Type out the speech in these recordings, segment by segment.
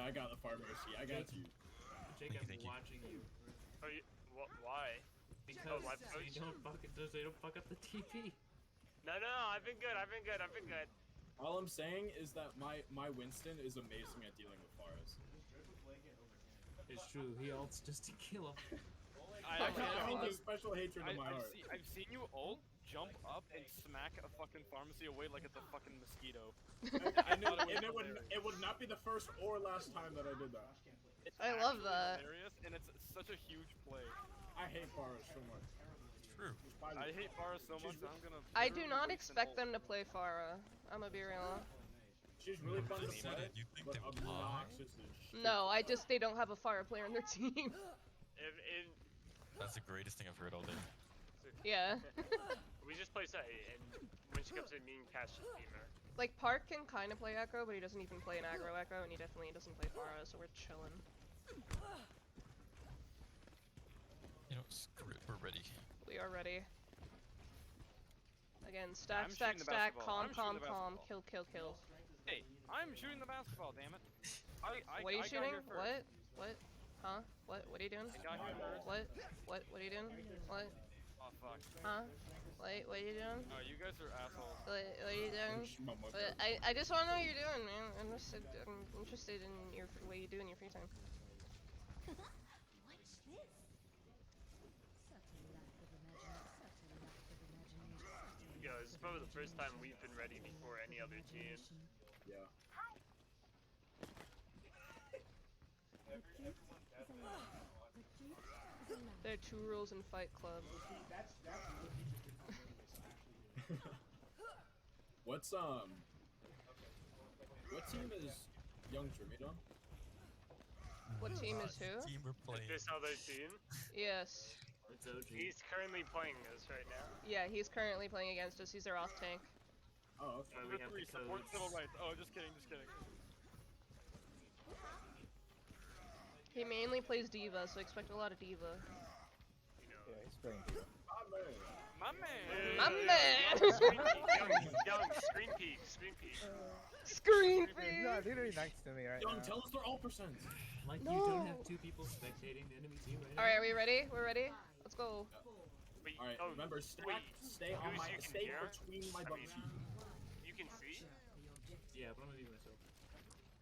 I got the farm mercy. I got you. Jake, I'm watching you. Are you? Why? Because life they coach? don't fuck up the TP. No, I've been good. All I'm saying is that my Winston is amazing at dealing with Forest. It's true. He ults just to kill him. I hold a special hatred in my heart. I've seen you ult, jump up, and smack a fucking pharmacy away like it's a fucking mosquito. And it would not be the first or last time that I did that. It's I love that. hilarious, and it's such a huge play. I hate Forest so much. True. I hate Forest so much that I'm gonna... I do not expect them to play Pharah. I'm gonna be real. She's really fun to play, You think but they would obnoxious as shit. No, they don't have a Pharah player on their team. That's the greatest thing I've heard all day. Yeah. We just play Sai, and when she comes in, me and Cash just beam her. Like, Park can kind of play Echo, but he doesn't even play an aggro Echo, and he definitely doesn't play Pharah, so we're chilling. You know, screw it, we're ready. We are ready. Again, stack, I'm stack, shooting the stack, basketball. calm, I'm calm, shooting the calm, basketball. kill. Hey, I'm shooting the basketball, damn it. What are you I shooting? got here first. What? Huh? What are you doing? I got here first. What are you doing? What? Oh, fuck. Huh? What are you doing? Oh, you guys are assholes. What are you doing? I just want to know what you're doing, man. I'm interested in what you do in your free time. Watch this. Such a lack of imagination. Yo, this is probably the first time we've been ready before any other team. Yeah. There are 2 rules in Fight Club. What team is Young Jimmy on? What team is who? Team we're playing. This other team? Yes. It's OG. He's currently playing us right now. Yeah, he's currently playing against us. He's our off tank. Oh, okay. We have the Support codes. civil rights. Oh, just kidding. He mainly plays D.Va, so expect a lot of D.Va. You know. Yeah, he's playing. My man! My man! Young, screen peek. Screen He's feed! not literally next to me right Young, now. tell us their all percents. Like No. you don't have 2 people spectating the enemy team right now. Alright, are we ready? We're ready? Let's go. Wait, All right, oh, remember, stay on who's my, you can stay hear? between my I butt mean, cheeks. you can see? Yeah, but I'm gonna do myself.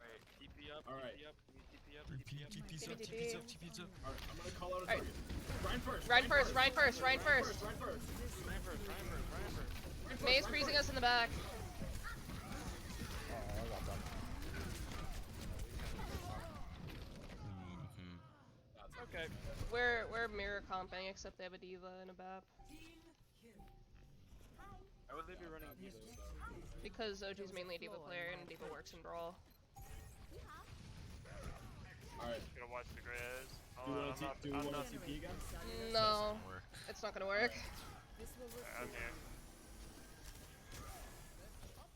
Alright, TP up, Alright. TP up, TP up, Repeat, TP up. TP's up, TP's up, TP's up. All right, I'm gonna call out a Alright. target. Ryan first. Ryan first, Ryan first, Ryan first. Ryan first. Ryan first. May's freezing us in the back. Oh, I got that. Okay. We're mirror comping, except they have a D.Va and a BAP. Why would they be running D.Vas? Because OG's mainly a D.Va player and D.Va works in Brawl. Alright, Gonna watch the Grizz. do we want to TP again? No, Work. it's not gonna work. I'm here.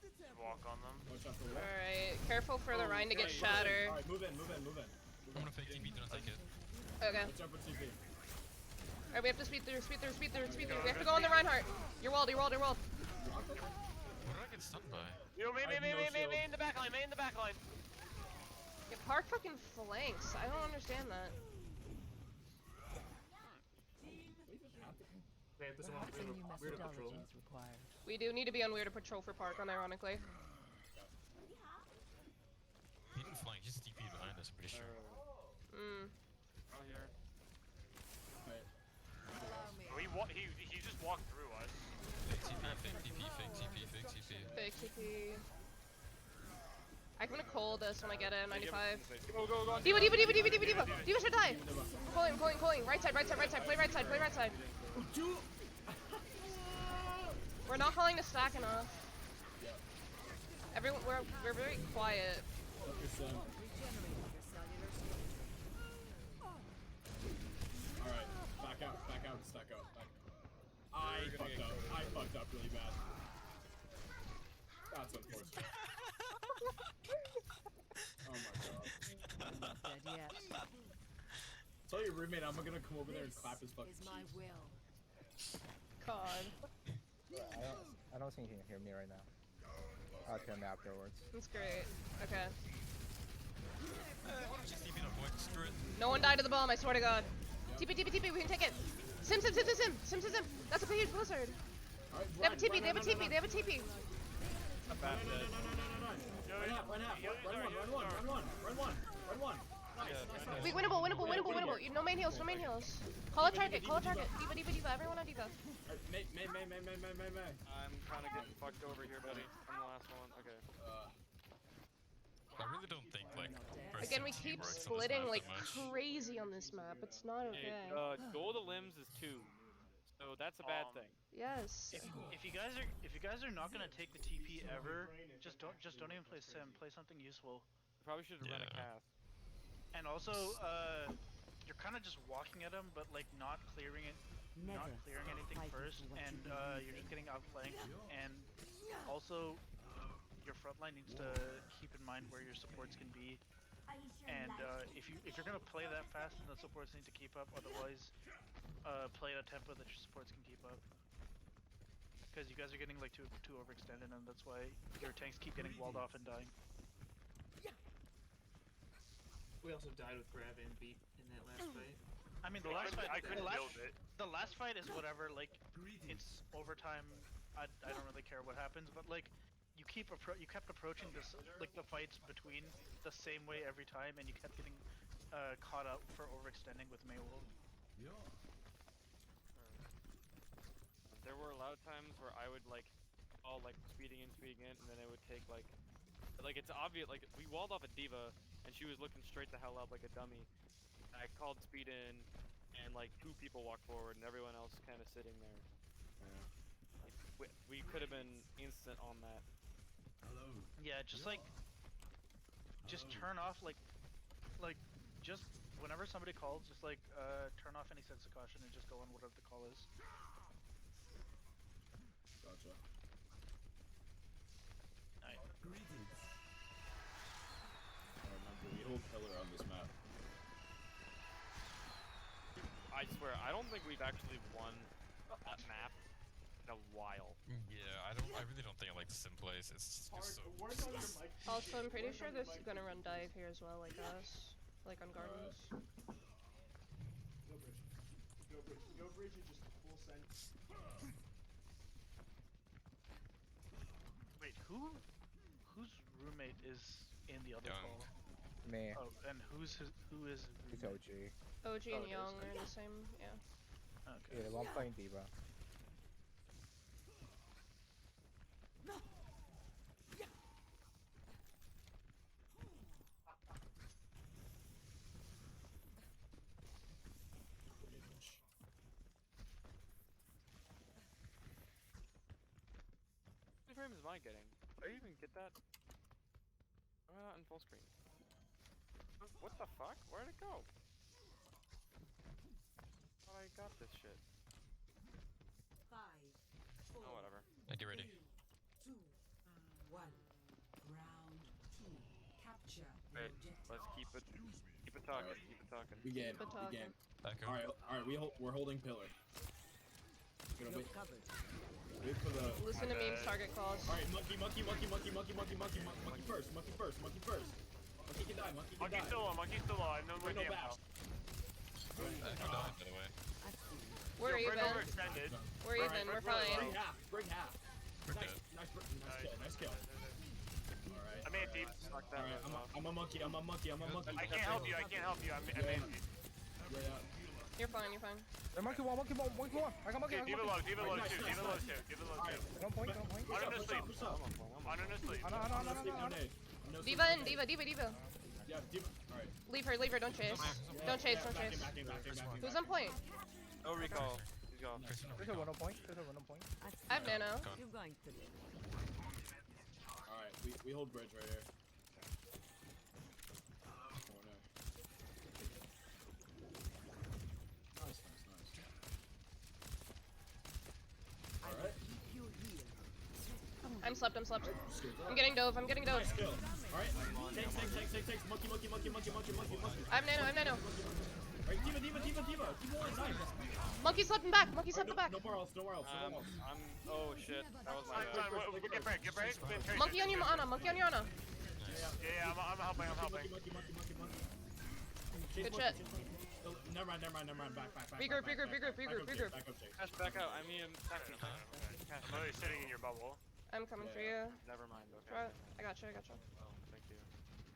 Just walk on them. Watch out for what? Alright, careful for the Rhine to get shattered. Alright, move in. I'm gonna fake TP, don't take it. Okay. Watch out for TP. Alright, we have to speed through. We have to go on the Reinhardt. You're walled. What did I get stunned by? Yo, main I have no shield. in the back line. Yeah, Park fucking flanks. I don't understand that. Okay, this one Perhaps a new weird patrol. methodology is required. We do need to be on Weird to patrol for Park, unironically. He didn't flank, he's TP'd behind us, I'm pretty sure. Mm. Oh, here. Alright. He just walked through us. Fake TP, fake TP. Big TP. I'm gonna call this when I get it, 95. Go. D.Va! D.Va should die! Pulling. Right side. Play right side. We're not calling the stack enough. Everyone, we're very quiet. Alright, back out, stack out. I fucked up really bad. That's unfortunate. Oh my god. Not dead yet. Tell your roommate I'm gonna come over there and clap his fucking Is my cheeks. will. God. I don't think he can hear me right now. I'll tell him afterwards. That's great. Okay. Why don't you TP on point? Screw it. No one died to the bomb, I swear to God. TP, TP, TP, we can take it. Sim. That's a big blizzard. Alright, They have a TP, they have a TP, they have a TP. A bad No. dead. Run half. Run one. Wait, winnable. No main heals. Call a target. Diva, everyone on Diva. May. I'm kind of getting fucked over here, buddy. I'm the last one. Okay. I really don't think like. Again, we versus keep team works on this splitting map like that much. crazy on this map. It's not Okay, okay. goal to limbs is 2, so that's a bad thing. Yes. If you guys are not gonna take the TP ever, just don't even play sim. Play something useful. Probably should have run a Yeah. cast. And also, you're kind of just walking at them, but like not clearing anything first, and you're just getting outflanked. And also, your front line needs to keep in mind where your supports can be. And if you're gonna play that fast, then the supports need to keep up. Otherwise, play at a tempo that your supports can keep up. Because you guys are getting like too overextended, and that's why your tanks keep getting walled off and dying. We also died with grab and beat in that last fight. I mean, the last fight. I couldn't build it. The last fight is whatever. Like, it's overtime. I don't really care what happens, but like, you kept approaching this like the fights between the same way every time, and you kept getting caught up for overextending with Maywolf. There were a lot of times where I would like, all like speeding in, and then it would take like it's obvious. Like we walled off a diva, and she was looking straight the hell up like a dummy. I called speed in, and like 2 people walked forward, and everyone else kind of sitting there. Like, we could have been instant on that. Yeah, just turn off like just whenever somebody calls, just like turn off any sense of caution and just go on whatever the call is. Gotcha. Alright. Remember, we hold pillar on this map. I swear, I don't think we've actually won that map in a while. Yeah, I really don't think I like the sim plays. It's just so. Also, I'm pretty sure this is gonna run dive here as well, like us, like on gardens. Go bridge and just full send. Wait, whose roommate is in the other Young. call? Me. Oh, and who is It's OG. OG and it is. Young are in the same, yeah. Okay. Yeah, the one playing Diva. How many frames am I getting? Did I even get that? Am I not in full screen? What the fuck? Where'd it go? Thought I got this shit. 5, 4, Oh, whatever. Get ready. 2, 1. Round 2. Capture the Wait, objective. let's keep it talking. Keep it talking. We game. Good talk. Echo. Alright, we're holding pillar. Gonna You're wait covered. for the. Listen to memes, target calls. Alright, monkey first. Monkey can die. Monkey's still on. Monkey's still on. No more Bring no damn bash. Echo died, by the way. We're Bring even. overextended. We're even. We're fine. Bring half. We're Nice, dead. nice kill. Alright. I made deep. Fuck that. Alright, I'm a monkey. I can't help you. I made deep. Yeah. You're fine. Monkey one. I got monkey. Okay, Diva low too. One point. Under no sleep. Under no sleep. No Diva in, Diva. Yeah, Diva. Alright. Leave her, don't chase. Don't chase. Backing. Who's on point? No recall. He's gone. There's a 1 point. I have nano. You're going to live. Alright, we hold bridge right here. Corner. Nice. Alright. Keep you healed. I'm slept. I'm getting dove. Nice kill. Alright. Takes. Monkey. I have nano. Alright, Diva. One, nice. Monkey slept in back. No more else. Oh shit. That was my bad. Get break. Monkey on your Ana. Yeah, I'm helping. Monkey. Chase Good monkey, shit. chase monkey. Oh, never mind. Back. Regroup. Back up, Chase. Cash back out. I mean, Cash. I'm literally sitting in your bubble. I'm coming for you. Never mind. Okay. Bro, I got you. Oh, thank you.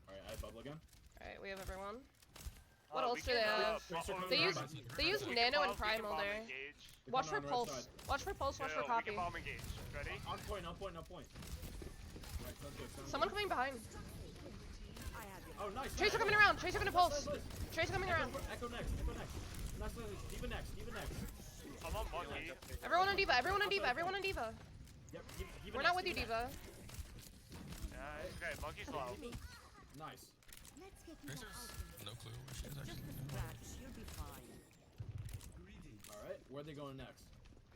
Alright, I have bubble again. Alright, we have everyone. What We else do can, they have? Tracer They use comes they use we can nano and bomb- we can primal bomb there. engage. They're Watch for coming on right pulse. side. Watch for pulse. Watch for We copy. can bomb engage. Ready? On point. Alright, sounds good. Someone coming behind. Oh, nice. Tracer coming around. Tracer gonna pulse. Tracer coming around. Echo next. Nice. Diva next. I'm on monkey. Everyone on Diva. Everyone on Diva. Yep, Diva We're next, not with you, Diva. Yeah, it's okay. Monkey's low. Nice. Tracer's no clue where she is actually. You'll be fine. Alright, where are they going next?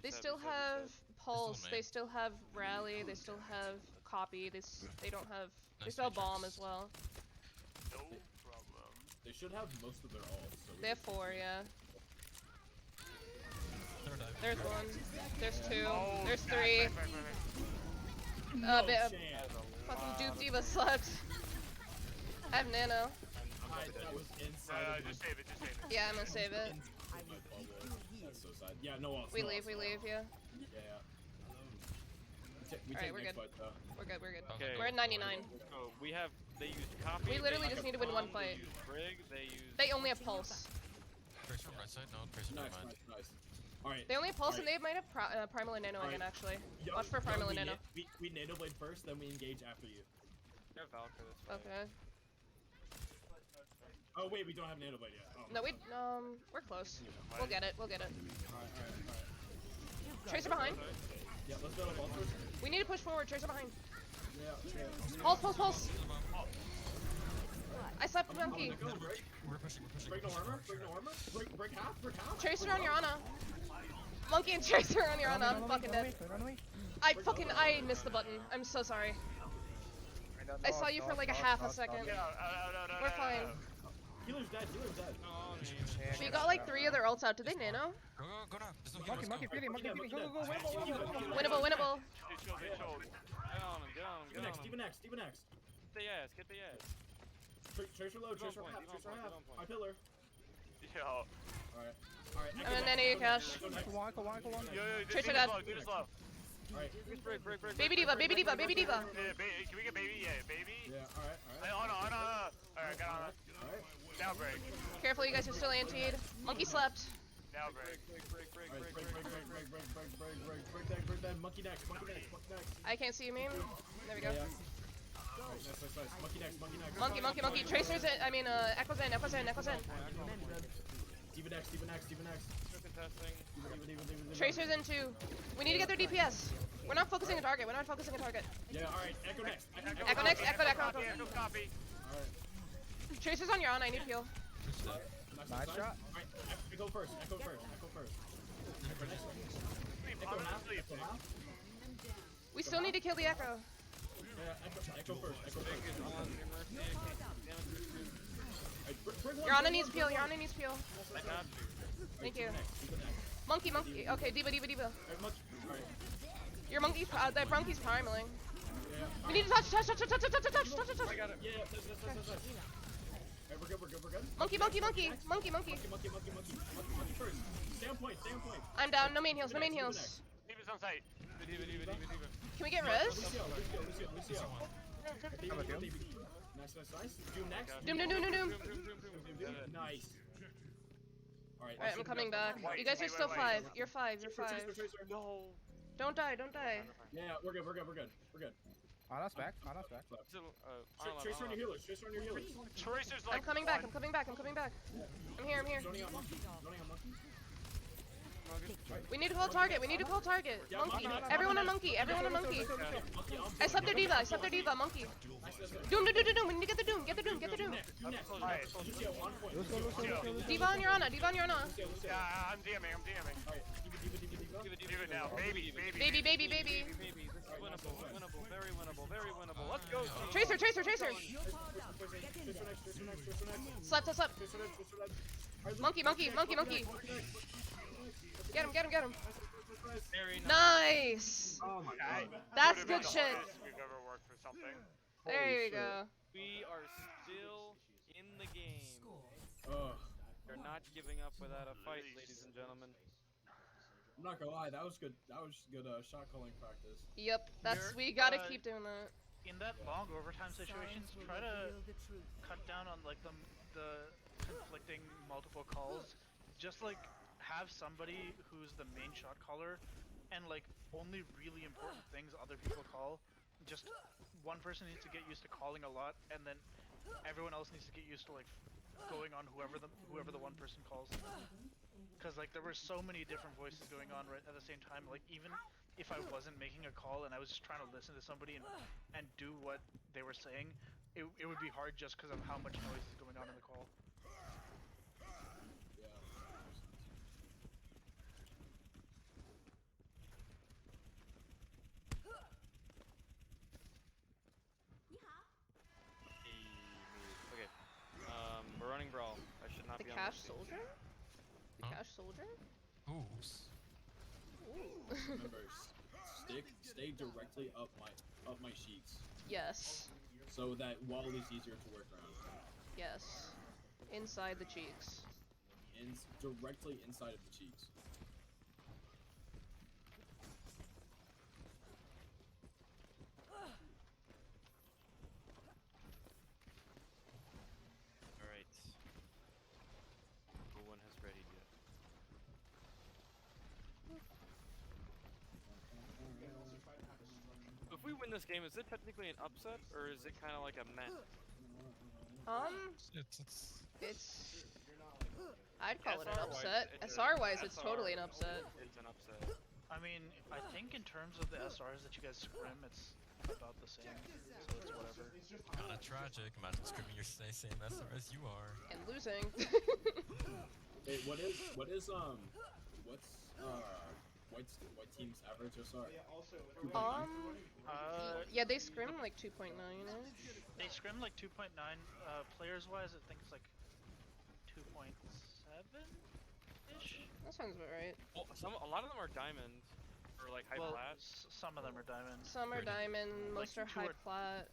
They still have pulse. main. They still have rally. They still have copy. They don't have. They Nice still have bomb matrix. as well. No problem. They should have most of their ults. So They have 4, yeah. They're diving. There's 1. There's 2. Oh, There's back, 3. back. Bit fucking dupe Diva slept. I have nano. that was inside of Just save it. Yeah, I'm gonna save it. my bubble. That's so sad. Yeah, no ults. We no leave. ults, We no leave. ults. Yeah. Yeah. We Alright, take we're next good. fight though. We're good. Okay. We're at 99. So we have. They use copy. We literally they just use need to win one bomb, fight. They use brig. They use. They only have pulse. Tracer right side? No, Tracer Nice, never mind. nice. Alright. They only have pulse, and Alright. they might have primal and nano Alright. again. Actually, Yo, watch for yo, primal we and nano. We nano blade first, then we engage after you. They're Valkyrie this fight. Okay. Oh wait, we don't have nano blade yet. Oh, No, we're close. We'll get it. Alright. Tracer behind. Yeah, let's go to ultras. We need to push forward. Tracer behind. Yeah. Pulse. I slept monkey. Go, break. We're pushing. Break no armor. Break half. Tracer on your Ana. Monkey and Tracer on your Ana. I'm fucking dead. I missed the button. I'm so sorry. I saw you for like a half a second. We're fine. Healer's dead. She got like 3 of their ults out. Did they nano? Go now. There's no healers. Monkey, feeding, go. Winnable. Get shield. Get on him. Get on him. Diva next. Get the ass. Get the ass. Tracer low. He's on Tracer point, half. he's on Tracer point, half. he's on point. My pillar. Yo. Alright. I'm gonna nano you, Cash. Go next. Go on. Yo, Tracer do dead. this low. Alright. Break. Baby Diva. Yeah, can we get baby? Yeah, baby. Yeah. Alright. Hey, on. Alright, got on. Alright. Now break. Careful, you guys are still antied. Monkey slept. Now break. Alright. Break that. Monkey next. I can't see you, man. There we go. Yeah. Alright, nice. Monkey next. Monkey. Tracer's in. I mean, Echo's in. Diva next. Contesting. Diva. Tracer's in too. We need to get their DPS. We're not focusing a target. Yeah, alright. Echo next. Echo next. Echo. Echo copy. Alright. Tracer's on your Ana. I need heal. Nice shot. Alright, Echo first. Echo next. Echo half. We still need to kill the Echo. Yeah, Echo first. On your mercy. Alright, Your Ana needs peel. I got you. Thank you. Diva next. Monkey. Okay, Diva. Alright. Your monkey's. That monkey's primaling. Yeah. We need to touch. I got it. Yeah, touch. Alright, we're good. Monkey. Monkey first. Stay on point. I'm down. No main heals. Diva's on site. Diva. Can we get res? Lucio. Have a kill. Nice. Doom next. Doom. Nice. Alright, Alright, I'm coming back. You guys are still 5. You're 5. Tracer. No. Don't die. Yeah, we're good. Ana's back. Tracer on your healers. Tracer's I'm like. coming back. I'm here. Zoning on monkey. We need to pull target. Monkey. Everyone on monkey. Monkey I slept their diva. Monkey. Doom. We need to get the doom. Alright. Lucio on point. Diva on your Ana. Yeah, I'm DMing. Diva now. Baby. Baby. Baby. Winnable. Very winnable. Let's go. Tracer. Tracer next. Slept. Monkey. Get him. Very nice. Nice. Oh my god. That's Would've been good the shit. hardest we've ever worked for something. There you go. We are still in the game. Ugh. We're not giving up without a fight, ladies and gentlemen. I'm not gonna lie, that was good. That was good shot calling practice. Yep, that's we You're, gotta keep doing that. In that long overtime situations, try to cut down on like the conflicting multiple calls. Just like have somebody who's the main shot caller, and like only really important things other people call. Just one person needs to get used to calling a lot, and then everyone else needs to get used to like going on whoever the one person calls. Because like there were so many different voices going on right at the same time. Like even if I wasn't making a call and I was just trying to listen to somebody and do what they were saying, it would be hard just because of how much noise is going on in the call. Yeah. Okay. We're running brawl. I should not The be on cash this. soldier? The Huh? cash soldier? Ooh. Ooh. Remember, stay directly up my cheeks, Yes. so that wall is easier to work around. Yes. Inside the cheeks. Directly inside of the cheeks. Alright. No one has readied yet. If we win this game, is it technically an upset, or is it kind of like a meh? It's I'd call it an SR-wise, upset. it's SR-wise, it's SR. totally an upset. It's an upset. I mean, I think in terms of the SRs that you guys scrim, it's about the same, so it's whatever. kinda tragic. Imagine scrimming your same SR as you are. And losing. Hey, what's white team's average SR? Yeah, they scrim like 2.9-ish. They scrim like 2.9. Players-wise, I think it's like 2.7-ish. That sounds about right. Well, a lot of them are diamond, or like high Well, plat. some of them are diamond. Some are diamond, most are two high are- plat.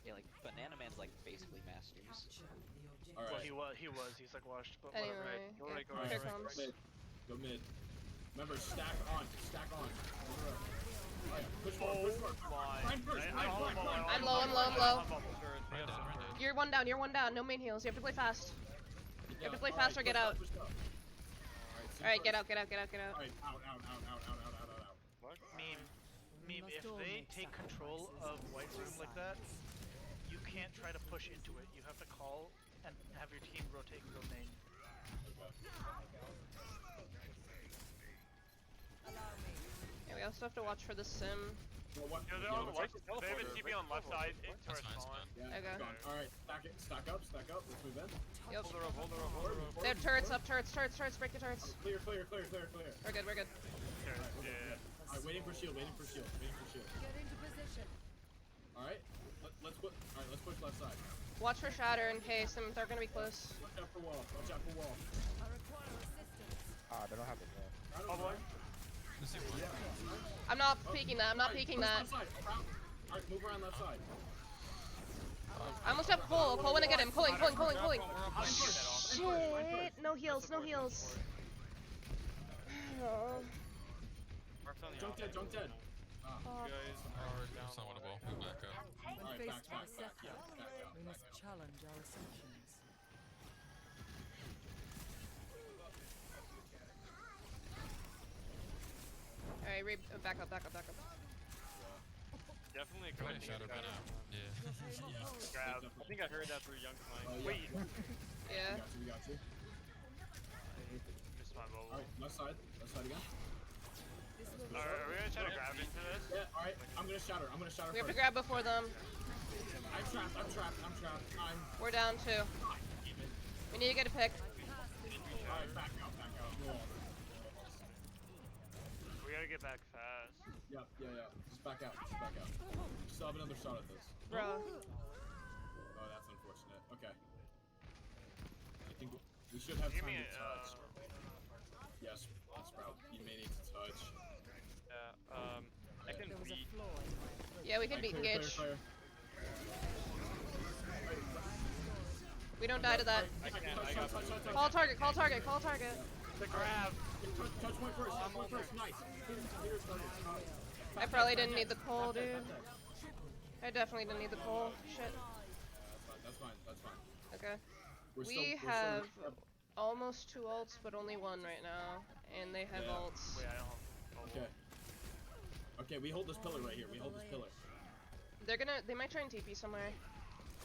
Yeah, like Banana Man's like basically masters. Well, Alright, he was. He's like washed, but whatever. Anyway, Go yeah, right, go here right. comes. mid. Go mid. Remember, stack on. Alright, push forward. Climb first. I'm low, I'm low. Right down, right down. You're one down, no main heals. You have to play fast. You have to play fast or get out. Alright, get out. Alright, out. Meme, if they take control of white room like that, you can't try to push into it. You have to call and have your team rotate and go main. Yeah, we also have to watch for the sim. Yeah, they're on left. They have a TP on left side. That's fine, that's fine. Yeah, Okay. gone. Alright, stack up. Let's move in. Yep. Hold the rope. They have turrets up, turrets, break the turrets. Clear. We're good. Yeah. Alright, waiting for shield. Get into position. Alright, let's push left side. Watch for shatter in case they're gonna be close. Watch out for wall. I require assistance. They don't have it there. Oh boy. Let's see one. I'm not peeking that. Alright, move around left side. I almost have Cole. Cole wanna get him. Pulling. Shit. No heals. Oh. Mark's on the Junk dead. offense. Dead. Guys Or it's not winnable. Move back up. When Alright, faced back with a setback, out. we must challenge our assumptions. Alright, back up. definitely a Go good ahead, thing Shadow, to go now. Yeah. Grab. I think I heard that through Young's mic. Wait. Yeah. We got you. Missed my bubble. Alright, left side again. Alright, are we gonna try to grab into this? Yeah, alright, I'm gonna shatter We have to first. grab before them. I'm trapped. We're down too. We need to get a pick. Alright, back out. Wall. We gotta get back fast. Yeah. Just back out. You still have another shot at this. Bro. Oh, that's unfortunate. Okay. I think we should have Give time me to touch. Yes, Sprout. You may need to touch. Yeah, I can There was a beat. flaw in my Yeah, we can beat Clear. engage. We don't die to that. I got Call target, call target, call target. the grab. Touch point first. Touch point first. Nice. Here's target. I probably didn't need the coal, dude. I definitely didn't need the coal. Shit. That's fine. That's fine. Okay. We're We still, have almost 2 ults, but only 1 right now. And they have ults. Wait, I don't have. Okay. Okay, we hold this pillar right here. We hold this pillar. They might try and TP somewhere.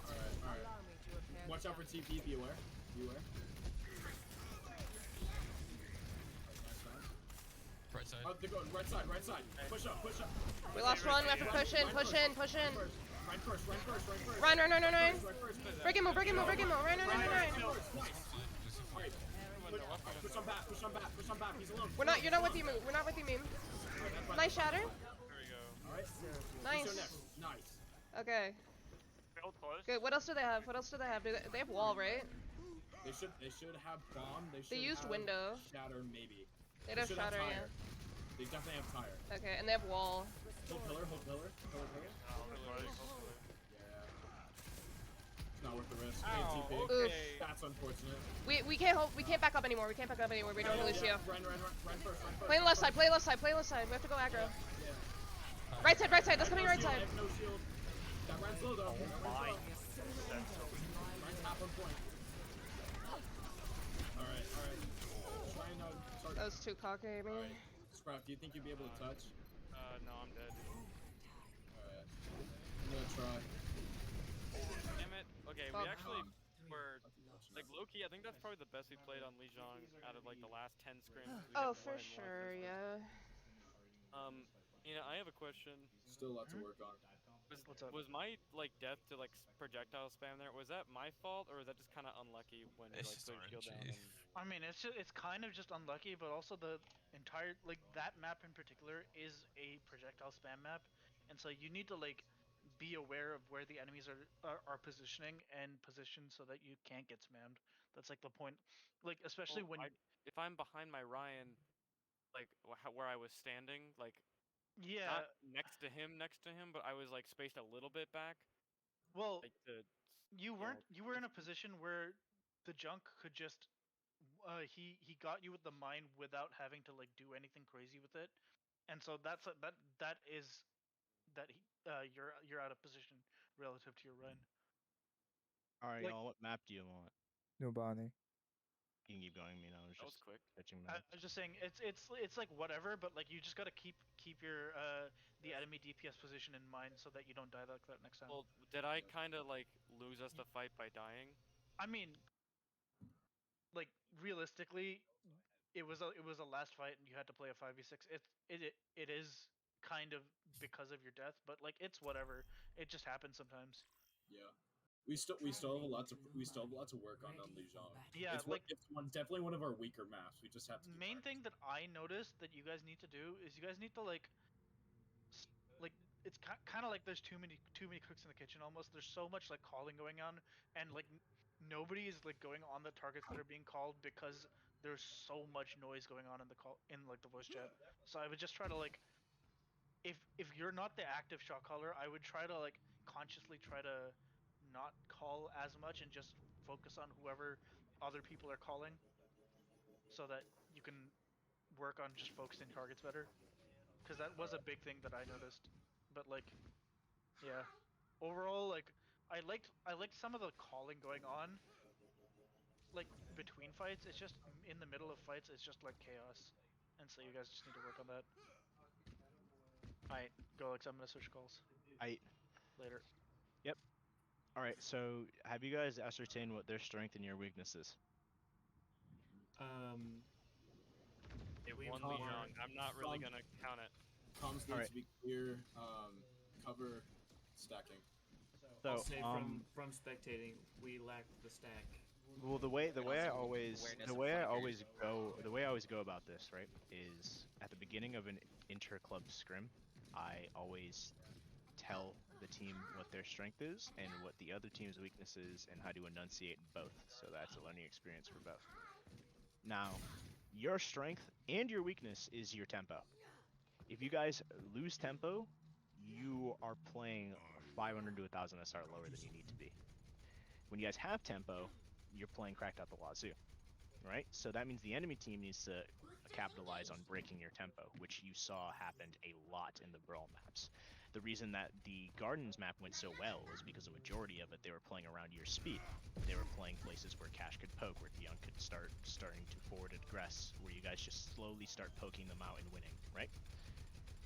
Alright, alright. Watch out for TP, be aware. Be aware. Right side. Oh, they're going right side, right side. Push up, push up. We lost 1, we have to push in, push in, push in. Run first, run first, run first. Run, run, run, run, run. Run first. Break him, break him, break him, run, run, run, run. Nice. Alright. Push on back, push on back, push on back. He's alone. You're not with you, Moon. We're not with you, Meme. Nice shatter. There we go. Alright. Nice. Nice. Okay. Hold close. Good. What else do they have? What else do they have? They have wall, right? They should have bomb. They used have window. Shatter, maybe. They have should shatter, have yeah. tire. They definitely have tire. Okay, and they have wall. Hold pillar, hold pillar. Pillar, pillar. It's not worth the risk. Ow, TP. Oof. That's unfortunate. We can't back up anymore. We can't back up anymore. We don't have Lucio. Run first, run first. Play left side. Play left side. Play left side. We have to go aggro. Right side. Right side. That's coming right side. I have no shield. That runs low though. Runs top on point. Alright, alright. Try and target. That was too cocky, man. Alright. Sprout, do you think you'd be able to touch? No, I'm dead. Alright. I'm gonna try. Damn it. Okay, Fuck. we actually were like low-key, I think that's probably the best we played on Lijiang out of like the last 10 scrims. Oh, for sure, yeah. You know, I have a question. Still a lot to work on. Was my like death to like projectile spam there? Was that my fault or was that just kind of unlucky when you It's like just put your shield RNG. down? And... I mean, it's kind of just unlucky, but also the entire like that map in particular is a projectile spam map, and so you need to like be aware of where the enemies are positioning and position so that you can't get spammed. That's like the point. Like especially Well, when if I'm behind my Ryan, like where I was standing, like yeah, not next to him, but I was like spaced a little bit back. well, Like to, you were in a position where the junk could just he got you with the mine without having to like do anything crazy with it, and so that is that you're out of position relative to your run. Alright, Like- y'all, what map do you want? Numbani. You can keep going, I was that was just quick. pitching I maps. was just saying it's like whatever, but like you just gotta keep your the enemy DPS position in mind so that you don't die like that next time. Well, did I kind of like lose us the fight by dying? I mean, like realistically, it was a last fight and you had to play a 5v6. It is kind of because of your death, but like it's whatever. It just happens sometimes. Yeah. We still have a lot to work on Lijiang. Yeah, it's like definitely one of our weaker maps. We just have to. Main thing that I noticed that you guys need to do is you guys need to like it's kind of like there's too many cooks in the kitchen almost. There's so much like calling going on, and like nobody is like going on the targets that are being called because there's so much noise going on in the call in like the voice chat. So I would just try to like if you're not the active shot caller, I would try to like consciously try to not call as much and just focus on whoever other people are calling, so that you can work on just focusing targets better. Because that was a big thing that I noticed. But like, yeah, overall, like I liked some of the calling going on. Like between fights, it's just in the middle of fights, it's just like chaos, and so you guys just need to work on that. Alright, go Alex, I'm gonna switch calls. Later. Yep. Alright, so have you guys ascertained what their strength and your weakness is? It won Comms- Lijiang. I'm not really gonna count it. Comms needs to be clear. Cover stacking. So, I'll say from spectating, we lack the stack. well, the way I also always awareness the of way I flankers. always go about this, right, is at the beginning of an inter-club scrim, I always tell the team what their strength is and what the other team's weakness is and how to enunciate both. So that's a learning experience for both. Now, your strength and your weakness is your tempo. If you guys lose tempo, you are playing 500 to 1000 SR lower than you need to be. When you guys have tempo, you're playing cracked out the wazoo, right? So that means the enemy team needs to capitalize on breaking your tempo, which you saw happened a lot in the Brawl maps. The reason that the Gardens map went so well is because the majority of it, they were playing around your speed. They were playing places where Cash could poke, where Lijiang could starting to forward aggress, where you guys just slowly start poking them out and winning, right?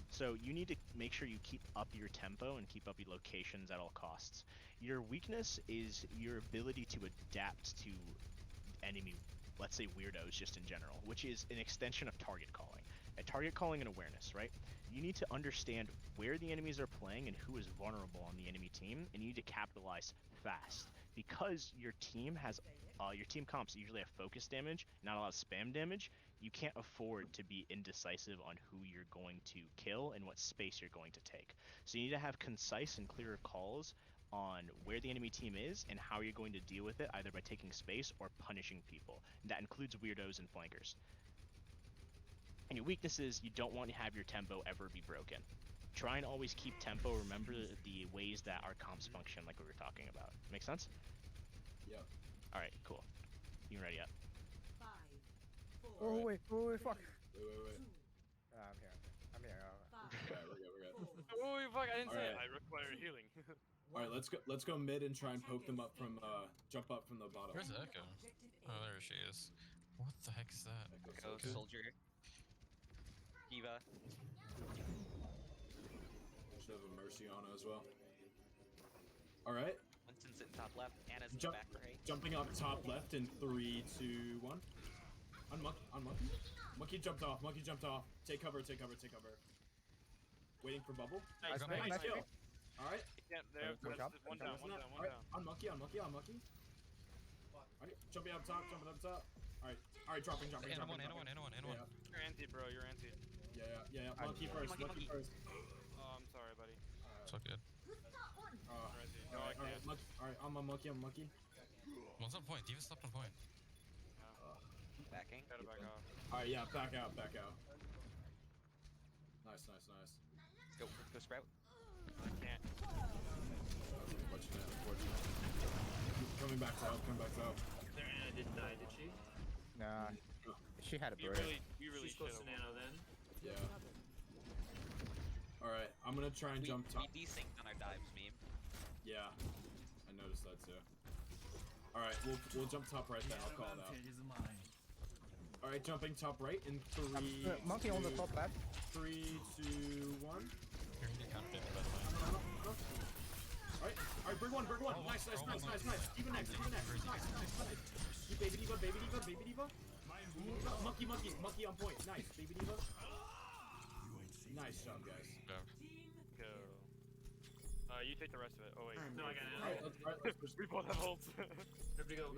So you need to make sure you keep up your tempo and keep up your locations at all costs. Your weakness is your ability to adapt to enemy, let's say weirdos just in general, which is an extension of target calling. Target calling and awareness, right? You need to understand where the enemies are playing and who is vulnerable on the enemy team, and you need to capitalize fast. Because your team has, your team comps usually have focus damage, not a lot of spam damage, you can't afford to be indecisive on who you're going to kill and what space you're going to take. So you need to have concise and clearer calls on where the enemy team is and how you're going to deal with it, either by taking space or punishing people. And that includes weirdos and flankers. And your weaknesses, you don't want to have your tempo ever be broken. Try and always keep tempo. Remember the ways that our comps function, like we were talking about. Make sense? Yep. Alright, cool. You ready up? 5, 4, Oh wait, fuck. Wait. I'm here. I'm here. Okay, we're good. Oh fuck! I didn't say it. Alright. I require healing. All right, let's go mid and try and poke them up from jump up from the bottom. Where's Echo? Oh, there she is. What the heck is that? Go soldier. Diva. Should have a mercy on as well. All right. Winston's in top left. Anna's in Jump, back right. jumping up top left in 3, 2, 1. On monkey. Monkey jumped off. Take cover. Waiting for bubble. Nice, Nice kill. All right. One down. All right. On monkey. All right. Jumping up top. All right. Dropping. Anna one. You're anti, bro. You're anti. Yeah. Monkey first. Oh, I'm sorry, buddy. It's all good. No, I can't. All right. I'm a monkey. One's on point. Diva slept on point. Backing. Gotta back off. All right. Yeah. Back out. Nice. Go Sprout. I can't. Unfortunate. Coming back to help. Their Anna didn't die, did she? Nah. She had a You bird. really She's close to should've Nano then. Yeah. All right. I'm gonna try and jump top. We desynced on our dives meme. Yeah. I noticed that too. All right. We'll jump top right then. I'll call it out. All right. Jumping top right in 3. Monkey on the top left. 3, 2, 1. You're gonna get counted, by the way. All right, bring one. Nice. Even next. Nice. Keep baby diva. Monkey on point. Nice, baby diva. Nice job, guys. Yeah. Go. You take the rest of it. Oh wait. No, I got All right, let's push. We both have ults. Everybody go.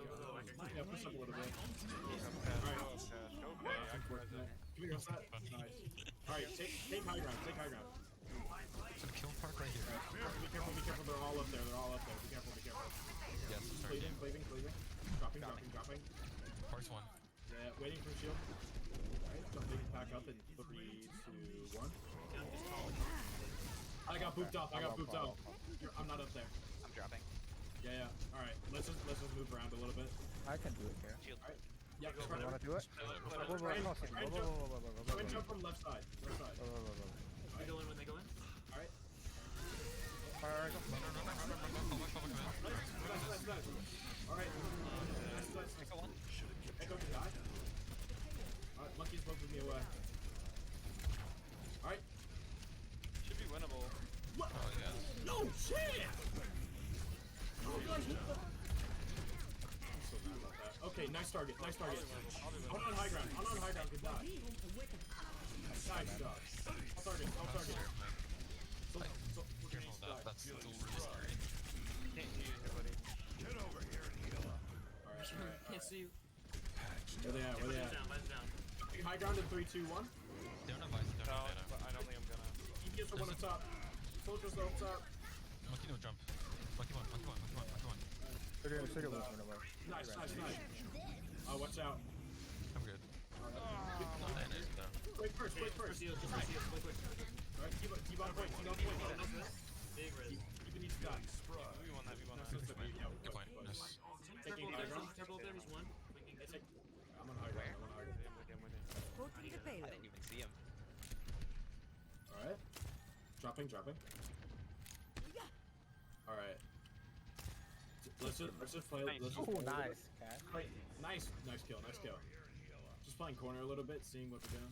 Yeah, push up a little bit. Okay, I can res it. Give me your set. Nice. All right, take high ground. So the kill park right here. Be careful. They're all up there. Be careful. Yes, sorry. Cleaving. Dropping. Park's one. Yeah, waiting for shield. Alright, jumping back up in 3, 2, 1. I got booped off. I'm not up there. I'm dropping. Yeah. Alright, let's just move around a little bit. I can do it here. Shield. Alright. Yeah, You try wanna do it? Go and jump from left side. They go in when they go in. Alright. Fire. Nice. Alright. Nice. Echo one. Echo can die. Alright, monkey's moving me away. Alright. Should be winnable. What? Oh, yes. No shit! Oh, guys, what the? I'm so mad about that. Okay, nice target. I'll be winnable. On high ground. Good die. Nice job. I'll target. So, Careful of that. That's still really scary. Can't hear you, buddy. Alright. Can't see you. Where they at? Lights down. High ground in 3, 2, 1. They don't have ice. They don't have mana. But I don't think I'm gonna. You get the one up top. Soldiers up top. Monkey no jump. Monkey one. Sugar was running away. Nice. Watch out. I'm good. Not that is though. Wait first. Quick. Alright, keep on point. Big res. Keep it each guy. We won that. Yeah, Good point. Yes. taking high ground. Careful. Dropping. Alright. Let's just play. Let's just play nice, Cat. Nice kill. Just playing corner a little bit, seeing what they're doing.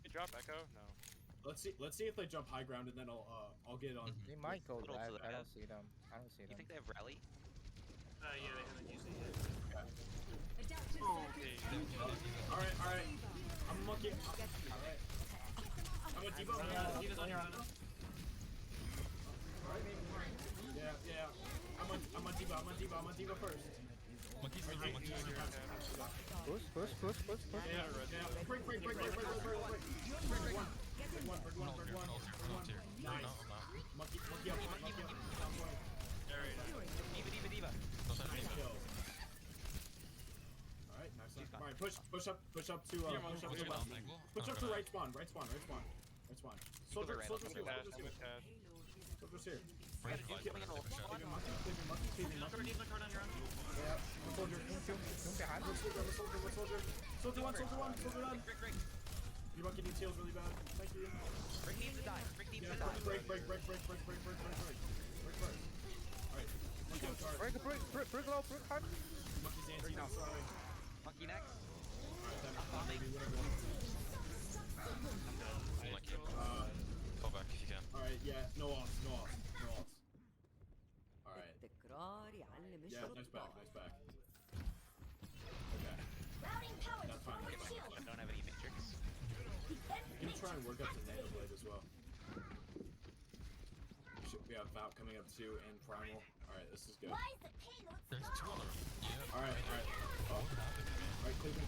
You drop Echo? No. Let's see if they jump high ground, and then I'll get on. They might go Little left. to the I right. don't see them. You think they have rally? Yeah, they haven't used it yet. Adaptive circuits. Alright. I'm monkey. Alright. I'm a Diva. Diva's on your own. Yeah. I'm on Diva first. Monkey's right here, monkey's here. Push. Yeah. Break. Break one. Nice. Monkey up. Diva. Nice kill. Alright, nice. Alright, push up to push up to right spawn. Soldier here. Soldier's here. Yeah. Soldier. Soldier one. You monkey needs heals really bad. Thank you. Brick needs to die. Break first. Alright. Monkey on guard. Break low, break hard. Monkey's anti now, sorry. Monkey next. Alright, then maybe whatever. Monkey. Fall back if you can. Alright, yeah, no offs. Alright. Yeah, nice back. Okay. That's fine. I don't have any matrix. You can try and work up to Nano Blade as well. We have Vout coming up too, and Primal. Alright, this is good. There's two on the yeah. Alright. Oh. Alright, Cleveland.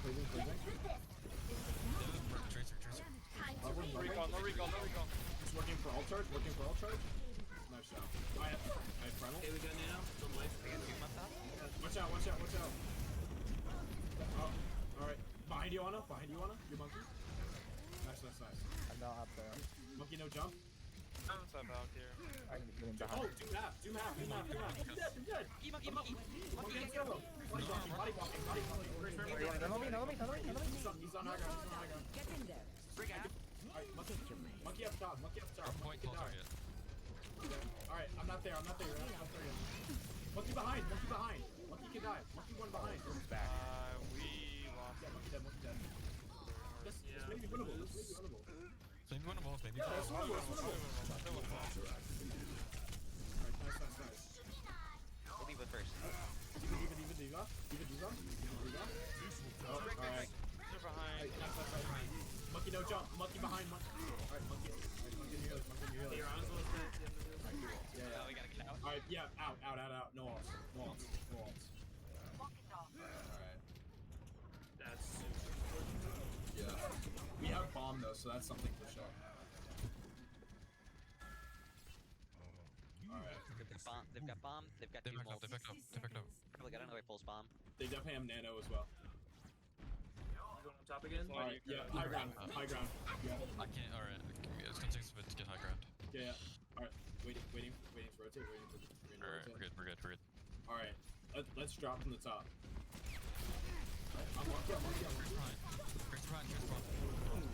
Tracer. No recall. Just working for all charge. Nice shot. I have Primal. Okay, we got Nano. Don't wait. Watch out. Oh, alright. Behind you, Anna. Your monkey. Nice. I'm not up there. Monkey, no jump. What's up out here? I can get him Oh, behind. do half. You're dead. Monkey. Monkey, solo. Body blocking. Another me. He's on high ground. Get in there. Alright, monkey up top. Point full target. Alright, I'm not there. You're not there yet. Monkey behind. Monkey can die. Monkey one behind. We lost. Yeah, monkey dead. This may be winnable. Maybe one of both, maybe. Yeah, that's winnable. Alright, nice. We'll leave it first. Diva. Oh, alright. They're behind. Nice. Monkey no jump. Monkey behind. Alright, monkey heals. Your arms will stand at the end of this. Yeah. We gotta get out. Alright, yeah, out. No offs. Alright. That's super. Yeah. We have bomb though, so that's something for sure. Alright. They've got bomb. They've got They two backed up. bolts. Probably got another pulse bomb. They definitely have nano as well. Going up top again? Alright, yeah, high ground. Yeah. I can't, alright. It's gonna take us a bit to get high ground. Yeah. Alright, waiting to rotate, Alright, we're good. Alright, let's drop from the top. I'm monkey. Tracer behind.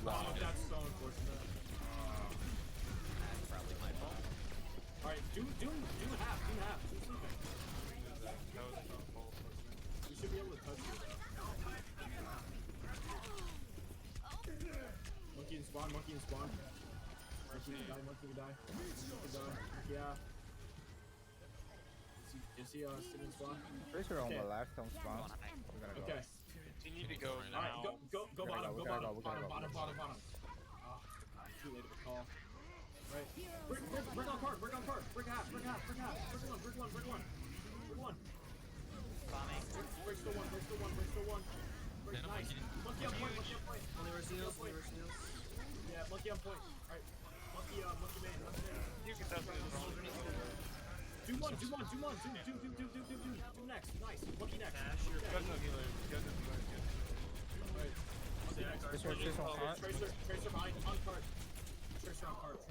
Oh, that's so unfortunate. That's probably my fault. Alright, do half. Do sleeping. That was so cool. You should be able to touch you though. Monkey and spawn. Monkey die. Yeah. Is he sitting spawn? Tracer on Okay. the left, don't spawn. We're gonna go. Okay. You need to go Alright, now. go bottom. We gotta go. Bottom. Ah, too late of a call. Right. Brick on card. Brick half. Brick one. Bombing. Break still one. Break, Nano nice. monkey. Monkey on point. Only Reseals. Yeah, monkey on point. Alright. Monkey main. You can test it wrong. Do one. Do next. Nice. Monkey next. Dash your You guys know healers. Alright. Monkey next. Tracer on cart. Tracer behind. On card. Tracer on card.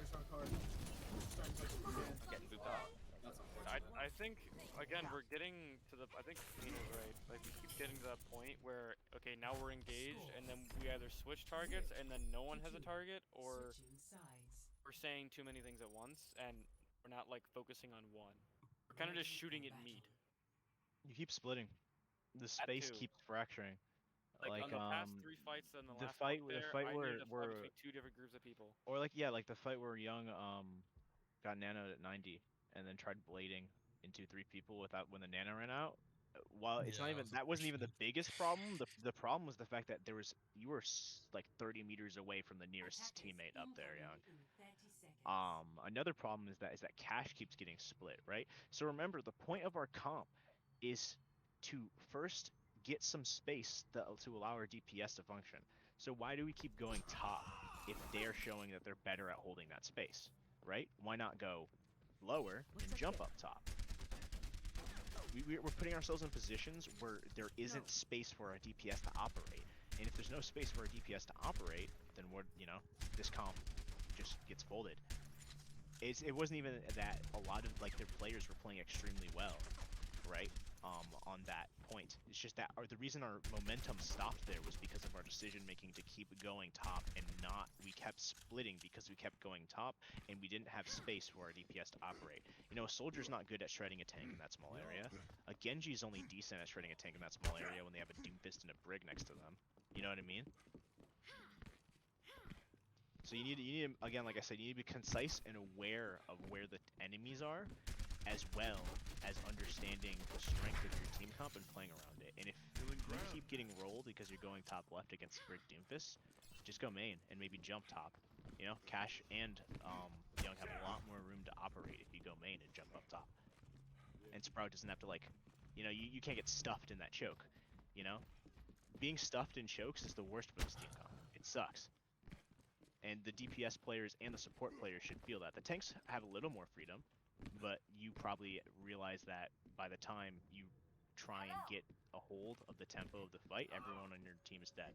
Starting to touch the sand. Getting booped up. That's unfortunate. I think again we're getting to the. I think Nina's right. Like we keep getting to that point where okay now we're engaged and then we either switch targets and then no one has a target or we're saying too many things at once, and we're not like focusing on one. We're kind of just shooting at meat. You keep splitting. The space too. keeps fracturing. Like on the past 3 fights and the last fight, one there, I needed to fight between 2 different groups of people. or like yeah, like the fight where Young got nanoed at 90 and then tried blading into 3 people without when the nano ran out. While it's not even that wasn't even the biggest problem. The problem was the fact that you were like 30 meters away from the nearest teammate up there, Young. Another problem is that cash keeps getting split, right? So remember, the point of our comp is to first get some space to allow our DPS to function. So why do we keep going top if they're showing that they're better at holding that space, right? Why not go lower and jump up top? We're putting ourselves in positions where there isn't space for our DPS to operate. And if there's no space for our DPS to operate, then this comp just gets folded. It wasn't even that a lot of like their players were playing extremely well, right? On that point, it's just that the reason our momentum stopped there was because of our decision making to keep going top and not. We kept splitting because we kept going top and we didn't have space for our DPS to operate. You know, a soldier's not good at shredding a tank in that small area. A Genji's only decent at shredding a tank in that small area when they have a Doomfist and a Brig next to them. You know what I mean? So you need again, like I said, you need to be concise and aware of where the enemies are, as well as understanding the strength of your team comp and playing around it. And if you keep getting rolled because you're going top left against Brig Doomfist, just go main and maybe jump top. You know, Cash and Young have a lot more room to operate if you go main and jump up top. And Sprout doesn't have to you can't get stuffed in that choke. You know, being stuffed in chokes is the worst for this team comp. It sucks. And the DPS players and the support players should feel that. The tanks have a little more freedom, but you probably realize that by the time you try and get a hold of the tempo of the fight, everyone on your team is dead.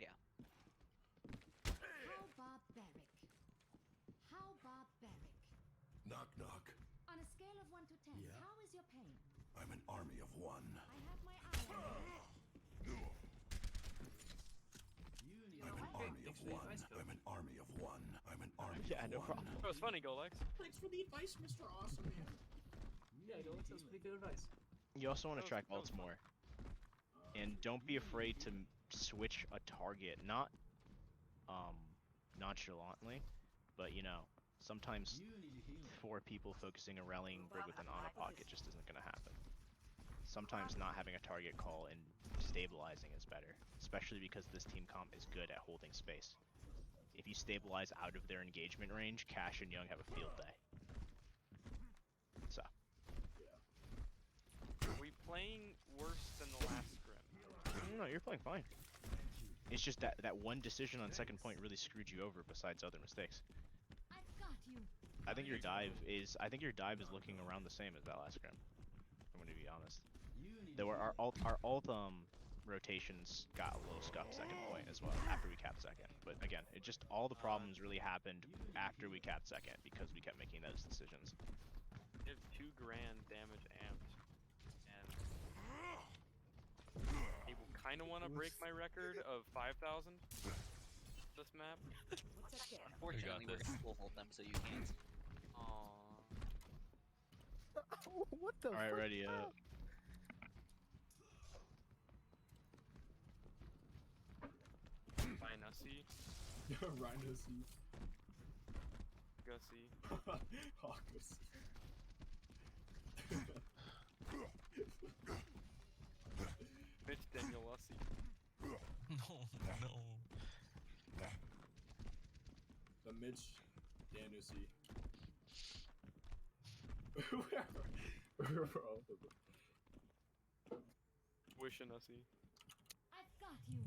Yeah. How barbaric. How barbaric. Knock, knock. On a scale of 1 to 10, Yeah? how is your pain? I'm an army of one. I have my eye on you. I'm an army of one. I'm an army of one. I'm an army Yeah, of no one. problem. That was funny, Golex. Thanks for the advice, Mr. Awesome Man. Yeah, Golex, that's pretty good advice. You also want to track That was ults more. And don't be afraid to switch a target, not nonchalantly, but sometimes 4 people focusing a rallying Brig with an Ana pocket just isn't going to happen. Sometimes not having a target call and stabilizing is better, especially because this team comp is good at holding space. If you stabilize out of their engagement range, Cash and Young have a field day. So. Are we playing worse than the last Scrim? No, you're playing fine. It's just that one decision on second point really screwed you over besides other mistakes. I've got you. I think your dive is looking around the same as that last Scrim. I'm gonna be honest. Though our alt rotations got a little scuffed second point as well after we capped second. But again, it just all the problems really happened after we capped second because we kept making those decisions. They have 2 grand damage amped, and people kind of want to break my record of 5,000 this map. Unfortunately, we're gonna full hold them, so you can't. Aww. What the Alright, fuck? ready up. Fine, Nussie. Rhinocy. Gussie. Hawkus. Bitch Daniel Lussie. No, no. The Mitch Danusi. Whoever all of them. Wish a Nussie. I've got you.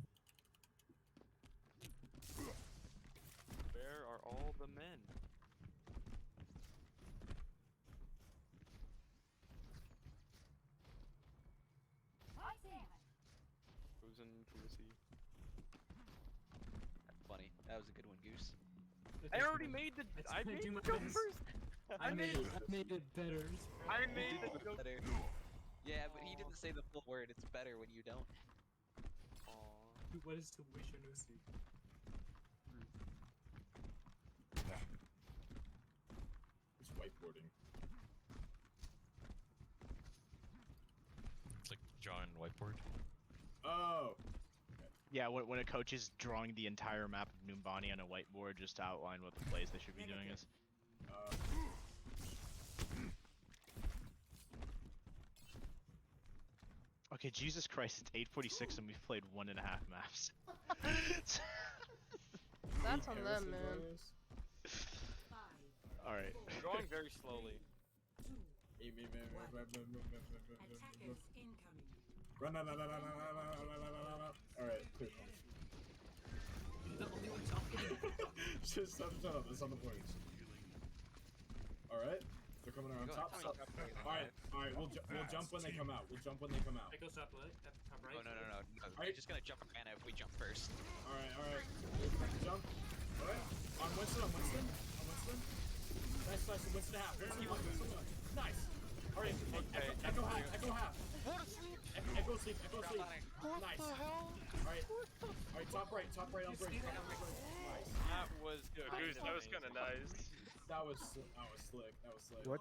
Where are all the men? Right there. Frozen Pussy. Funny. That was a good one, Goose. I already made the. I gonna made do the my joke best. first. I made it better. I made the joke. Better. Yeah, but he didn't say the full word. It's better when you don't. Aww. What is to wish a Nusi? whiteboarding. It's like drawing whiteboard. Oh. Yeah, when a coach is drawing the entire map of Numbani on a whiteboard just to outline what the plays they should be doing is. Okay, Jesus Christ, it's 8:46 and we've played 1.5 maps. That's on them, man. Alright. Drawing very slowly. Alright, clear. Just shut up, it's on the points. Alright, they're coming around top. Alright, we'll jump when they come out. We'll jump when they come out. Echo top left, top right. Oh no. We're just gonna jump Havana if we jump first. Alright. Jump. Alright. On Winston. Nice. Winston half. Nice. Alright, Echo half. Echo sleep. Nice. Alright, top right on break. Nice. That was good. Goose, that was kind of nice. That was slick.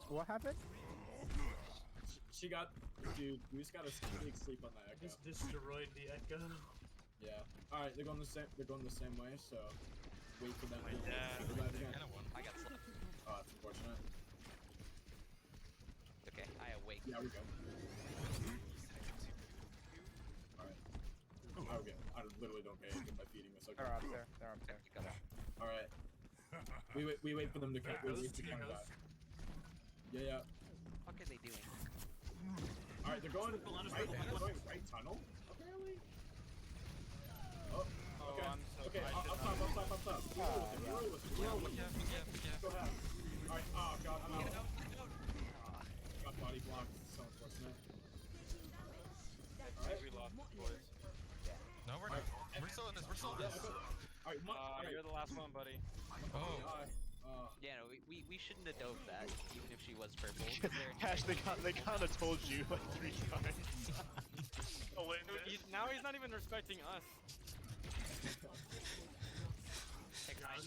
What happened? She got, dude. Goose got a big sleep on that Echo. Just destroyed the Echo. Yeah. All right, they're going the same. They're going the same way. So wait for them. My dad. I got slept. Oh, that's unfortunate. Okay, I awake. Yeah, we go. All right. Okay. I literally don't pay attention by feeding this. Okay. They're up there. All right. We wait for them to come. We wait to come back. Yeah. What are they doing? All right, they're going right tunnel. Apparently. Oh. Okay. Okay. Up top. Roll with it. Go ahead. All right. Oh god, I'm out. Got body blocked. So unfortunate. All right. We lost this, boys. No, we're not. We're still in this. Alright, you're the last one, buddy. Oh. Yeah, no, we shouldn't have dove that, even if she was purple. Hash, they kind of told you like 3 times. Oh wait, now he's not even respecting us.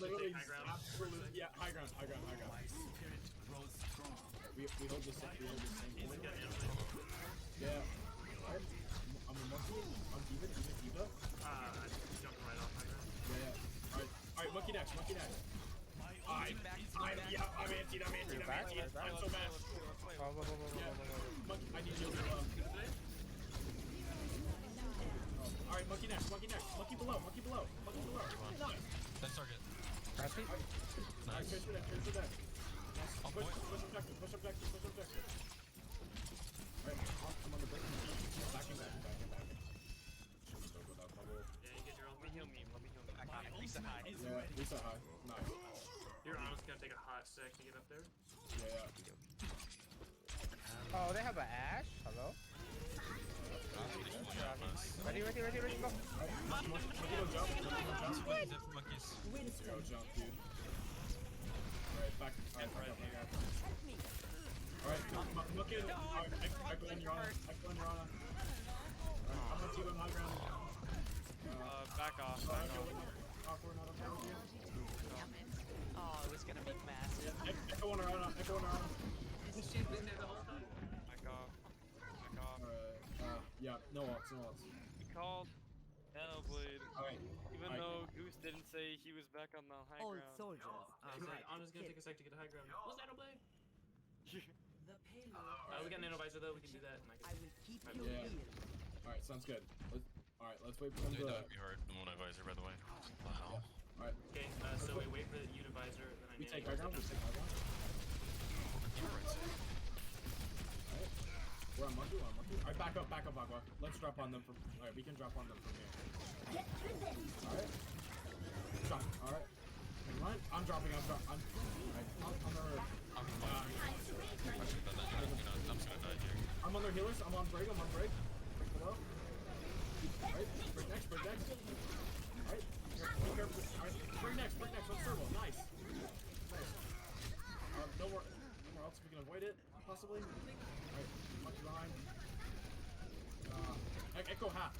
Literally, absolutely, yeah, high ground. We hold the same point. Yeah. Alright. I'm a monkey. I'm even Diva. Jumping right off high ground. Yeah. Alright, monkey next. I'm anti. I'm so mad. Monkey, I need you. Alright, monkey next. Monkey below. Nice. That's target. Nice. Trace for that. Push objective. Alright, I'm on the break. Backing. Yeah, you get your own. Let me heal me. Reset high. Yeah, reset high. Nice. You're honestly gonna take a hot sec to get up there. Yeah. Oh, they have an Ash? Hello? Ready, go. Monkeys. Go jump, dude. Alright, back up. Alright, look in. Alright, Echo and Yana. Alright, I'm gonna team on high ground. Back off. Awkward, not okay with you. Oh, it was gonna be massive. Echo on Rana. She's been there the whole time. Back off. Alright, yeah, no ults. We called Hellblade. Alright. Even though Goose didn't say he was back on the high ground. I'm just gonna take a sec to get a high ground. What's that, Oblade? We got Nano Visor though, we can do that. And I will keep you here. Alright, sounds good. Let's wait for them to... That would be hard. The Moon Visor, by the way. Wow. Alright. Okay, so we wait for the Univisor, then I We take high ground. Alright. We're on monkey. Alright, back up, Aqua. Let's drop on them from... Alright, we can drop on them from here. Alright. Drop. Alright. Right. I'm dropping. Alright, I'm on their... I'm just gonna die here. I'm on their healers. I'm on break. Break below. Alright, break next. Alright. Be careful. Alright, break next. Let's turbo. Nice. No more else we can avoid it, possibly. Alright, much behind. Echo half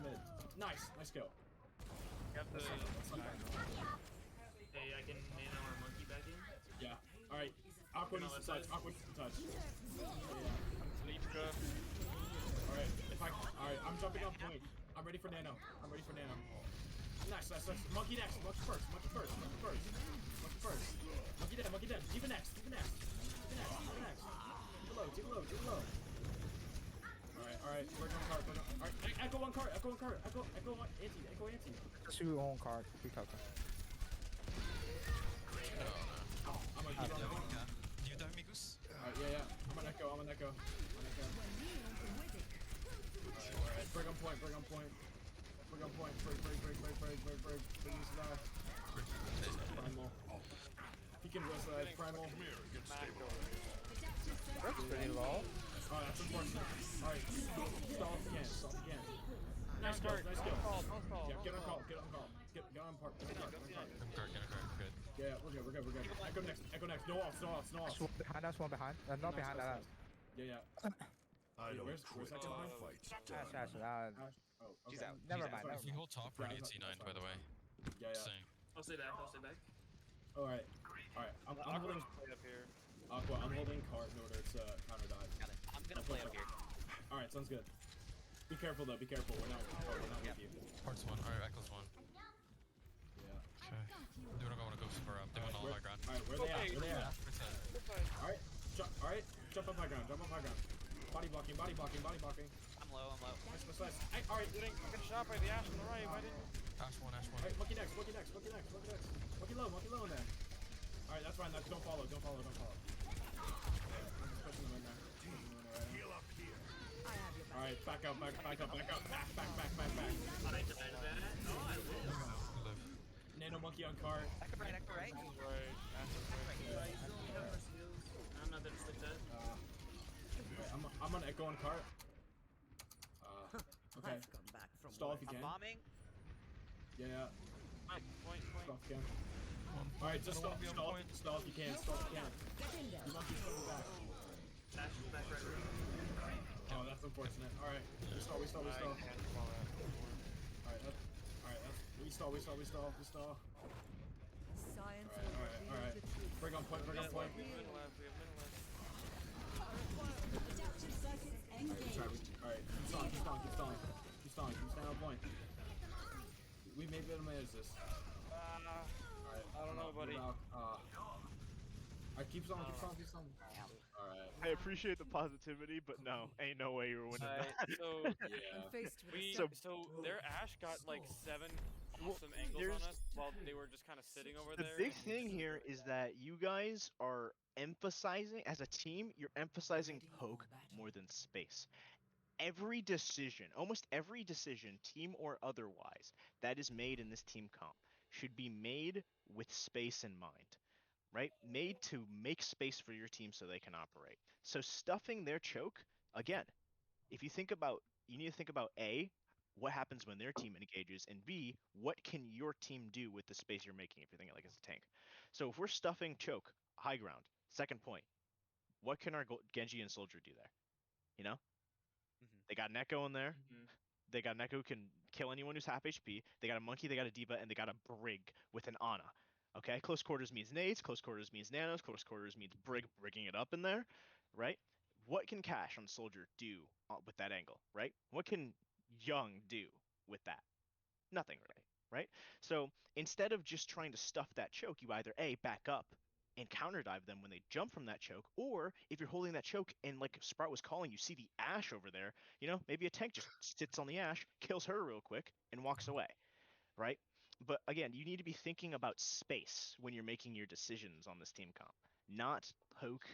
mid. Nice kill. Got the... Hey, I can nano our monkey back in? Yeah. Alright, Aqua needs to touch. Aqua needs to touch. Sleepka. Alright, alright, I'm jumping off point. I'm ready for nano. Nice. Monkey next. Monkey first. Monkey first. Monkey dead. Diva next. Too low. Alright. We're going card. Alright, echo one card. Echo anti. Just your own card. Quick talker. I'm gonna keep on going. Do you die, Mikus? Alright, yeah. I'm on echo. Alright. Bring on point. Bring this guy. Primal. He can wrist that. Primal. That's pretty low. Oh, that's unfortunate. Alright, stall if you can. Nice kill. Don't stall. Yeah, get on call. Get on park. Get a card, good. Yeah, we're good. Echo next. No off. That's one behind. Not behind that. Yeah. I don't Where's quit that till guy the fight's Ash. done. Oh, okay. She's out. Never mind. If you hold top, we're gonna get C9, by the way. Yeah. Saying. I'll stay back. Alright. I'm holding up here. Aqua. I'm holding cart in order to counter dive. Got it. I'm gonna play up here. Alright, sounds good. Be careful though. We're not with you. Parts 1, alright, Echoes 1. Yeah. Okay. They don't wanna go super up. They want all high ground. Alright, where they at? Alright, jump up high ground. Body blocking. I'm low. Nice. Alright, Getting shot by the Ash on the right. Why didn't? Ash 1. Alright, monkey next. Monkey low in there. Alright, that's fine. Don't follow. Yeah, I'm just pushing them in there. Heal up here. Alright, back out. Back. Nano monkey on cart. Echo right. Right. I'm not there to stick that. I'm on echo on cart. Okay. Stall if you I'm can. bombing. Yeah. Point. Stall if you can. Alright, just stall if you can. You monkey's coming back. Ash is back right. Oh, that's unfortunate. Alright. We stall. Alright, we stall. Alright. Bring on point. Middle left. We have middle left. Alright, keep stalling. Keep staying on point. We may be able to manage this. Alright, I don't know, buddy. Alright, keep stalling. Alright. I appreciate the positivity, but no, ain't no way you're winning that. So Yeah. so their Ash got like 7 awesome angles there's- on us while they were just kind of sitting over The there. big thing here is that you guys are emphasizing, as a team, you're emphasizing poke more than space. Almost every decision, team or otherwise, that is made in this team comp should be made with space in mind, right? Made to make space for your team so they can operate. So stuffing their choke, again, if you think about, you need to think about A, what happens when their team engages, and B, what can your team do with the space you're making if you're thinking like it's a tank. So if we're stuffing choke, high ground, second point, what can our Genji and Soldier do there? You know? They got an Echo in there. They got an Echo who can kill anyone who's half HP. They got a Monkey, they got a Diva, and they got a Brig with an Ana. Okay? Close quarters means nades, close quarters means nanos, close quarters means brigging it up in there, right? What can Cash on Soldier do with that angle, right? What can Young do with that? Nothing really, right? So instead of just trying to stuff that choke, you either A, back up and counter dive them when they jump from that choke, or if you're holding that choke and like Sprout was calling, you see the Ash over there, you know, maybe a tank just sits on the Ash, kills her real quick, and walks away, right? But again, you need to be thinking about space when you're making your decisions on this team comp, not poke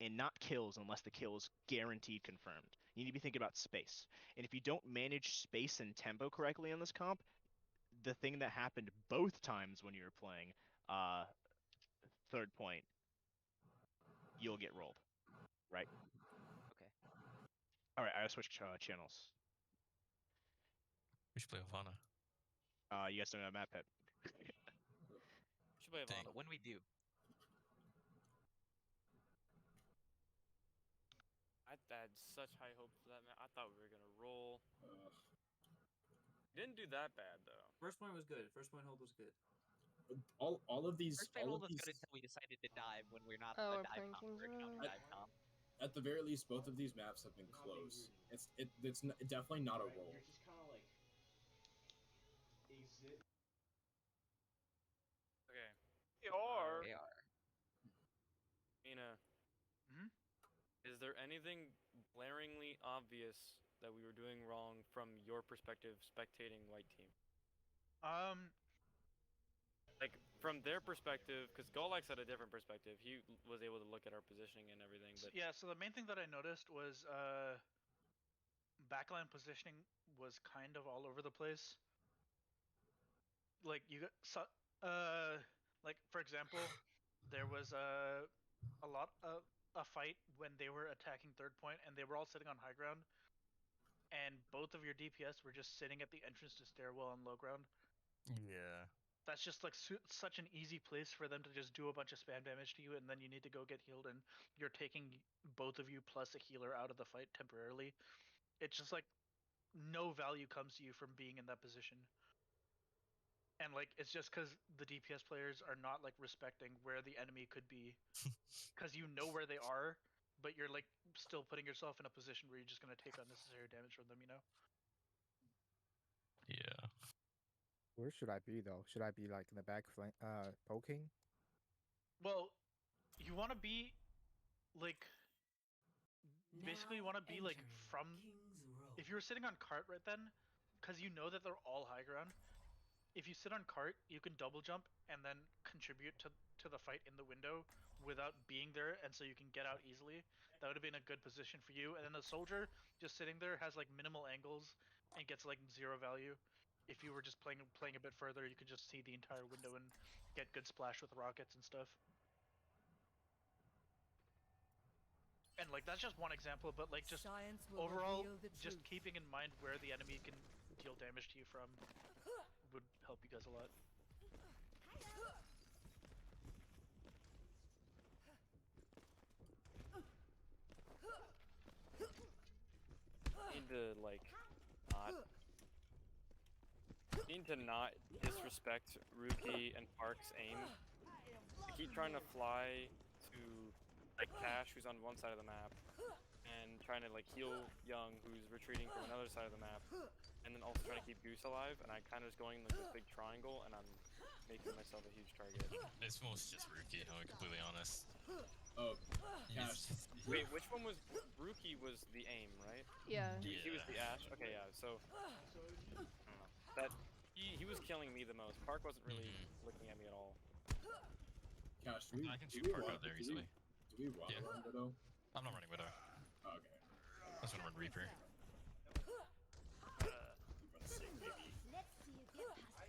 and not kills unless the kill is guaranteed confirmed. You need to be thinking about space. And if you don't manage space and tempo correctly on this comp, the thing that happened both times when you were playing third point, you'll get rolled, right? Okay. All right, I gotta switch channels. We should play Havana. You guys don't know map hit. Should play Havana. When we do. I had such high hopes for that man. I thought we were gonna roll. Didn't do that bad though. First point was good. First point hold was good. all of these, First wave all of was these. good until we decided to dive when we're not Oh, a we're dive playing comp. King's We're a counter Row. dive comp. At the very least, both of these maps have been close. Definitely not a roll. You're just kind of like exit. Okay. Or They are. Mina, Mhm. is there anything glaringly obvious that we were doing wrong from your perspective, spectating white team? Like from their perspective, because Golix had a different perspective. He was able to look at our positioning and everything. But Yeah, so the main thing that I noticed was backline positioning was kind of all over the place. Like you got like for example, there was a lot of a fight when they were attacking third point and they were all sitting on high ground, and both of your DPS were just sitting at the entrance to stairwell on low ground. Yeah. That's just like such an easy place for them to just do a bunch of spam damage to you, and then you need to go get healed, and you're taking both of you plus a healer out of the fight temporarily. It's just like no value comes to you from being in that position. And like it's just because the DPS players are not like respecting where the enemy could be, because you know where they are, but you're like still putting yourself in a position where you're just gonna take unnecessary damage from them, you know? Yeah. Where should I be though? Should I be like in the back flank, poking? Well, you want to be like basically you want to be like from if you were sitting on cart right then, because you know that they're all high ground. If you sit on cart, you can double jump and then contribute to the fight in the window without being there, and so you can get out easily. That would have been a good position for you. And then the soldier just sitting there has like minimal angles and gets like 0 value. If you were just playing a bit further, you could just see the entire window and get good splash with rockets and stuff. And like that's just one example, but like just overall, just keeping in mind where the enemy can deal damage to you from would help you guys a lot. need to like not disrespect Ruki and Park's aim. They keep trying to fly to like Cash, who's on one side of the map, and trying to like heal Young, who's retreating from another side of the map, and then also trying to keep Goose alive. And I kind of just going like this big triangle, and I'm making myself a huge target. It's mostly just Ruki, I'll be completely honest. Oh, Cash. Wait, which one was Ruki? Was the aim, right? Yeah. He was the Ash. Okay, yeah. So I don't know. That he was killing me the most. Park wasn't really looking at me at all. Cash, I can shoot Park out there easily. Do we run Widow? I'm not running Widow. Oh, okay. I just want to run Reaper.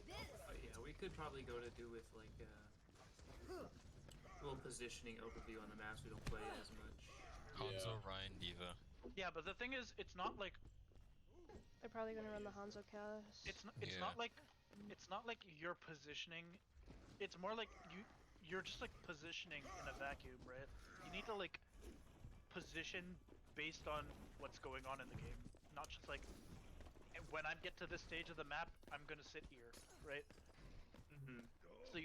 Yeah, we could probably go to do with like a little positioning overview on the maps we don't play as much. Hanzo, Ryan, Diva. Yeah, but the thing is, it's not like They're probably gonna run the Hanzo cast. it's not like you're positioning. It's more like you're just like positioning in a vacuum, right? You need to like position based on what's going on in the game, not just like when I get to this stage of the map, I'm gonna sit here, right? So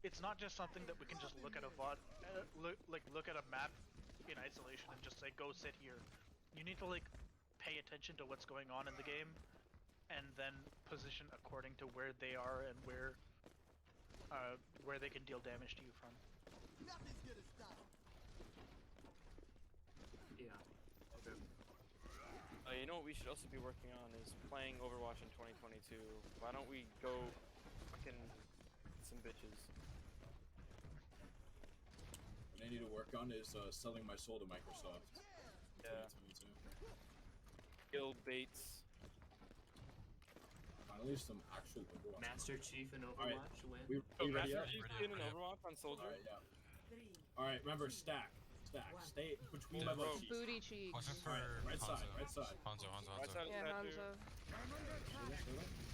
it's not just something that we can just look at a VOD, look at a map in isolation and just say go sit here. You need to like pay attention to what's going on in the game, and then position according to where they are and where they can deal damage to you from. Nothing's gonna stop. Yeah. Okay. You know what we should also be working on is playing Overwatch in 2022. Why don't we go fucking some bitches? What I need to work on is selling my soul to Microsoft. Yeah. 2022. Guild baits. Finally, some actual Overwatch. Master Chief in Overwatch win. We ready Master up? Chief in an Overwatch on Soldier? Alright, yeah. Alright, remember, stack. Stay between my butt cheeks. Booty cheeks. Watch out for Right Hanzo. side, right side. Hanzo. Right side of the Yeah, statue. Hanzo.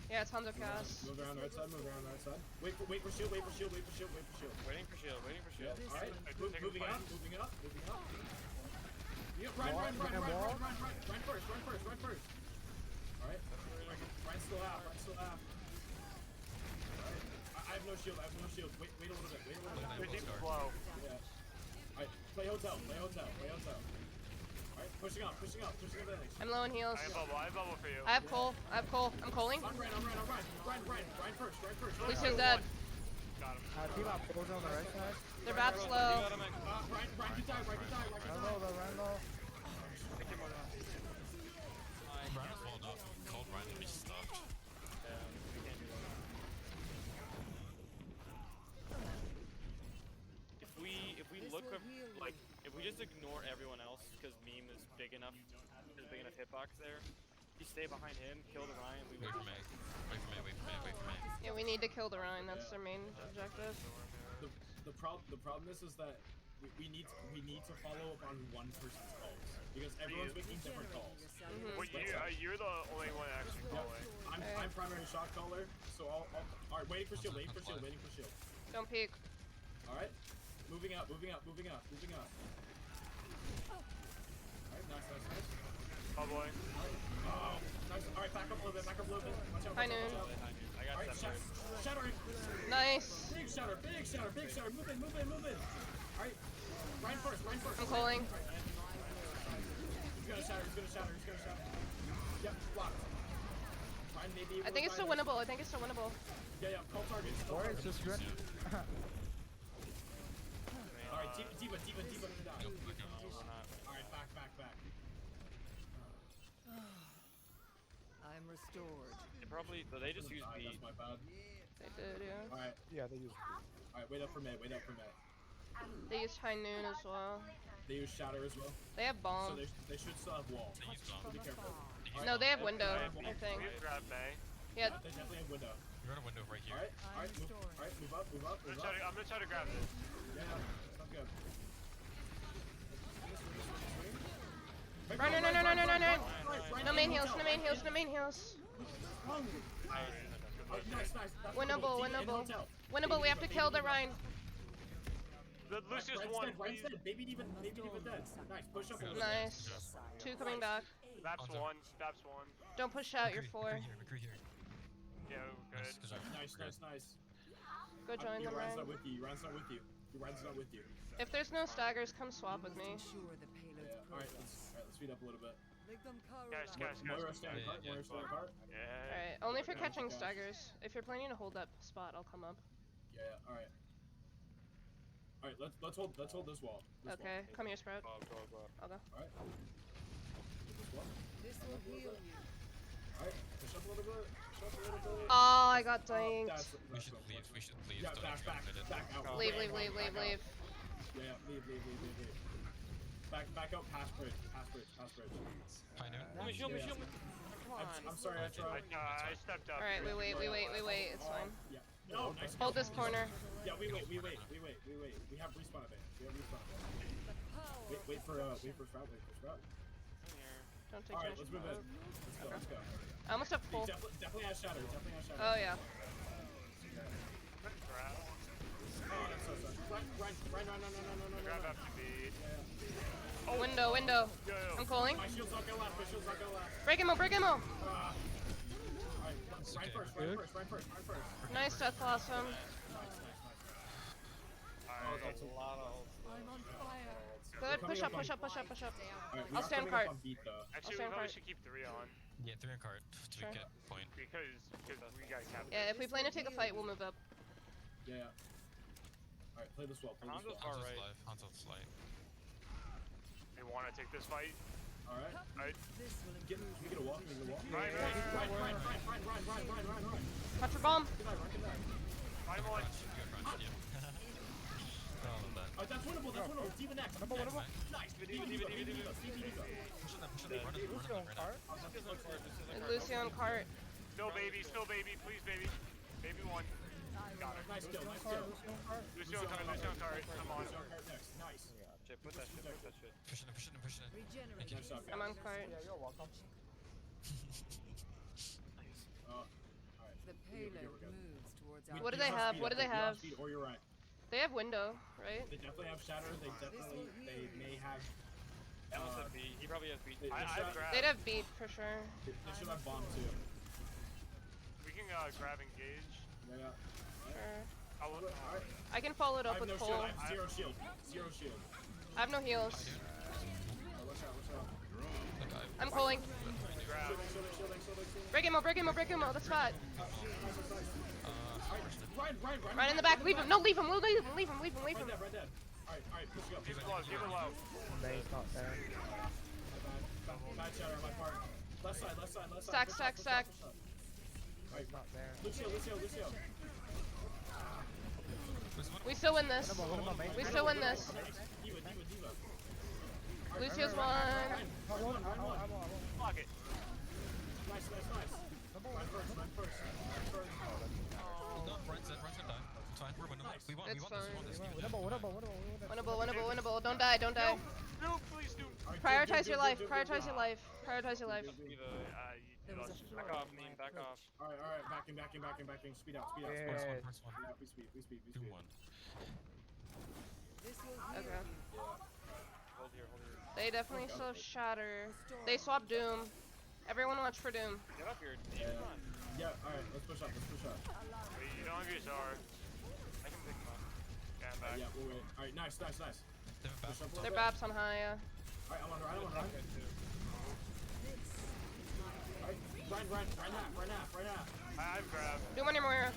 Yeah, it's Hanzo cast. Move around right side, move around right side. Wait for shield, wait for shield. Waiting for shield, waiting for shield. Alright, moving up. Yeah, run first. Alright. Ryan's still out. Alright. I have no shield. I have no shield. Wait a little bit. Wait a little bit. Your team's slow. Yeah. Alright, play hotel. Alright, pushing up. Pushing up the edge. I'm low on heals. I have bubble for you. I have coal. I'm calling. I'm Ryan first. Lucio's dead. Got him. Team up, goes on the right side. They're bad slow. Ryan can die. Run low. Ryan was walled off. Cold Ryan and be stopped. If we look up, like, if we just ignore everyone else because meme is big enough, there's a big enough hitbox there. If you stay behind him, kill the Ryan. We Wait for me. Wait for me. Yeah, we need to kill the Rhine. That's their main objective. The problem is that we need to follow up on one person's calls because everyone's making different calls. Well, you're the only one actually calling. I'm primary shot caller, so I'll alright, waiting for shield. Don't peek. Alright. Moving up. Alright, nice. Bubbling. Oh, nice. Alright, back up a little bit. Watch out. High noon. I got Alright, shattering. Nice. Big shatter. Move in. Alright. Ryan first. I'm calling. He's gonna shatter. Yep, blocked. Ryan, maybe. I think it's still winnable. Yeah, call targets. Or it's just good. Alright, Diva gonna die. Alright, back. I'm restored. They just use beat. That's my bad. They did, yeah. Alright. Yeah, they use. Alright, wait up for me. They used high noon as well. They use shatter as well. They have So bomb. they should still have wall. So be careful. No, they have window, I think. We have grab May. Yeah. They definitely have window. You're in a window right here. Alright, move up. I'm gonna try to grab this. Yeah, sounds good. Run. No main heals. Nice. Winnable, we have to kill the Rhine. The Lucius one. Ryan's dead. Maybe even dead. Nice, push up a little bit. Nice. 2 coming back. Vaps one. Don't push out, you're 4. McCree here. Yeah, good. Nice. Go join the Ryan's Rhine. not with you. Ryan's not with you. If there's no staggers, come swap with me. Alright, let's speed up a little bit. Guys. Moira stand apart. Yeah. Alright, only if you're catching staggers. If you're planning to hold that spot, I'll come up. Yeah, alright. Alright, let's hold this wall. Okay, come here, Sprout. Go. I'll go. Alright. This wall. This will heal you. Alright, push up a little bit. Oh, I got dinked. We should leave. Yeah, Don't back out. Leave. Yeah, leave. Back out, past bridge. I know. Let me shield me. I'm sorry, I tried. I stepped up. Alright, we wait. It's fine. Yeah. No, nice. Hold this corner. Yeah, we wait. We have respawn event. Wait for Sprout. Don't take Alright, too let's much. move in. Let's go. I almost have full. Definitely has shatter. Oh, yeah. Grab. Oh, that's so sad. Ryan, no. Grab after beat. Oh. Window. Yo. I'm calling. My shield's not gonna last. Break him. Alright, Ryan first. Nice death blossom. Alright. That's a lot of. I'm on fire. Good. Push up. Alright, I'll stand cart. Actually, we stand probably cart. should keep 3 on. Yeah, 3 on card to Sure. get point. Because we got captured. Yeah, if we plan to take a fight, we'll move up. Yeah. Alright, play this well. Hanzo's Hanzo's live. Hanzo's light. They want to take this fight. Alright. Alright. This will Can we get a walk? Ryan. Ryan. Watch your bomb. Ryan one. That's winnable. Diva next. Nice. Diva. Lucian cart. Still baby. Please, baby. Baby one. Got it. Nice kill. Lucian cart. Come on. Nice. Put that shit. Pushing it. regenerate. Nice shot, guys. I'm on cart. You're welcome. The payload moves towards our. What do they have? Or you're right. They have window, right? They definitely have shatter. They may have. Almost have beat. He probably has beat. I've grabbed. They'd have beat for sure. They should have bomb too. We can grab engage. Yeah. Sure. Alright. I can follow it I up have with no Cole. shield. I have zero shield. Zero shield. I have no heals. Oh, watch out. I'm calling. Break him out, that's fat. Ryan in the back, leave him. No, leave him. We'll leave him. Leave him. Right dead. Alright, push you up. Keep it low, keep it low. May's not there. Bad shatter on my part. Left side. Stack. Right, Not there. Lucio. We still win this. We still win this. Diva. Lucio's one. I'm on. Block it. Nice. Run first. No, Brian's dead die. It's fine, we're winnable. We won It's this, we won this. Winnable. Don't die. No, please do. Prioritize your life. Prioritize your life. Back off, meme, back off. Alright, backing. Speed out. Yeah. First one. Yeah, speed. 2-1. Okay. Hold here. They definitely still have Shatter. They swapped Doom. Everyone watch for Doom. Get up here. Yeah, alright, let's push up. Wait, you don't have your Zara. I can pick him up. Yeah, I'm back. Yeah, we'll wait. Alright, nice. They have a Push up a little Their bit. Baps on high, yeah. Alright, I'm on run. Alright, run half. I've grabbed. Doom on your Moira.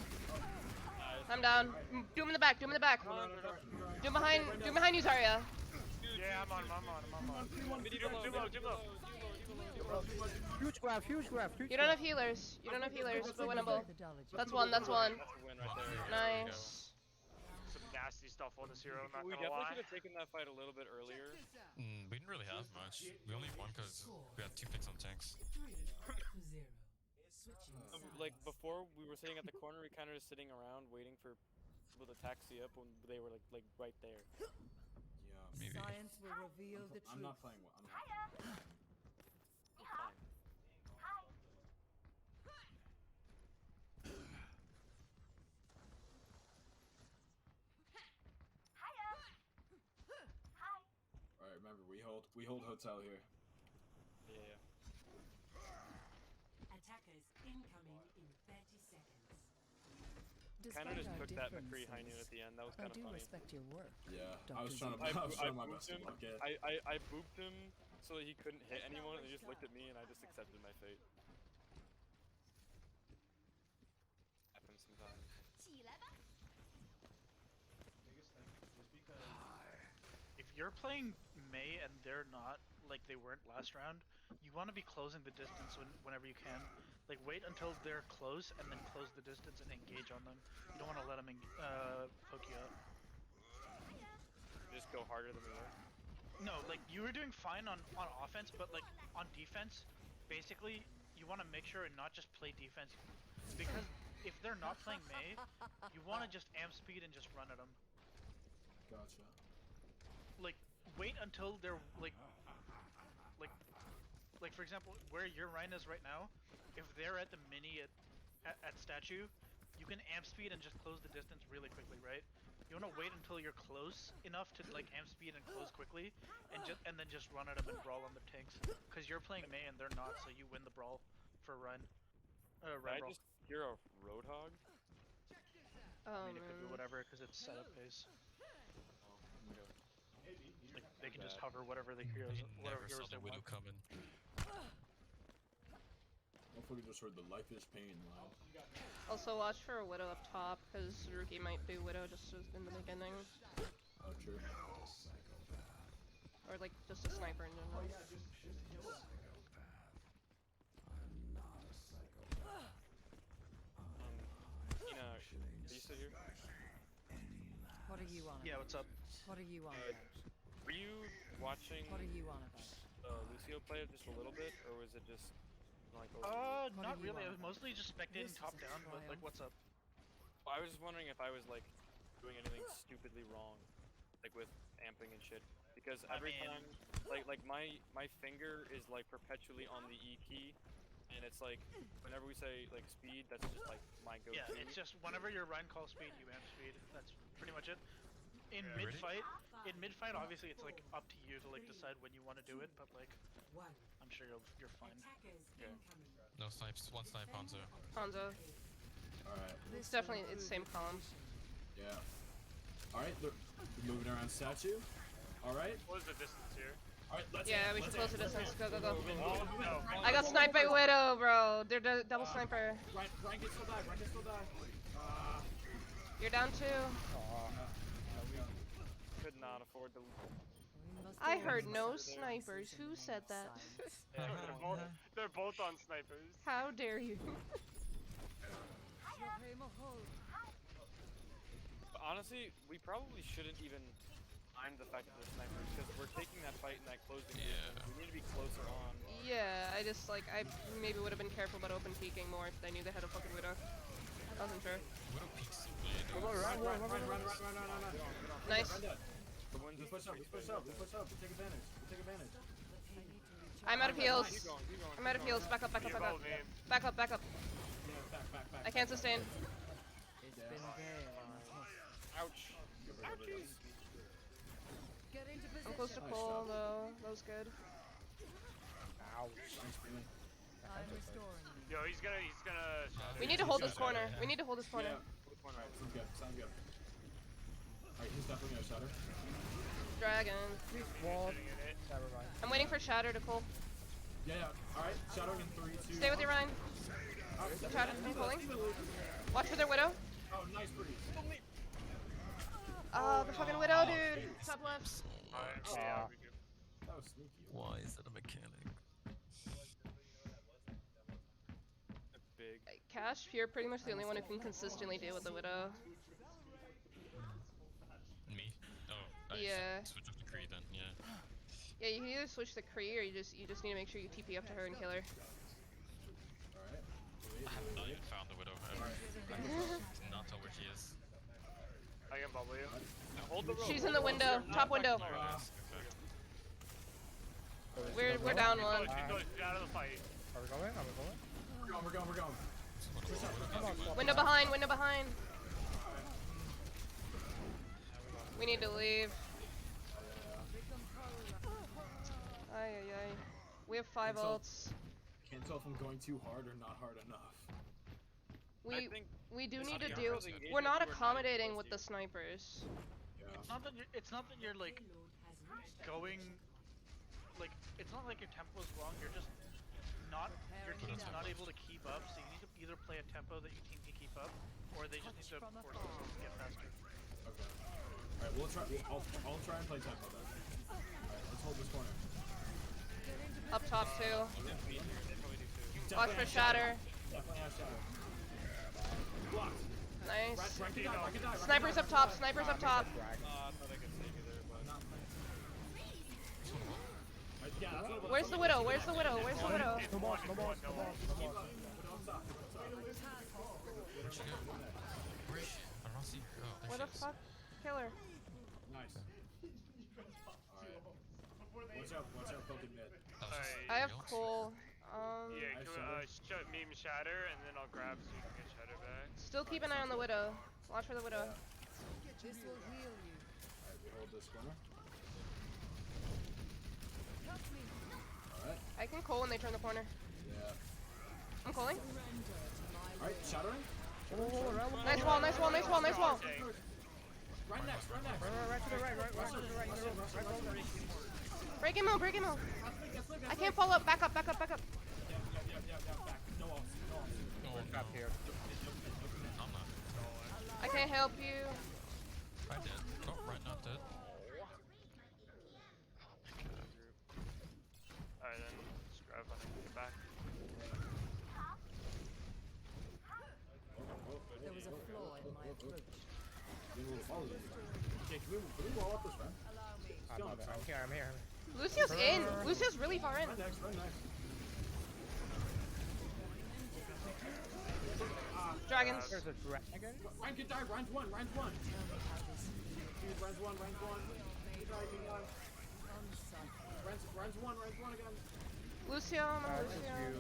I'm down. Doom in the back. Doom behind you, Zarya. Yeah, I'm on. Doom low. Huge grab. You don't have healers, but winnable. That's one. That's a win right there. Nice. Some nasty stuff on this hero, I'm not We gonna definitely lie. should have taken that fight a little bit earlier. We didn't really have much. We only won because we had 2 picks on tanks. Like before, we were sitting at the corner. We kind of just sitting around waiting for people to taxi up when they were like right there. Yeah, Maybe. Science will reveal the I'm truth. not playing well. Alright, remember, we hold hotel here. Yeah. Attackers incoming in 30 seconds. Kind of just took that McCree high noon at the end. That was kind of I do funny. respect your work. Yeah, Dr. I was trying I my booped best to him. block it. I booped him so that he couldn't hit anyone, and he just looked at me, and I just accepted my fate. Happens sometimes. If you're playing Mei and they're not, like they weren't last round, you want to be closing the distance whenever you can. Like wait until they're close and then close the distance and engage on them. You don't want to let them poke you up. Just go harder than we were. No, like you were doing fine on offense, but like on defense, basically you want to make sure and not just play defense, because if they're not playing Mei, you want to just amp speed and just run at them. Gotcha. Like wait until they're like for example where your Rhine is right now, if they're at the mini at statue, you can amp speed and just close the distance really quickly, right? You want to wait until you're close enough to like amp speed and close quickly, and then just run at them and brawl on the tanks, because you're playing Mei and they're not, so you win the brawl for run. I Brawl. just hear a Roadhog. I mean, it could be whatever because it's setup pace. Like they can just hover whatever the heroes, whatever Never saw heroes they the Widow want. coming. Hopefully we just heard the life is pain loud. Also watch for a Widow up top, because Rookie might do Widow just in the beginning. Oh, true. Or like just a sniper in general. Ina, are you still here? What are you on about? Yeah, what's up? What are you on about? Were you watching What are you on about? Lucio play just a little bit, or was it just like? Not really. I was mostly just spectating top down, but like, what's up? I was just wondering if I was like doing anything stupidly wrong, like with amping and shit. Because every time, like my finger is like perpetually on the E key, and it's like whenever we say like speed, that's just like my go-to. Yeah, it's just whenever your Rhine calls speed, you amp speed. That's pretty much it. In mid-fight, obviously it's like up to you to like decide when you want to do it, but like I'm sure you're fine. Okay. No snipes, one snipe Hanzo. Hanzo. Alright. It's definitely, it's same column. Yeah. Alright, they're moving around statue. Alright. What is the distance here? Alright, let's Yeah, we should close the distance. Go, go, go. Oh, no. I got sniped by Widow, bro. They're double sniper. Ryan can still die. Ryan can still die. You're down too. Could not afford to. I heard no snipers. Who said that? They're both on snipers. How dare you? But honestly, we probably shouldn't even mind the fact that they're snipers because we're taking that fight in that closing. Yeah. We need to be closer on. Yeah, I just like I maybe would have been careful about open peeking more if I knew they had a fucking Widow. Wasn't sure. Widow peeks. Run. Nice. We push up. We take advantage. I'm out of heals. Keep going. I'm out of heals. Back up. Yeah, Back up. back. I can't sustain. It's been very long. Ouch. Get into position. I'm close to Cole though. That was good. Ouch. I'm restoring you. Yo, he's gonna. We need to hold this corner. We need to hold this corner. Yeah. Sounds good. Alright, he's definitely gonna shatter. Dragon. Wall. Never mind. I'm waiting for Shatter to pull. Yeah. Alright, shadowing in 3, 2. Stay with your Ryan. Shatter. I'm pulling. Watch for their Widow. Oh, nice freeze. The fucking Widow, dude. Top left. Yeah, we do. That was sneaky. Why is that a mechanic? That's big. Cash, you're pretty much the only one who can consistently deal with the Widow. Me? Oh, I Yeah. switch up the Creed then, yeah. Yeah, you can either switch the Kree or you just need to make sure you TP up to her and kill her. Alright. I have not yet found the Widow. I not know where she is. I can bubble you. Hold the rope. She's in the window, top window. Okay. We're down one. She's out of the fight. Are we going? We're going. Window behind. We need to leave. Ay. We have 5 ults. Can't tell if I'm going too hard or not hard enough. We do It's need not to a do. engagement, We're not we're not accommodating with close the snipers. It's not that you're like going like it's not like your tempo is wrong. You're just not your team's not able to keep up. So you need to either play a tempo that your team can keep up, or they just need to force themselves to get faster. Okay. Alright, we'll try. I'll try and play tempo then. Alright, let's hold this corner. Up top too. Watch for Shatter. Definitely have shatter. Blocked. Nice. Ryan can die. Snipers up top. I thought I could save you there, but. Yeah, that's what Where's the Widow? Where's the Widow? No more. Where'd she go? Where is she? I don't see her. Oh, Where there the she is. fuck? Kill her. Nice. Alright. Watch out, poking mid. That was just I have real. Cole. Yeah, can we meme Shatter and then I'll grab so you can get Shatter back. Still keep an eye on the Widow. Watch for the Widow. This will heal you. Alright, we hold this corner. Help me. Alright. I can Cole when they turn the corner. Yeah. I'm calling. Alright, shattering. Nice wall. Right next. Right to the right. Break him out. I can't follow up. Back up. Yeah, back. No ults. Oh, We're trapped here. I'm not. I can't help you. Right dead. Oh, right not dead. Alright then, just grab when I can get back. There was a flaw in my approach. Okay, can we wall up this run? Allow me. I'm here. Lucio's in. Lucio's really far in. Run next. Dragons. There's a dragon. Ryan can die. Ryan's one. Dude, Ryan's one. He died. Ryan's one again. Lucio. I'm on This is Lucio. you.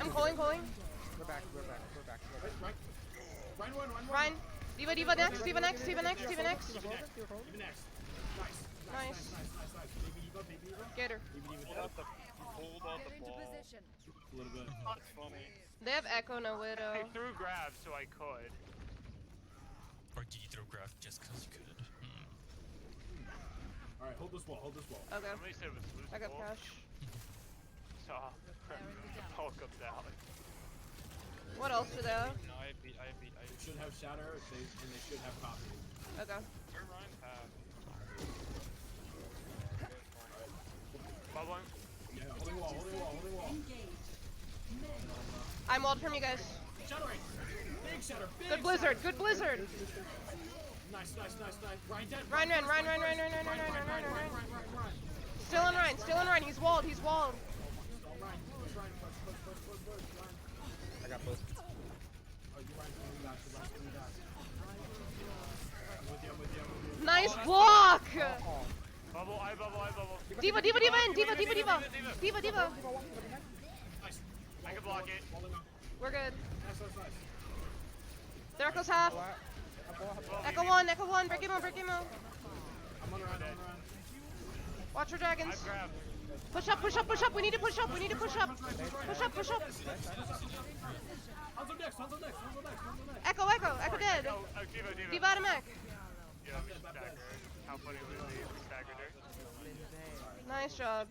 I'm calling. We're back. Ryan one. Ryan. Diva next. Even next. Nice. Baby Eva. Get her. Hold on the Get into ball. position. A little bit. That's funny. They have Echo, no Widow. I threw grab. grab so I could. Or did you throw graph just because you could? Alright, hold this wall, hold this wall. Okay. Somebody said it was loose I got bowl. cash. So, Paul comes out. What else do they have? No, I beat. They should have shatter, and they should have copy. Okay. Where Ryan have? Bubbling. Yeah, holding wall, holding wall, holding wall. I'm walled from you guys. Shattering! Big shatter, big Good blizzard, good blizzard! Nice. Ryan dead. Ryan. Still in Ryan, he's walled. Push, Ryan. I got both. Oh, you Ryan's coming back, I'm with you. Nice block! Bubble, I bubble. Diva in, Diva. Nice. I can block it. We're good. Nice. There echoes half. Echo one, break him out. I'm on around. Watch your dragons. I've grabbed. Push up, we need to push up. Push up. Hanzo next. Echo dead. Oh, Diva. Diva out of mech. Yeah, we just staggered. How funny would it be if we staggered her? Nice job.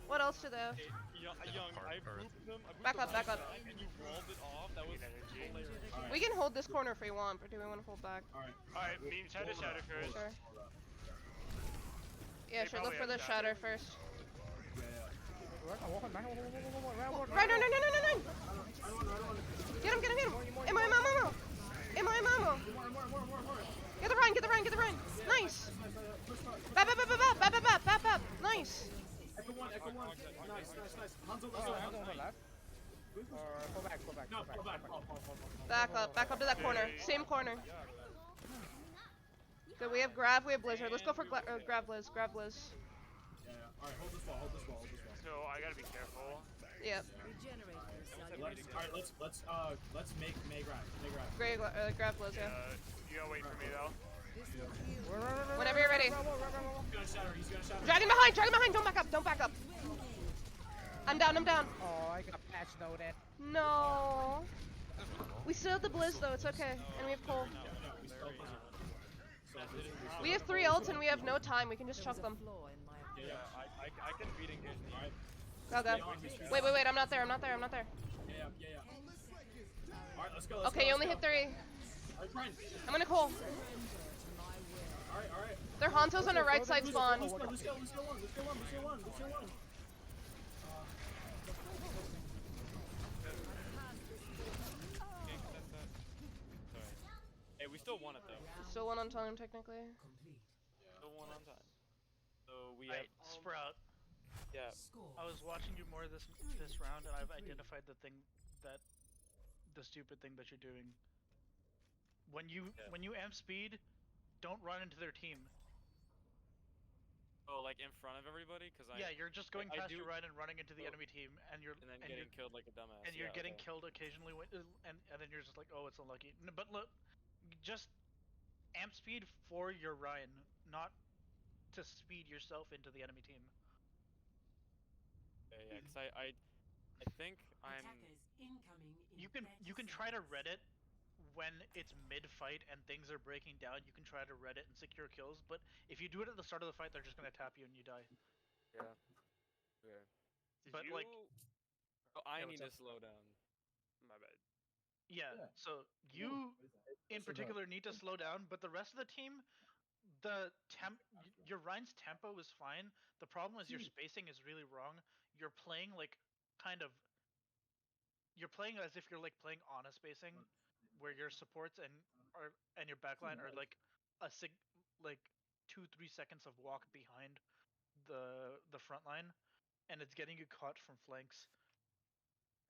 What else do they have? Young, I booped them. Back up. And you walled it off. That was hilarious. We can hold this corner if we want, but do we want to hold back? Alright, me and shatter first. Sure. Yeah, sure, look for the shatter first. Right, no. Get him. Ammo. Get the Ryan. Nice. Bap. Nice. Echo one. Nice. Hanzo left. Go back. No, go back. Back up to that corner. Same corner. Good, we have Grav, we have Blizzard. Let's go for Grav Blizz. Yeah. Alright, hold this wall. So I gotta be careful. Yep. Let's make May grab. Grav Blizz, yeah. You gotta wait for me though. Whenever you're ready. He's gonna shatter. Dragon behind, don't back up. I'm down. Oh, I got patch noted. No. We still have the Blizz though, it's okay. And we have Cole. We have 3 ults and we have no time, we can just chuck them. I can beat engage. Okay. Wait, I'm not there. Yeah. Alright, let's go. Okay, you only hit 3. I'm gonna Cole. Alright. Their Hanzo's on the right side spawn. Let's go one. Hey, we still won it though. Still one on time, technically. Still won on time. So we Right, have Sprout. Yeah. I was watching you more this round, and I've identified the stupid thing that you're doing. When you amp speed, don't run into their team. Oh, like in front of everybody, Yeah, you're just going past your run and running into the Oh. enemy team, and you're and then getting killed like a dumbass. and you're getting killed occasionally, and then you're just like, oh, it's unlucky. But look, just amp speed for your Ryan, not to speed yourself into the enemy team. Yeah, because I think I'm. You can try to Reddit when it's mid-fight and things are breaking down. You can try to Reddit and secure kills, but if you do it at the start of the fight, they're just gonna tap you and you die. Yeah. Okay. But like, I need to slow down. My bad. Yeah. So you, in particular, need to slow down, but the rest of the team, your Ryan's tempo is fine. The problem is your spacing is really wrong. You're playing like you're playing as if you're like playing on a spacing, where your supports and your backline are like 2-3 seconds of walk behind the front line, and it's getting you caught from flanks.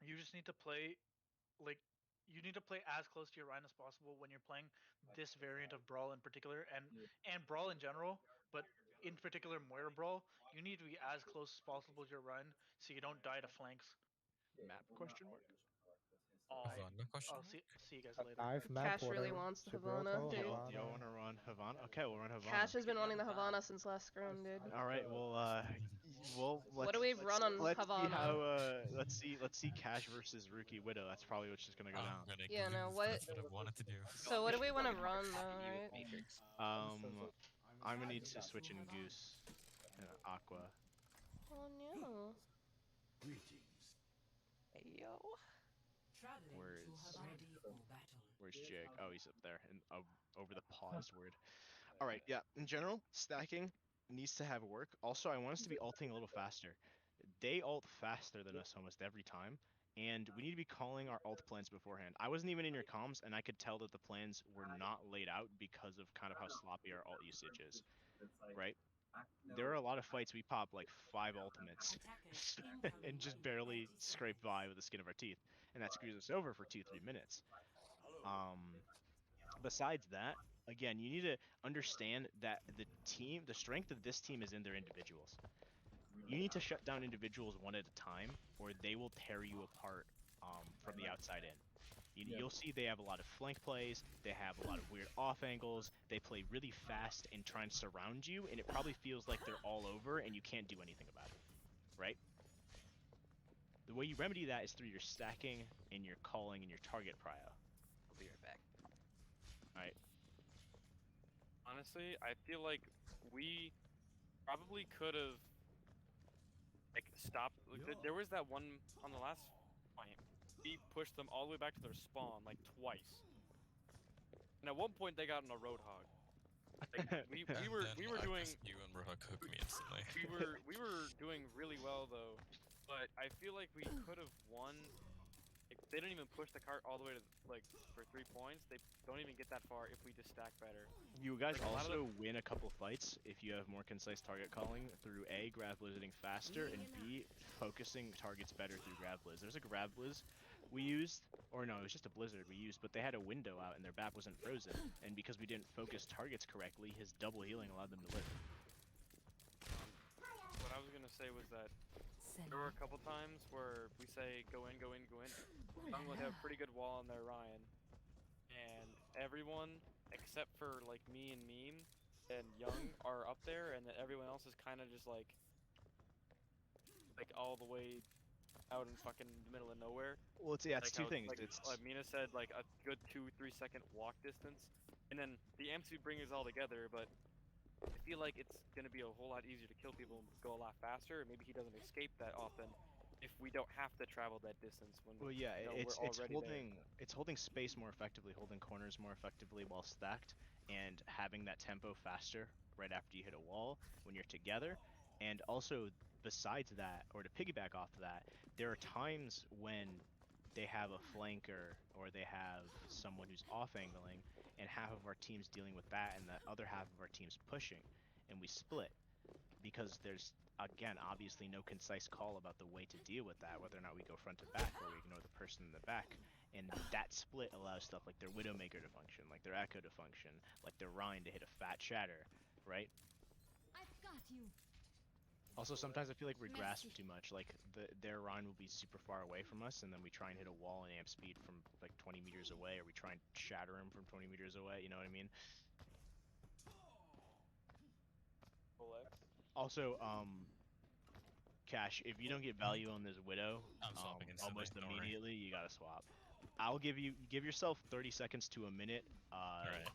You just need to play as close to your Ryan as possible when you're playing this variant of Brawl in particular, and Brawl in general, but in particular Moira Brawl. You need to be as close as possible to your Ryan so you don't die to flanks. Map question mark? Question I'll mark? see you guys later. Cash really wants the Havana, dude. Y'all wanna run Havana? Okay, we'll run Havana. Cash has been wanting the Havana since last scrim, dude. Alright, well, Well, What do we run on let's Havana? see how let's see Cash versus Rookie Widow. That's probably what's just gonna go down. Yeah, no, what? That's what I wanted to do. So what do we want to run, right? Matrix. I'm gonna need to switch in Goose and Aqua. Oh no. Hey yo. Where's Jake? Oh, he's up there and over the paused word. All right, yeah. In general, stacking needs to have work. Also, I want us to be ulting a little faster. They ult faster than us almost every time, and we need to be calling our ult plans beforehand. I wasn't even in your comms, and I could tell that the plans were not laid out because of kind of how sloppy our ult usage is, right? There are a lot of fights we pop like 5 ultimates and just barely scrape by with the skin of our teeth, and that screws us over for 2-3 minutes. Besides that, again, you need to understand that the strength of this team is in their individuals. You need to shut down individuals one at a time, or they will tear you apart from the outside in. You'll see they have a lot of flank plays, they have a lot of weird off angles, they play really fast and try and surround you, and it probably feels like they're all over and you can't do anything about it, right? The way you remedy that is through your stacking and your calling and your target prio. I'll be right back. Alright. Honestly, I feel like we probably could have like stopped. Like, there was that one on the last fight. We pushed them all the way back to their spawn like twice, and at one point they got on a roadhog. Like, we were doing. You and Roadhog cooked me instantly. we were doing really well though, but I feel like we could have won. Like, they didn't even push the cart all the way to like for 3 points. They don't even get that far if we just stack better. You guys Like, also win a couple fights if you have more concise target calling through A, grab blizzarding faster, and B, focusing targets better through grab blizz. There's a grab blizz we used, or no, it was just a blizzard we used, but they had a window out and their BAP wasn't frozen, and because we didn't focus targets correctly, his double healing allowed them to live. What I was gonna say was that there were a couple times where we say go in, go in, go in. Young would have a pretty good wall on there, Ryan, and everyone except for like me and Meme and Young are up there, and then everyone else is kind of just like all the way out in fucking the middle of nowhere. Well, it's like two things. Like Mina said, like a good 2-3 second walk distance, and then the MC bringers all together, but I feel like it's gonna be a whole lot easier to kill people and go a lot faster, and maybe he doesn't escape that often if we don't have to travel that distance when Well, yeah, we're already there. it's holding space more effectively, holding corners more effectively while stacked, and having that tempo faster right after you hit a wall when you're together. And also, besides that, or to piggyback off of that, there are times when they have a flanker or they have someone who's off angling, and half of our team's dealing with that, and the other half of our team's pushing, and we split because there's, again, obviously no concise call about the way to deal with that, whether or not we go front to back or we ignore the person in the back. And that split allows stuff like their Widowmaker to function, like their Echo to function, like their Rhine to hit a fat shatter, right? I've got you. Also, sometimes I feel like we grasp too much. Like their Rhine will be super far away from us, and then we try and hit a wall and amp speed from like 20 meters away, or we try and shatter him from 20 meters away. You know what I mean? Also, Cash, if you don't get value on this Widow, almost immediately, you gotta swap. I'll give yourself 30 seconds to a minute.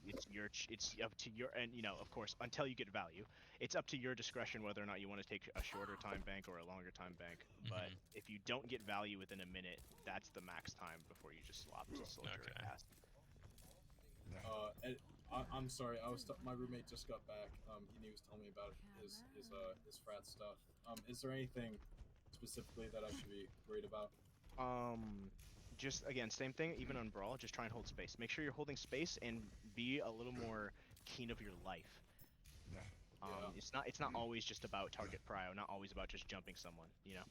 It's up to your, and you know, of course, until you get value, it's up to your discretion whether or not you want to take a shorter time bank or a longer time bank. But if you don't get value within a minute, that's the max time before you just swap to soldier or cast. I'm sorry. My roommate just got back. He was telling me about his frat stuff. Is there anything specifically that I should be worried about? Just again, same thing. Even on Brawl, just try and hold space. Make sure you're holding space and be a little more keen of your life. It's not always just about target prio. Not always about just jumping someone. You know.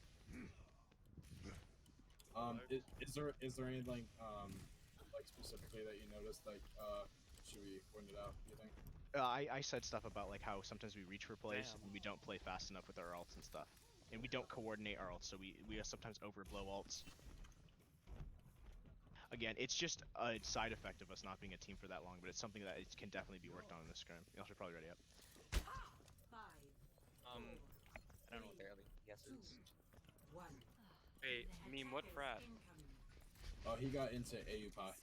Is there anything like specifically that you noticed should be pointed out? Do you think? I said stuff about like how sometimes we reach for plays and we don't play fast enough with our ults and stuff, and we don't coordinate our ults, so we sometimes overblow ults. Again, it's just a side effect of us not being a team for that long, but it's something that it can definitely be worked on in the scrim. Y'all should probably ready up. I don't know what they're passes. Hey, meme, what frat? Oh, he got into AUPI.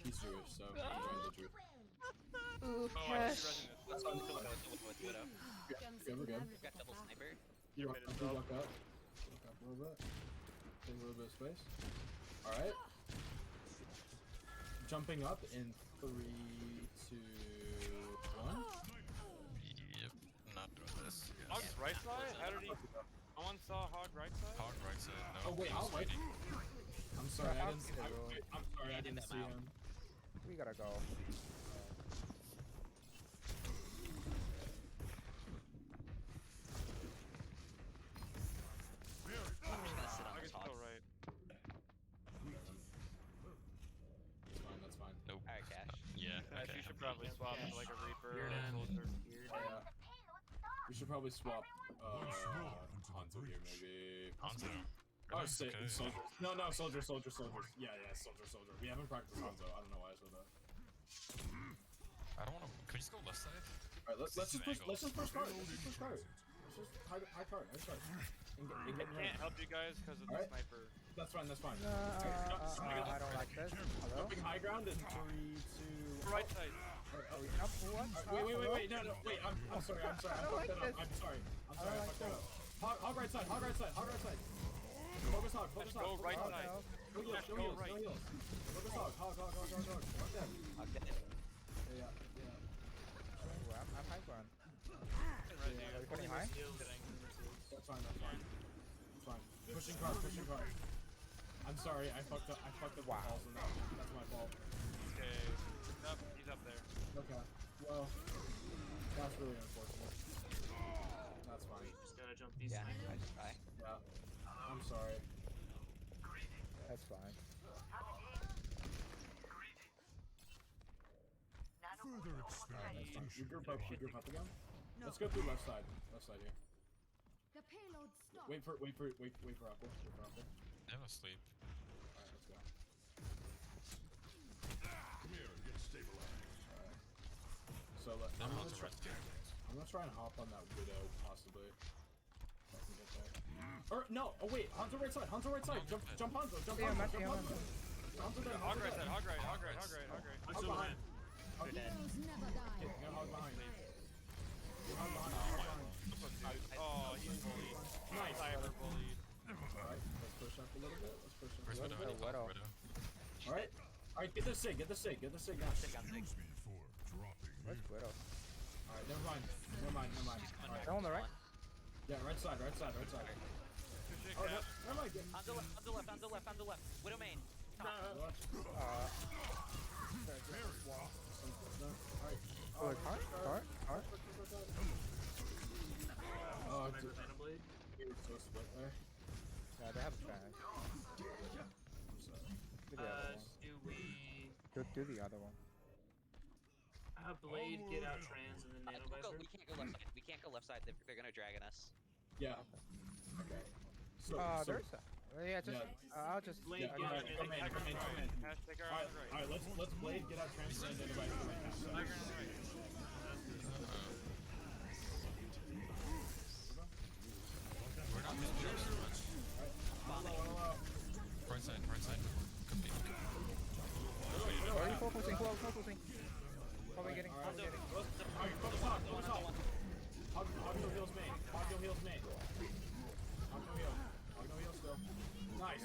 He's Jewish, so he joined the Jewish. Ooh, Oh, I cash. see resin. That's fine. Still with Widow. Good, we're good. Got double sniper. You walk up, walk up. Walk up a little bit. Take a little bit of space. Alright. Jumping up in 3, 2, 1. Yep, not doing this. Hog's right side? How did he... Someone saw Hog right side? Hog right side, no. Oh wait, I'll wait. I'm sorry, I didn't see I'm sorry, I didn't see him. We gotta go. I'm just gonna sit on Hog this is Hog. still right. That's fine, that's fine. Nope. Alright, Cash. Yeah, Cash, okay. you should probably swap to like a Reaper You're or a done. Soldier. Yeah. We should probably swap Hanzo here, maybe. Hanzo. Oh, Really? say, Okay. soldier. No, soldier. Yeah, soldier. We haven't practiced Hanzo. I don't know why I said that. I don't wanna. Can we just go left side? Alright, let's just push card. Let's just push card. Let's just high card. I can't help you guys because of the Alright. sniper. That's fine. I don't like this. Hello? Jumping high ground in 3, 2. Right side. Wait. No. Wait. I'm sorry. I fucked that up. I'm sorry. I fucked that up. Hog right side. Focus hog. Go right side. No heals. Focus hog. Fuck them. Hog dead. Yeah. Ooh, I'm high ground. Right Are there. we putting high? That's fine. Pushing card. I'm sorry. I fucked up. Wow. The balls in that. That's my fault. Okay. Nope, he's up there. Okay. Well, that's really unfortunate. That's fine. Just gotta jump these Yeah, snipers. I just die. Yeah. I'm sorry. That's fine. Further expand. We group up again. Let's go through left side. Left side here. The payload stopped. Wait for Apple. They have a sleep. Alright, let's go. Come here and get stabilized. Alright. So They have Hanzo right side. I'm gonna try and hop on that Widow, possibly. If I can get there. Or, no! Oh wait! Hanzo right side! Jump Hanzo! Hanzo dead! Hog right side. Hog right. Hog behind! Heroes never die. Hog behind! Oh, he's bullied. Nice! Cyber bullied. Alright, let's push up a little bit. Where's Widow? Widow. Alright, get the sig now. Excuse me for dropping. Where's Widow? Alright, never mind. Alright. Down on the right? Yeah, right side. Good shit, Oh, Cash. never mind. On the left. Widow main. Alright. Oh, card? Oh, Sniper dude. Venom Blade. We were so split there. Yeah, they have trash. I'm sorry. Do the other one. Do we Do the other one. have Blade get out trans and then Nano Visor? We can't go left side. We can't go left side. They're gonna dragon us. Yeah. Okay. So, There's a... Yeah, just... I'll just... Blade Yeah, get out come in. Cash, take her on the right. Alright, let's Blade get out trans and then invite her right now. Tiger on the right. We're not missing jumps too much. Hello. Right side. Could be. Where are you focusing? Who else focusing? Probably getting... Alright, focus hog. Hog no heals main. Hog no heal still. Nice.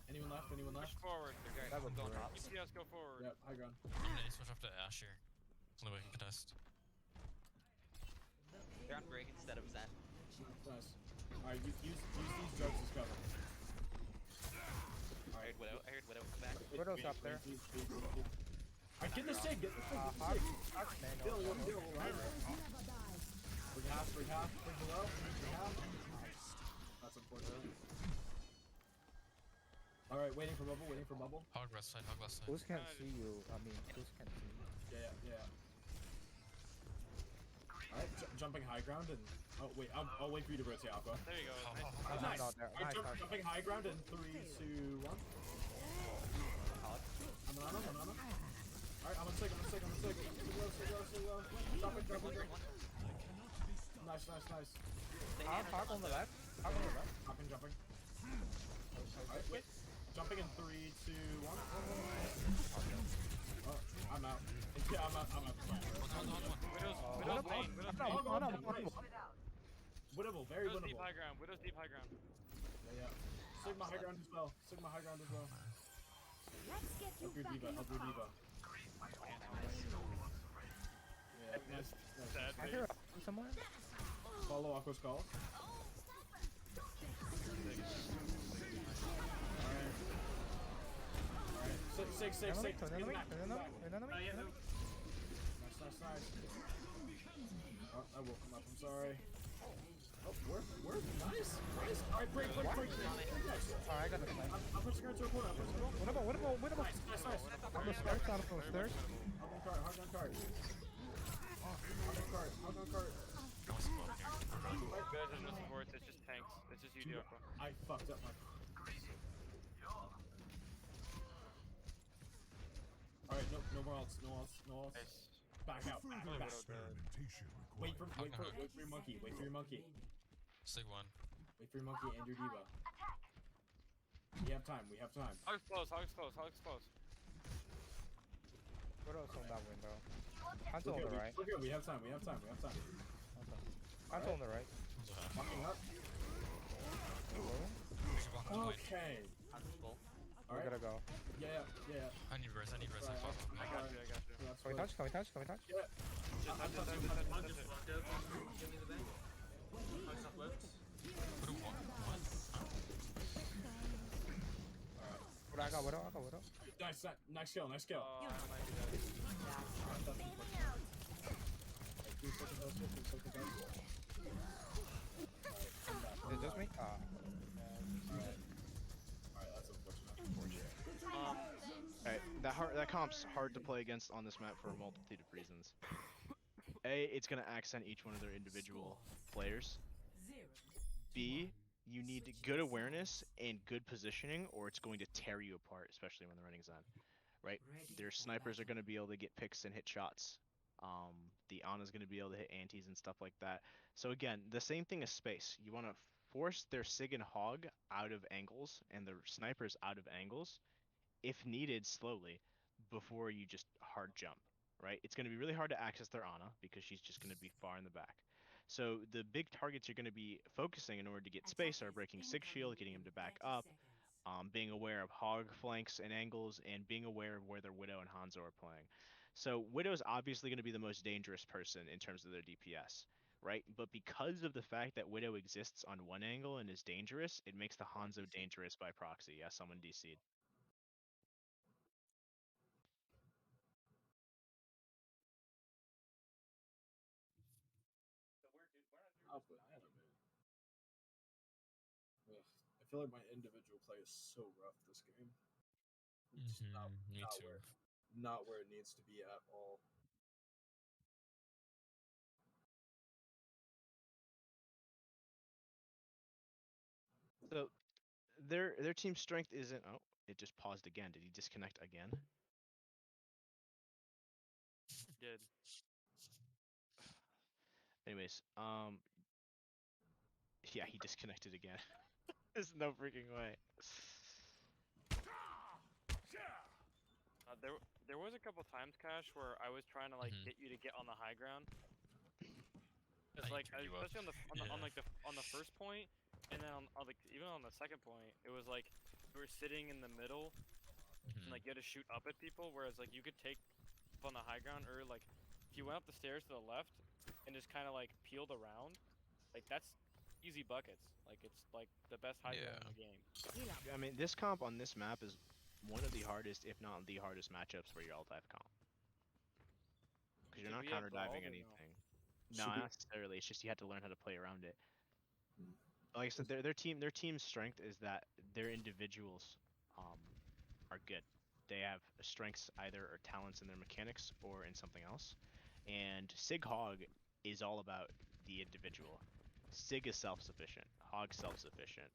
Anyone left? Push forward. That was Going great. up. You see us go forward. Yep, high ground. I'm gonna switch off to Ash here. Only way I can contest. They're on Greg instead of Zen. Nice. Alright, use these drugs as cover. I heard Widow come back. Widow's up there. Alright, get the sig. Deal. Bring half. Bring below. That's unfortunate. Alright, waiting for bubble. Hog left side. Who's can't see you? I mean, who's can't see you? Yeah. Alright, jumping high ground and... Oh, wait, I'll wait for you to rotate, Aqua. There you go. Nice! Not there. Alright, Nice. jumping high ground in 3, 2, 1. I'm on him. Alright, I'm on sig. Sig low. Drop it. Nice. Hog on the left. Jumping. Alright, wait. Jumping in 3, 2, 1. Oh, I'm out. Yeah, I'm out. Winnable, very Widow's winnable. deep high ground. Widow's deep high ground. Yeah. Sigma high ground as well. Let's get you Up your back diva, in the up your fight. diva. Yeah, nice. Sad I face. hear somewhere. Follow Aqua's call. Alright. 6. Enemy. Nice. Oh, I woke him up, I'm sorry. Oh, work. Nice. Alright, break. Nice. Alright, I got the flank. I'm pushing her to a corner. Winnable. Nice. I'm the stairs. Hard on card. Guys, there's no supports. It's just tanks. It's just you, Dioko. I fucked up my... Alright, no more ults. Nice. Back out. Wait for your monkey. Sig 1. Wait for your monkey and your diva. We have time. Hog's close. Widow's on that window. Hanzo on the right. We're good. We have time. Hanzo on the right. Walking up. Okay. We gotta go. Yeah. I need res. I got you. Can we touch? Yeah. Hog just walked up. Give me the bang. Hog's up left. I got Widow. Nice kill. Nice. Is it just me? Alright, that's unfortunate. Alright, that comp's hard to play against on this map for a multitude of reasons. A, it's gonna accent each one of their individual players. B, you need good awareness and good positioning, or it's going to tear you apart, especially when the running Zen. Right? Their snipers are going to be able to get picks and hit shots. The Ana's going to be able to hit antis and stuff like that. So again, the same thing as space. You want to force their Sig and Hog out of angles and their snipers out of angles, if needed, slowly, before you just hard jump. Right? It's going to be really hard to access their Ana because she's just going to be far in the back. So the big targets you're going to be focusing in order to get space are breaking Sig shield, getting him to back up, being aware of Hog flanks and angles, and being aware of where their Widow and Hanzo are playing. So Widow's obviously going to be the most dangerous person in terms of their DPS, right? But because of the fact that Widow exists on one angle and is dangerous, it makes the Hanzo dangerous by proxy. Yeah, someone DC'd. I feel like my individual play is so rough this game. Just Me too. Not where it needs to be at all. So their team strength isn't. Oh, it just paused again. Did he disconnect again? Did. Anyways, yeah, he disconnected again. There's no freaking way. There was a couple times, Cash, where I was trying to like get you to get on the high ground. It's like especially on the first point, and then on like even on the second point, it was like we were sitting in the middle, and like you had to shoot up at people. Whereas like you could take on the high ground, or like if you went up the stairs to the left and just kind of like peeled around, like that's easy buckets. Like it's like the best high ground in the game. I mean, this comp on this map is one of the hardest, if not the hardest matchups for your alt-type comp. Because you're not counter-diving anything. No, not necessarily. It's just you have to learn how to play around it. Like I said, their team's strength is that their individuals are good. They have strengths either or talents in their mechanics or in something else. And Sig Hog is all about the individual. Sig is self-sufficient. Hog's self-sufficient.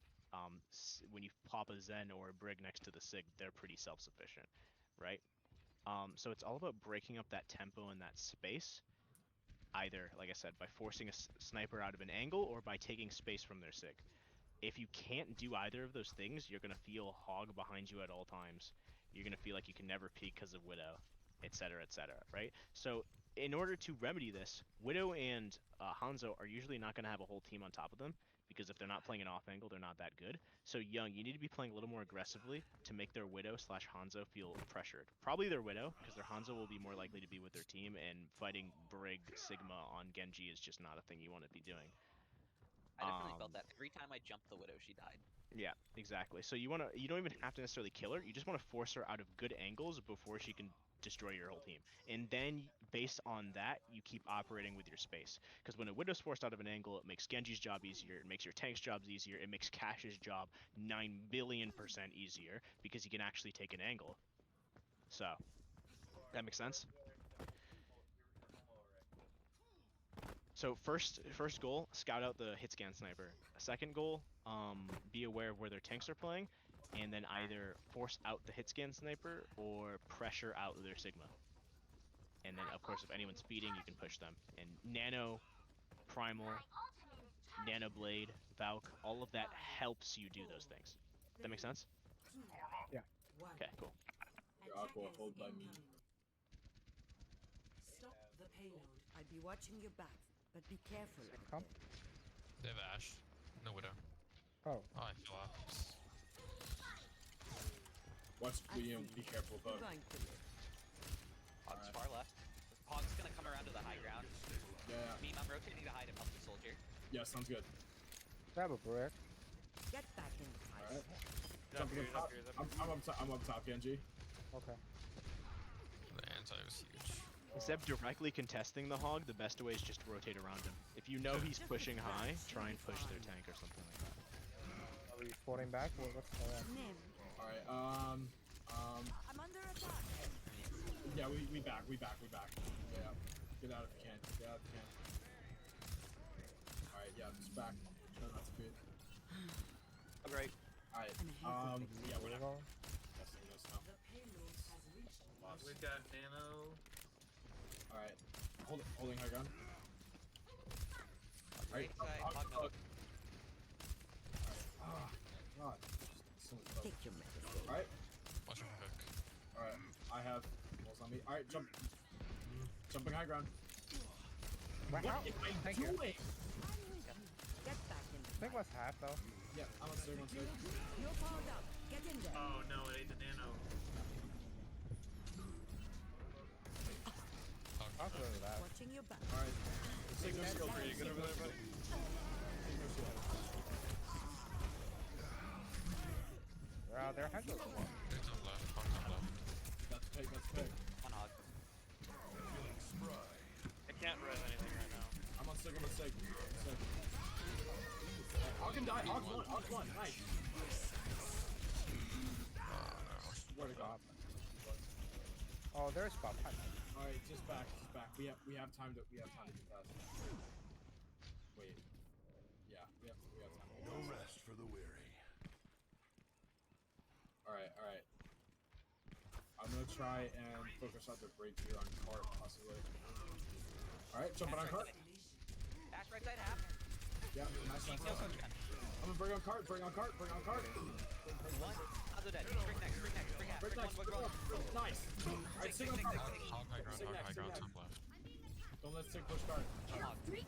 When you pop a Zen or a Brig next to the Sig, they're pretty self-sufficient, right? So it's all about breaking up that tempo and that space, either, like I said, by forcing a sniper out of an angle or by taking space from their Sig. If you can't do either of those things, you're gonna feel Hog behind you at all times. You're gonna feel like you can never peek because of Widow, etc., etc. Right? So in order to remedy this, Widow and Hanzo are usually not gonna have a whole team on top of them because if they're not playing an off angle, they're not that good. So Young, you need to be playing a little more aggressively to make their Widow / Hanzo feel pressured. Probably their Widow, because their Hanzo will be more likely to be with their team, and fighting Brig Sigma on Genji is just not a thing you want to be doing. I definitely felt that. Every time I jumped the Widow, she died. Yeah, exactly. So you don't even have to necessarily kill her. You just want to force her out of good angles before she can destroy your whole team. And then based on that, you keep operating with your space. Because when a Widow's forced out of an angle, it makes Genji's job easier, it makes your tank's jobs easier, it makes Cash's job 9,000,000,000% easier because he can actually take an angle. So, that makes sense? So first goal, scout out the hit scan sniper. Second goal, be aware of where their tanks are playing, and then either force out the hit scan sniper or pressure out their Sigma. And then of course if anyone's speeding, you can push them. And Nano, Primal, Nano Blade, Valk, all of that helps you do those things. That make sense? Yeah. Okay, cool. Aqua, hold by me. Stop the payload. I'd be watching your back, but be careful. Come. They have Ash. No Widow. Oh. Oh, I fell off. Watch Liam, be careful though. Hog's far left. Hog's gonna come around to the high ground. Yeah. Meme, I'm rotating to hide and help the soldier. Yeah, sounds good. Grab a brick. Get back in the fight. Alright. Jumping up top. I'm up top, Genji. Okay. The anti was huge. Instead of directly contesting the Hog, the best way is just to rotate around him. If you know he's pushing high, try and push their tank or something like that. Are we falling back? What's going on? Alright, I'm under attack. yeah, we back. Yeah. Get out if you can. Alright, yeah, just back. Try not to beat. Great. Alright, yeah, we're not. That's the next now. The payload has reached. We've got Nano. Alright, holding high ground. Right side, Hog no. Ah, God. So much Take your medicine. Alright, Watch him hook. alright. I have walls on me. Alright, jumping high ground. Wow. What am I Thank you. doing? Get back in the I think fight. was half though. Yeah, I'm on stage, You're powered up. Get in there. Oh no, it ate the Nano. I'll go to that. Watching your back. Alright. Signal shield. Are you good over there, buddy? Signal shield. Their heads are low. They're top left. Hog top left. That's pig. One Hog. I can't res anything right now. I'm on Sig. Hog can die. Hog's one. Nice. Where to go? Oh, there's Bob. Alright, just back. We have time to do that. Wait. Yeah, we have time to do No that. rest for the weary. Alright. I'm gonna try and focus on the break here on cart, possibly. Alright, jumping on cart. Ash right side half. Yeah, nice. I'm gonna bring on cart. One. Hanzo dead. Bring next. Break next. Nice. Alright, Sig on cart. Hog high ground. Sig Hog next, high ground. Sig Top left. Don't let Sig push cart. Hog. Where's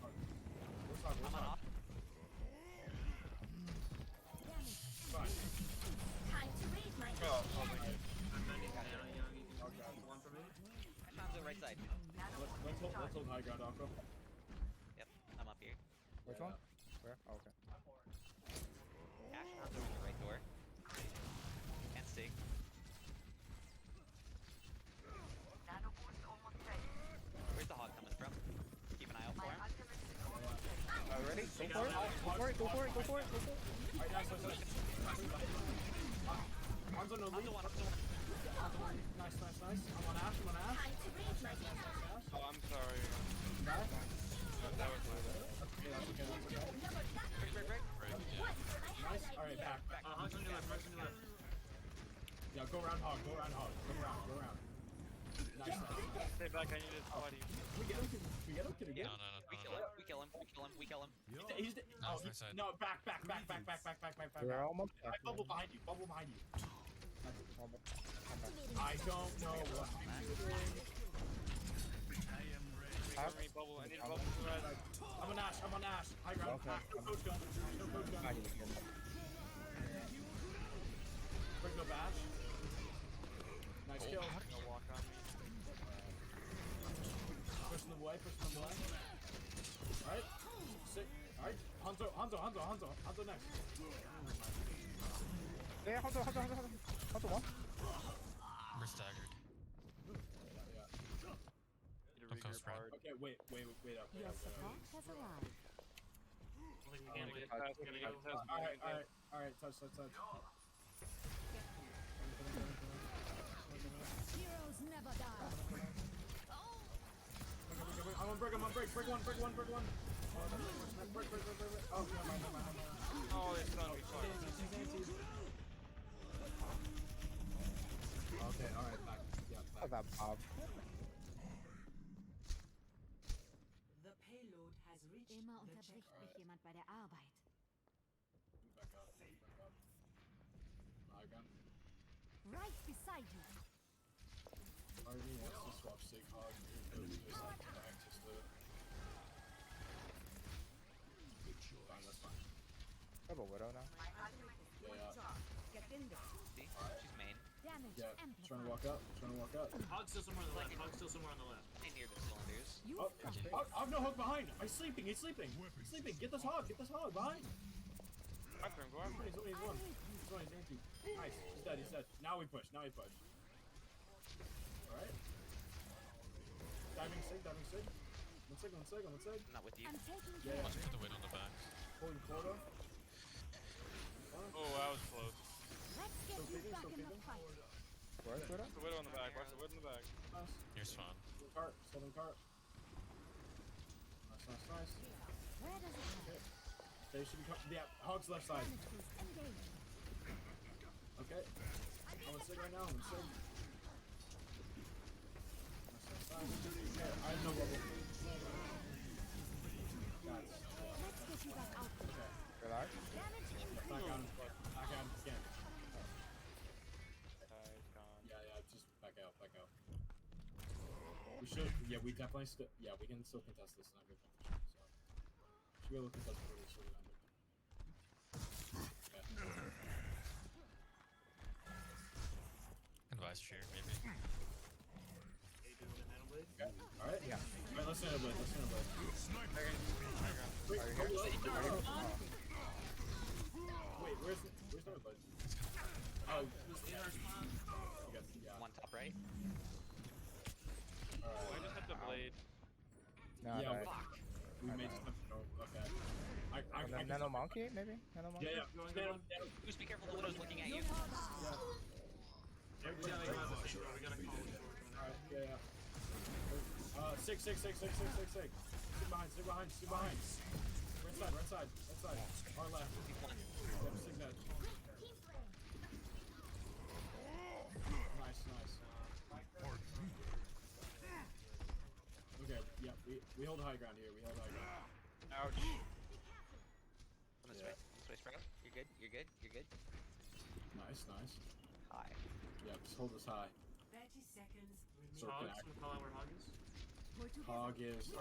Hog? I'm on off. Fine. I'm sending Nano Young. You can one for me. Hanzo right side. Let's hold high ground, Aqua. Yep, I'm up here. Which one? Where? Oh, okay. Ash Hanzo in the right door. And Sig. Where's the Hog coming from? Keep an eye out for him. Ready? Go for it. Alright, nice. Hanzo no lead. Nice. I'm on Ash. Nice. Oh, I'm sorry. Nice. That was my bad. That's okay. Break. Nice. Alright, back. Hog's on your left. Yeah, go around Hog. Go around. Nice. Stay back, I need his body. We get him? Can we get him? Yeah. No. We kill it. kill him. We kill him. He's No, it's right side. no, back. We're almost I back. bubble behind you. Almost. I don't know what I'm doing. I need a bubble for red. I'm on Ash. High ground. Okay. No coach gun. I need to kill him. Quick no bash. Nice kill. No walk on me. Pushing them away. Alright. Sick. Alright. Hanzo next. Yeah, hold on. We're staggered. Need to Don't feel regroup spread. hard. Okay, wait up. Your support has arrived. I think we can't wait. Pass, We're gonna pass, go. pass. Alright, touch. Heroes never die. I'm on break one. Break one. Break. Oh, never mind. Oh, it's done. We fucked. Okay, alright, back. Yeah, Oh, that Bob. The payload has reached Immer the unterbricht checkpoint. mich jemand bei der Arbeit. Back up. High gun. Right beside you. Part of me wants to swap Sig Hog, but we just have to access to it. Fine, that's fine. Double Widow now. Yeah. Get in there. See? She's main. Damage Yeah, trying to amplified. walk up. Hog's still somewhere on the left. Stay near the cylinders. You Oh, I've no hook behind. He's sleeping. Get this hog behind. After him, go after him. He's one. Nice. He's dead. Now we push. Alright. Diving sig. One seg. Not with you. I'm taking Yeah. care. Let's put the weight on the back. Pulling quarter. Oh, that was close. Let's get you Still back in the peeking. fight. Where's Widow? Watch the widow in the back. Nice. You're spawn. Southern cart. Nice. Where does it hurt? They should be yeah, Hog's left side. Damage boost engaged. Okay. I'm on sig right now. Nice side. I have no bubble. Guys. Let's get you back out there. Okay. Relax. Damage Back increased. on him again. He's gone. Yeah, just back out. We should, we definitely still, we can still contest this sniper position, so. Should be able to contest it really soon. Okay. Advice cheer, maybe. Okay. Alright. Yeah. Alright, let's send a blade. Wait, Are you here? wait, where's the blade? Oh, In our spawn. yeah. One top right. I just hit the blade. No, Yeah, no. we may just have to go. Okay. I And then Nano Monkey, maybe? Nano Monkey? Yeah. Just be careful, the widow's looking at you. We gotta go out the same door. We gotta call it. Alright, yeah. Sig. Sig behind. Right side. Our left. Yep, sig dead. Nice. Okay, yeah, we hold high ground here. Ouch. This way, Sprout. You're good. Nice. Hi. Yeah, just hold us high. 30 seconds remaining. Sort Hog, of someone call out where Hog is. Hog is, I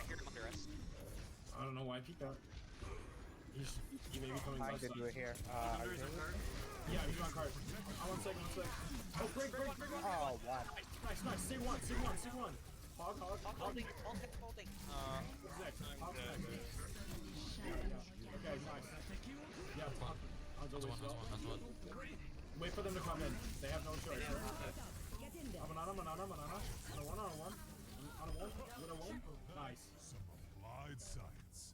heard him under us. I don't know why I peeked out. He may be coming I left can do side. it here. Under Are you is here? our card. Yeah, he's on card. One second. Oh, break. Oh, wow. Nice. Sig one. Hog. Holding. What's next? Hog's next. Okay, nice. Yeah, Hog's always Hands one. Wait for them to come in. They have no choice. Get in there. I'm on a one. With a one. Nice. Applied science.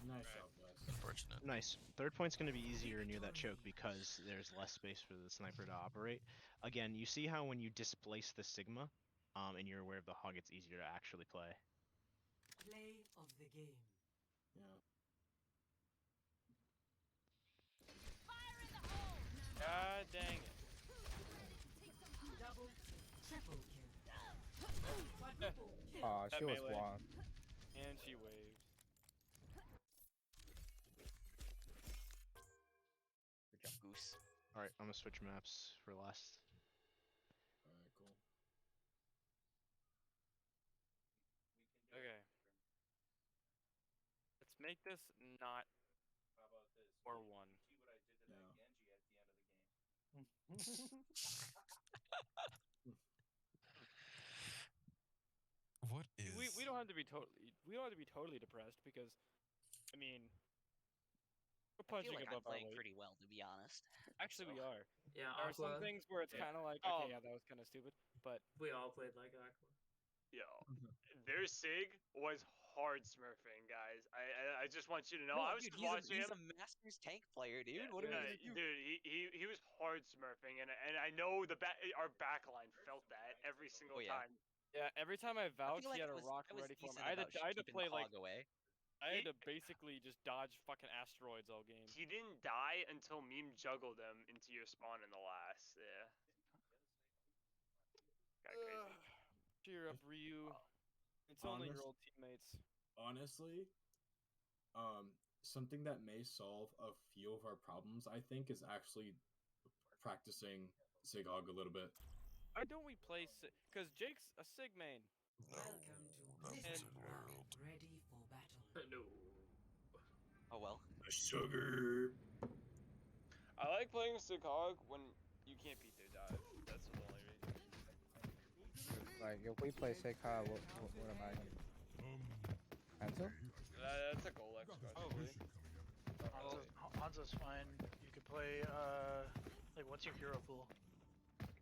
Nice job, guys. Unfortunate. Nice. Third point's going to be easier near that choke because there's less space for the sniper to operate. Again, you see how when you displace the Sigma, and you're aware of the hog, it's easier to actually play. Play of the game. Yeah. God dang it. Double, triple kill. Quadruple kill. She was melee. one. And she waved. Good job, Goose. Alright, I'm gonna switch maps for last. Alright, cool. Okay. Let's make this not 4-1. What is? We don't have to be totally depressed because, I mean, we're I feel punching like I'm above our playing weight. pretty well, to be honest. Actually, we are. Yeah, There are some Aqua. things where it's Yeah. kind of like, Oh. okay, yeah, that was kind of stupid, but We all played like Aqua. Yo, their Sig was hard smurfing, guys. I just want you to know. No, I was dude, just watching he's him. a Masters tank player, dude. What are we gonna do? Dude, he was hard smurfing, and I know our backline felt that every single yeah. time. yeah, every time I I vouched, feel like he had I a was, rock I was ready for me. decent I had about to keeping play like, Cog away. I had to basically just dodge fucking asteroids all game. He didn't die until Meme juggled him into your spawn in the last. Yeah. Got crazy. Cheer up, Ryu. It's only your Honest- old teammates. Honestly, something that may solve a few of our problems, I think, is actually practicing Sigog a little bit. Why don't we play because Jake's a Sig main. Welcome to Blizzard World. Ready for battle. No. Oh well. Sugar. I like playing Sigog when you can't beat their dive. That's the only reason. Like, if we play Sekai, what am I gonna Ansel? That's a goal extra. Hanzo's fine. You could play, like, what's your hero pool?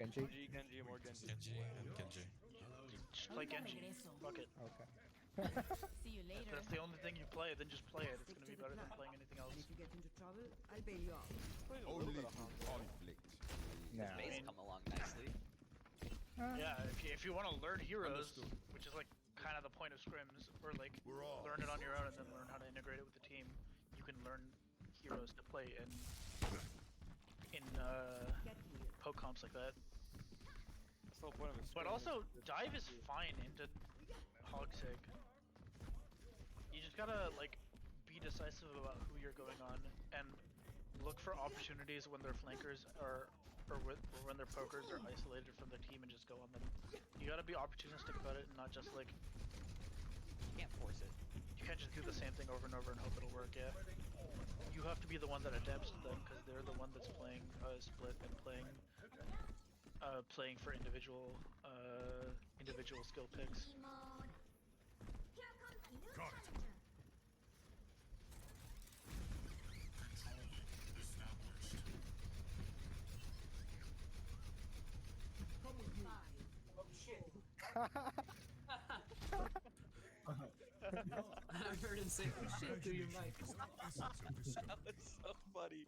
Genji? Genji, more Genji. Genji and Genji. Just play Genji. Fuck it. Okay. See you If later. that's the only thing you play, then just play it. It's gonna be better than playing anything else. If you get into trouble, I'll bail you out. Played a little bit of Hanzo. conflict. No. Base come along nicely. Yeah, if you want to learn heroes, which is like kind of the point of scrims, or like learn it on your own and then learn how to integrate it with the team, you can learn heroes to play in poke comps like that. That's the whole point of it. But also, dive is fine into Hogsig. You just gotta like be decisive about who you're going on and look for opportunities when their flankers or when their pokers are isolated from their team and just go on them. You gotta be opportunistic about it and not just like You can't force it. you can't just do the same thing over and over and hope it'll work. Yeah, you have to be the one that adapts to them because they're the one that's playing split and playing for individual skill picks. Got it. I heard him say, "Oh shit," through your mic. That was so funny.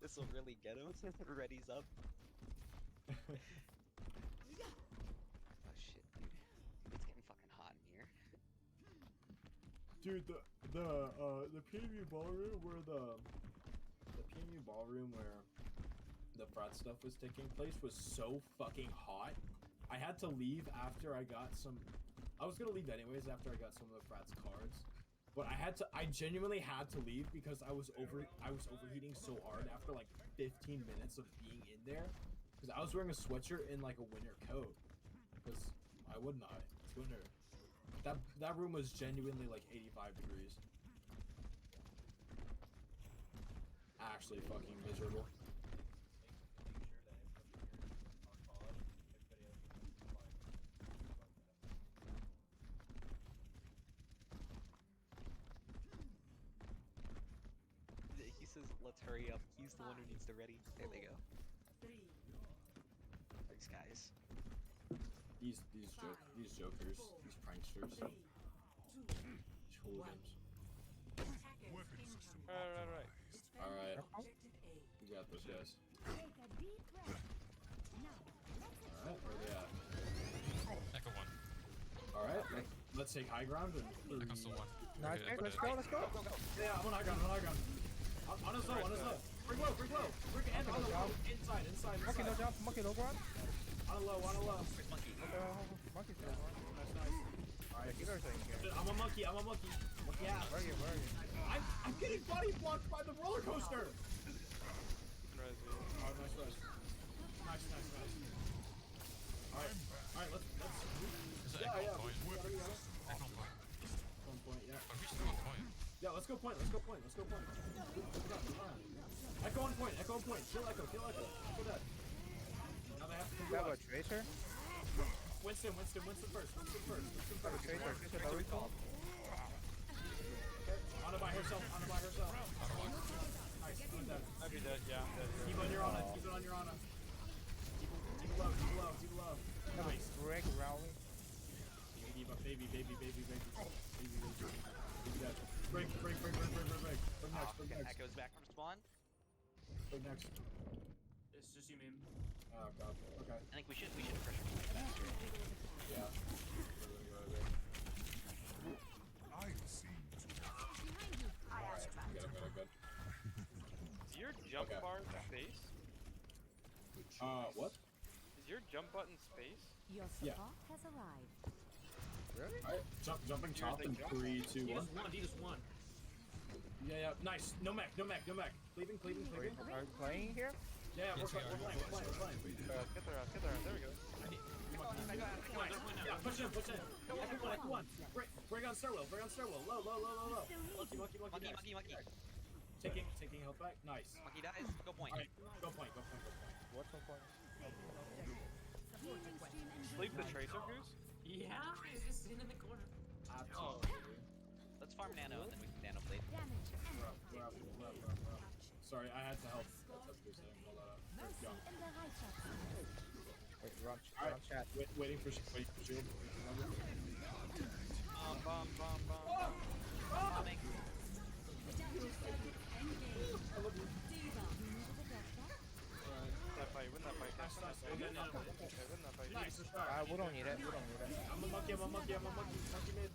This will really get him. Ready's up. Oh shit, dude. It's getting fucking hot in here. Dude, the PvP ballroom where the PvP ballroom where the frat stuff was taking place was so fucking hot. I had to leave after I got some. I was gonna leave anyways after I got some of the frat's cards, but I genuinely had to leave because I was overheating so hard after like 15 minutes of being in there because I was wearing a sweatshirt and like a winter coat because I would not. It's winter. That room was genuinely like 85 degrees. Actually fucking miserable. He says, let's hurry up. He's the one who needs to ready. There they go. These guys. These jokers, these pranksters, these hooligans. Right. Alright. You got this, guys. Take a deep breath. Now, Alright, where they at? Echo 1. Alright, let's take high ground and Echo still 1. Nice, Okay, let's go, let's go. Yeah, I'm on high ground, On his low. Bring low. Bring and on the low. Inside. Monkey no jump, monkey monkey, low ground. On a low, on a low. Monkey. Monkey's low ground. Nice. Alright, healers are in here. I'm a monkey. Monkey out. Where are you? I'm getting body blocked by the roller coaster. Oh, nice rush. Nice. Alright, let's. Yeah. Point. One point, yeah. But we still have point. Yeah, let's go point. Come on. Echo on point. Kill Echo. Echo dead. Now they have to You have a tracer? Winston first. Tracer, that we call. Okay, Anna by herself. Nice, I'm dead. I'd be dead, yeah, I'm dead. Keep it on your Anna. Keep low. Nice. Greg rally. Baby. Break. Bring next. Echo's back from spawn. Bring next. It's just you, meme. Oh god. Okay. I think we should pressure faster. Yeah. Good. Is your jump bar space? What? Is your jump button space? Your support has arrived. Really? Alright, jumping top in 3, 2, 1. He just won. Yeah. Nice. No mech. Cleaving. Are you playing here? Yeah, we're playing. Get there. There we go. Yeah, push in. Echo one. Bring on stairwell. Low. Monkey. Taking health back. Nice. Monkey dies. Go point. Alright, go point. What's the point? Sleep the tracer, Goose? Yeah, he's just sitting in the corner. Absolutely. Let's farm nano and then we can nano blade. Damage. We're up. Sorry, I had to help. That's what you're saying. Hold on. Mercy in the right shot. Wait, run Alright, chat. waiting for shield. Bomb. Coming. I love you. Win that fight. Nice. Win that fight. Nice. We don't need it. I'm a monkey. Monkey made.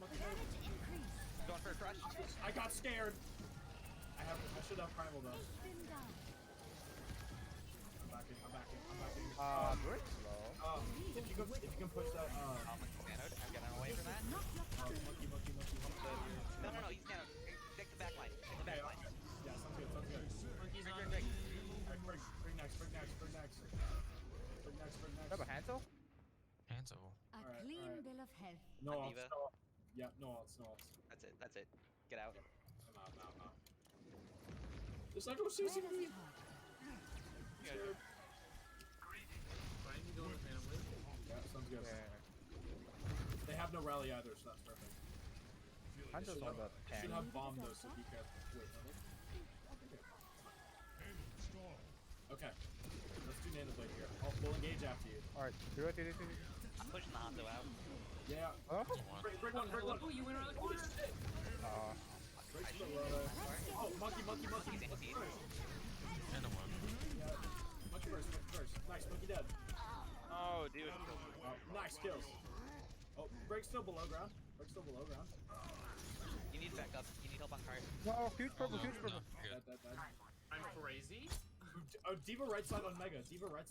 Going for a crush. I got scared. I should have primal though. I'm backing. Brick slow. If you can push that. I'm getting away from that. Monkey. No, he's nano. Take the back line. Yeah, sounds good. Monkey's on. Alright, bring next. Have a Hansel? Hanzo. A Alright, clean alright. bill of health. No Diva. ults. Yeah, no ults. That's it. Get out. I'm out. This Echo chasing me. Fine, you go with Nano Blade. Yeah, sounds good. Yeah. They have no rally either, so that's perfect. Hansel's on the Should 10. have bomb though, so he can. Wait, no. Okay. Let's do Nano Blade here. We'll engage after you. Alright, do it. I'm pushing the Hondo out. Yeah. Oh? Bring one. Oh, you went around the corner. Break the oh, monkey first. And a one. Yeah. Monkey first. Nice, monkey dead. Oh, dude. Nice kills. Oh, break still below ground. You need backup. You need help on cart. No, huge purple. Good. Dead. I'm crazy. Oh, Diva right side on Mega. You are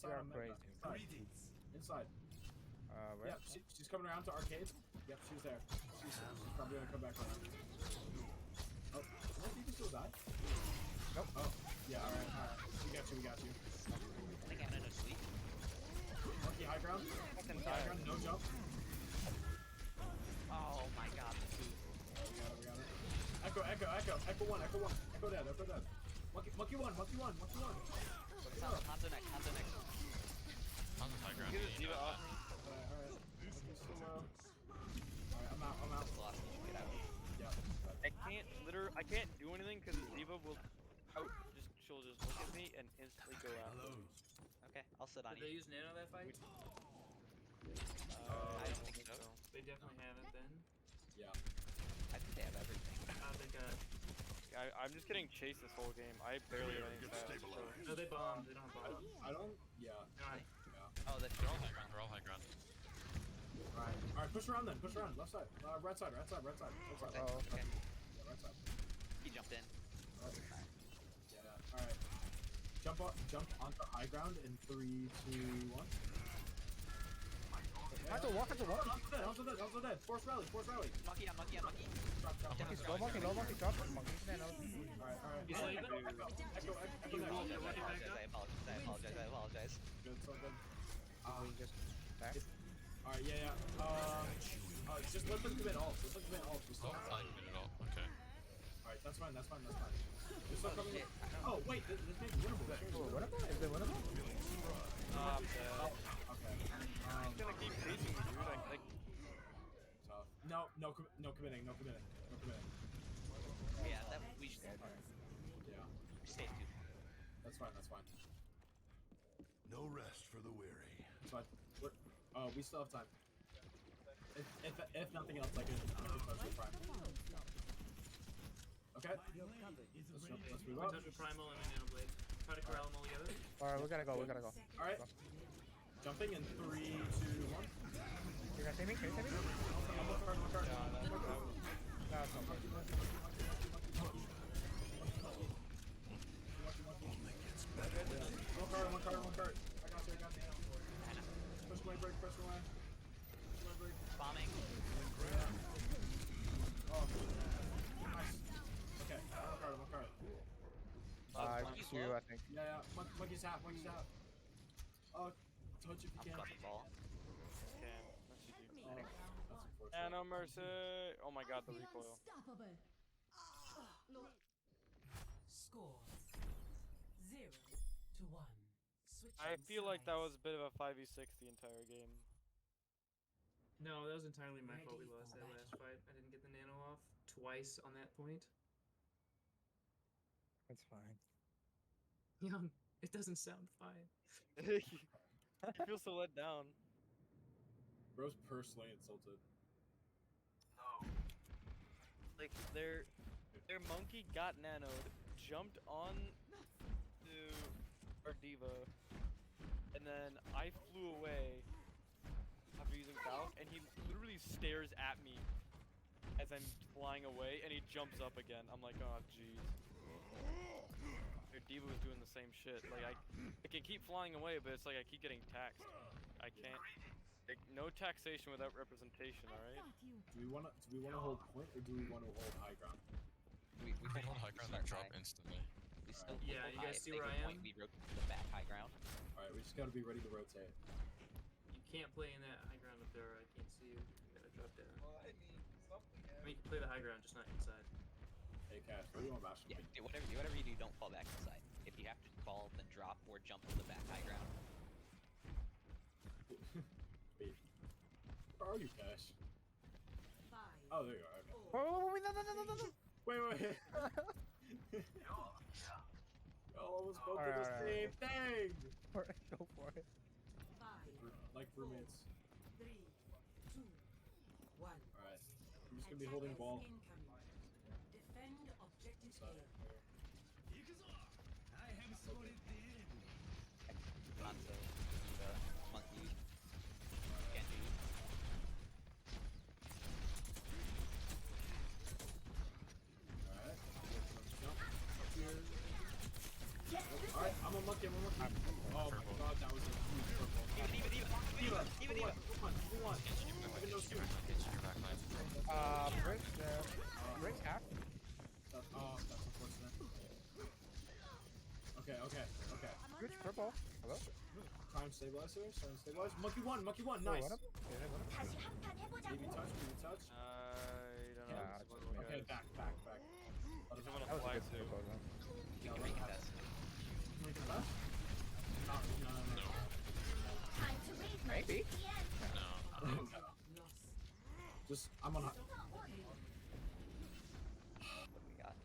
crazy. Inside. Where? Yep, she's coming around to arcade. Yep, she's there. She's probably gonna come back around. Oh, did Diva still die? Nope. Oh, yeah, alright. We got you. I think I'm gonna sleep. Monkey high ground. No jump. Oh my god, the food. We got it. Echo one. Echo dead. Monkey one. Hanzo next. Hanzo's high ground. Get his Diva off me. Alright. Monkey's still low. Alright, I'm out. Lost. You should get out. Yeah. I can't do anything because Diva will she'll just look at me and instantly go out. Okay, I'll sit on Did they you. use Nano that fight? I don't think so. They definitely have it then. Yeah. I think they have everything. They got. I'm just getting chased this whole game. I barely have any stats. So. No, they bombed. They don't bomb. I don't. Yeah. Oh, that's They're all high ground. Alright, push around then. Left side. Right side. Oh, okay. Yeah, right side. He jumped in. Yeah. Alright. Jump jump onto high ground in 3, 2, 1. Onto walk. Also dead. Force rally. Monkey. Drop. Monkey's low monkey, drop. Monkey's dead. Alright. You save it? Echo You there. will get right back up. I apologize. Good, so good. We just back. Alright, yeah. Just let them commit ult. We still have time. Okay. Alright, that's fine. They're still coming in. Oh, wait, this may be winnable. Winnable? Is it winnable? Okay. He's gonna keep chasing me, dude. Tough. No committing. Yeah, that we should. Yeah. Stay tuned. That's fine. No rest for the weary. That's fine. We still have time. If nothing else, I can touch with Prime. Okay. Let's move up. Touch with Primal and then Nano Blade. Try to corral them all together. Alright, we gotta go. Alright. Jumping in 3, 2, 1. You gonna see me? Can you see me? I'm on card. No, it's not good. One card. I got you. Push my break. Bombing. Oh, nice. Okay, one card. It's you, I think. Yeah. Monkey's half. Oh, touch if you can. Fucking ball. Oh, that's unfortunate. And no mercy. Oh my god, the recoil. Unstoppable. Score 0-1. I feel like that was a bit of a 5v6 the entire game. No, that was entirely my fault we lost that last fight. I didn't get the nano off twice on that point. It's fine. Young, it doesn't sound fine. You feel so let down. Bro's personally insulted. Like their monkey got nanoed, jumped on to our diva, and then I flew away after using Valve, and he literally stares at me as I'm flying away, and he jumps up again. I'm like, oh jeez. Their diva was doing the same shit. Like I can keep flying away, but it's like I keep getting taxed. I can't. Like, no taxation without representation. All right. Do we wanna hold point or do we wanna hold high ground? We can hold high ground and drop instantly. We still Yeah, you guys see where I am? We rotate to the back high ground. Alright, we just gotta be ready to rotate. You can't play in that high ground up there. I can't see you. You gotta drop down. I mean, you can play the high ground, just not inside. Hey, Cash, what do you want bash? Yeah, do whatever you do, don't fall back inside. If you have to fall, then drop or jump to the back high ground. Wait. Where are you, Cash? 5. Oh, there you are. Okay. Oh, no. Wait. Y'all almost both did the same thing! Go for it. 5, Like roommates. 3, 2, 1. Alright. I'm just gonna be holding ball. Defend objective A. Onto the monkey. Genji. Alright. Jump up here. Alright, I'm a monkey. Oh my god, that was a huge purple. Diva. Who won? Even though she Rick's half. that's unfortunate. Okay. Rick's purple. Hello? Time stabilizer. Monkey one, nice. What up? Baby touch. I don't know. Yeah, This is one of the Okay, guys. back. He's the one That to was a fly good to. purple, though. You can recontest. Can we contest? No. Maybe. Just, I'm on high. What do we got?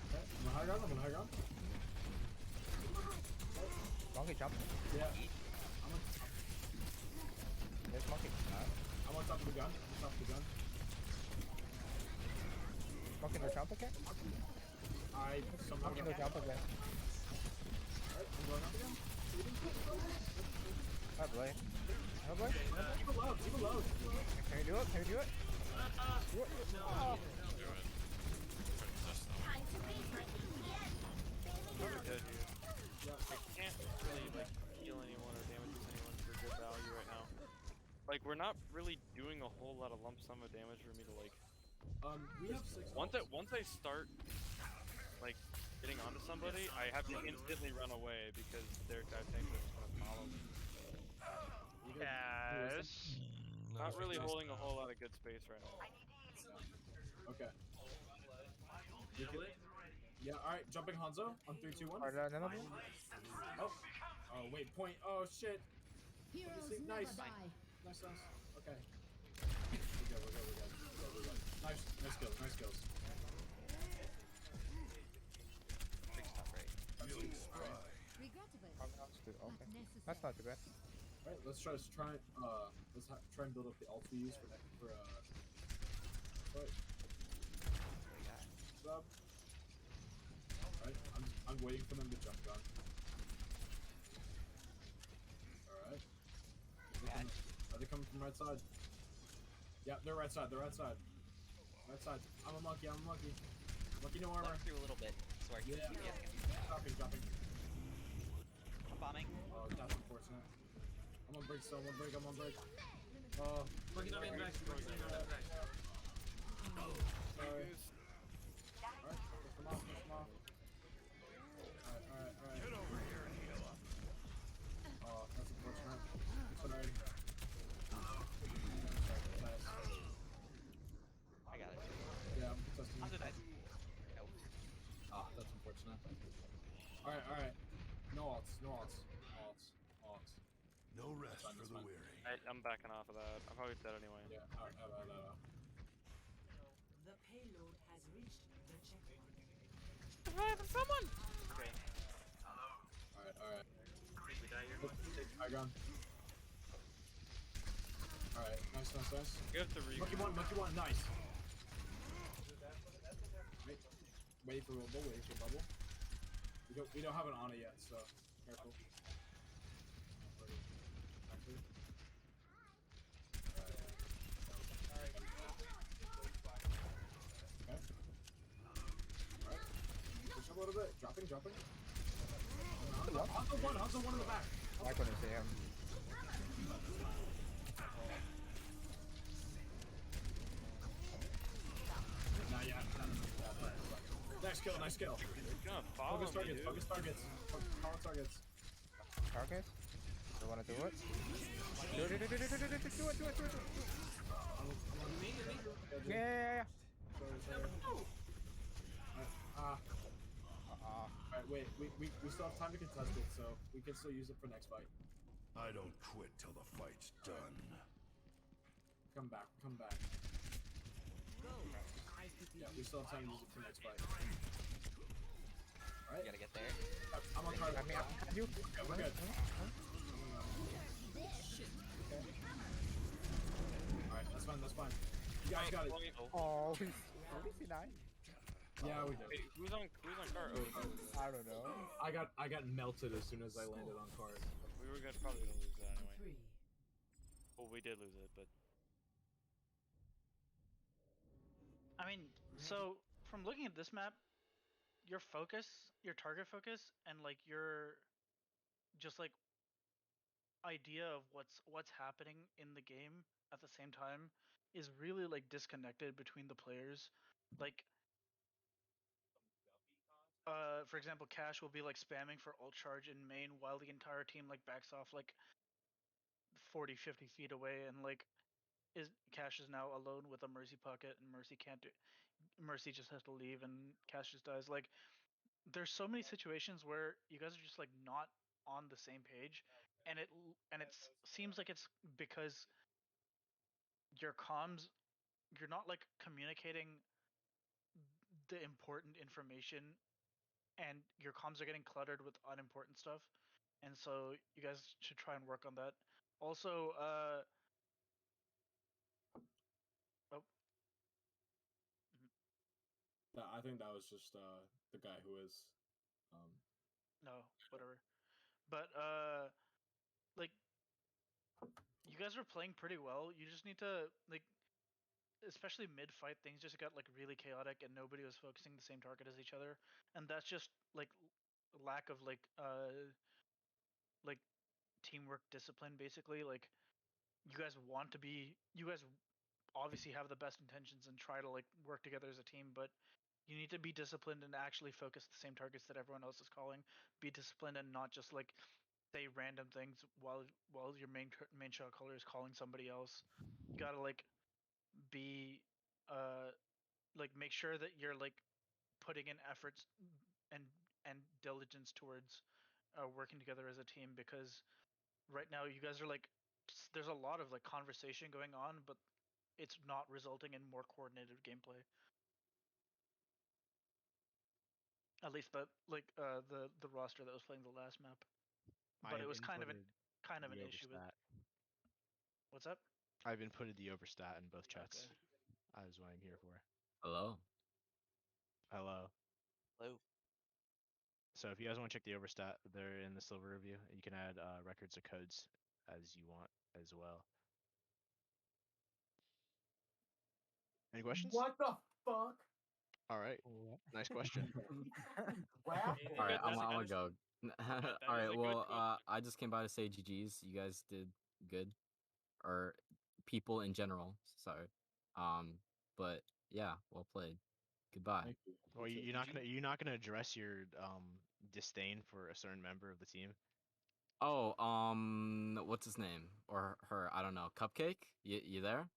Okay, I'm on high ground. Monkey jump. Yeah. There's monkey. I'm on top of the gun. Monkey no jump again? I somehow Monkey no jump again. Alright, I'm going up again. Oh boy. Keep it low. Can you do it? No, Oh. we're not really doing a whole lot of lump sum of damage for me to like. We have 6 Once ults. I start like getting onto somebody, I have to instantly run away because their dive tanks are just gonna follow me. Yes. Not really holding a whole lot of good space right now. Yeah. Okay. You can, yeah, alright, jumping Hanzo on 3, 2, 1. Oh. Oh, wait, point. Oh, shit. Let me see. Nice. Nice, nice. Okay. We're good. Nice kills, nice kills. Big stuff, right? Okay. That's not too bad. Alright, let's try and build up the ults we use for fight. What's up? Alright, I'm waiting for them to jump gun. Alright. Are they coming from right side? Yeah, they're right side, Right side. I'm a monkey. Monkey no armor. Left through a little bit, so our Yeah. DPS can be Dropping. I'm bombing. Oh, that's unfortunate. I'm on break still, I'm on break. Oh. Working on it back. Sorry. Alright, push them off. Alright. Get over here and heal up. Oh, that's unfortunate. Sorry. Nice. I got it. Yeah, I'm testing. How's it nice? Nope. Ah, that's unfortunate. Alright. No alts. No rest for the weary. I'm backing off of that. I'm probably dead anyway. Yeah, alright. The payload has reached the checkpoint. Someone! Okay. Alright. We die here. High ground. Alright, nice. You have to Monkey one, nice. Wait for bubble. We don't have an Ana yet, so careful. Okay. Alright. Push a little bit. Dropping. Hanzo one in the back. I couldn't see him. Nah, yeah. Nice kill. Focus targets. Follow targets. Targets? You wanna do it? Do it. Yeah. Alright, wait. We still have time to contest it, so we can still use it for next fight. I don't quit till the fight's done. Come back. Yeah, we still have time to use it for next fight. Alright. You gotta get there. I'm on card. You. We're good. Alright, that's fine. You guys got it. Oh, he's 49. Yeah, we did. Wait, who's on car? Oh, I don't know. I got melted as soon as I landed on card. we were probably gonna lose that anyway. 3. Well, we did lose it, but I mean, so from looking at this map, your target focus, and like your just like idea of what's happening in the game at the same time is really like disconnected between the players. Like, for example, Cash will be like spamming for ult charge in main while the entire team like backs off like 40, 50 feet away, and like Cash is now alone with a Mercy pocket, and Mercy just has to leave, and Cash just dies. Like, there's so many situations where you guys are just like not on the same page, and it seems like it's because your comms, you're not like communicating the important information, and your comms are getting cluttered with unimportant stuff, and so you guys should try and work on that. Also, I think that was just the guy who is no, whatever. But like, you guys are playing pretty well. You just need to like, especially mid-fight, things just got like really chaotic, and nobody was focusing the same target as each other, and that's just like lack of like teamwork discipline, basically. Like, you guys want to be, you guys obviously have the best intentions and try to like work together as a team, but you need to be disciplined and actually focus the same targets that everyone else is calling. Be disciplined and not just like say random things while your main shot caller is calling somebody else. You gotta like be like make sure that you're like putting in efforts and diligence towards working together as a team, because right now you guys are like there's a lot of like conversation going on, but it's not resulting in more coordinated gameplay. At least, but like the roster that was playing the last map, but it was kind of an issue with. overstat. What's up? I've inputted the overstat in both chats. Okay. That is what I'm here for. Hello. Hello. Hello. So if you guys want to check the overstat, they're in the silver review. You can add records or codes as you want as well. Any questions? What the fuck? All right. Nice question. Wow. All right, I'm That's gonna a- go. that All is right, a good well, question. I just came by to say GG's. You guys did good, or people in general. Sorry. But yeah, well played. Goodbye. Thank you. Well, you're not gonna address your disdain for a certain member of the team. Oh, what's his name or her? I don't know. Cupcake, you there?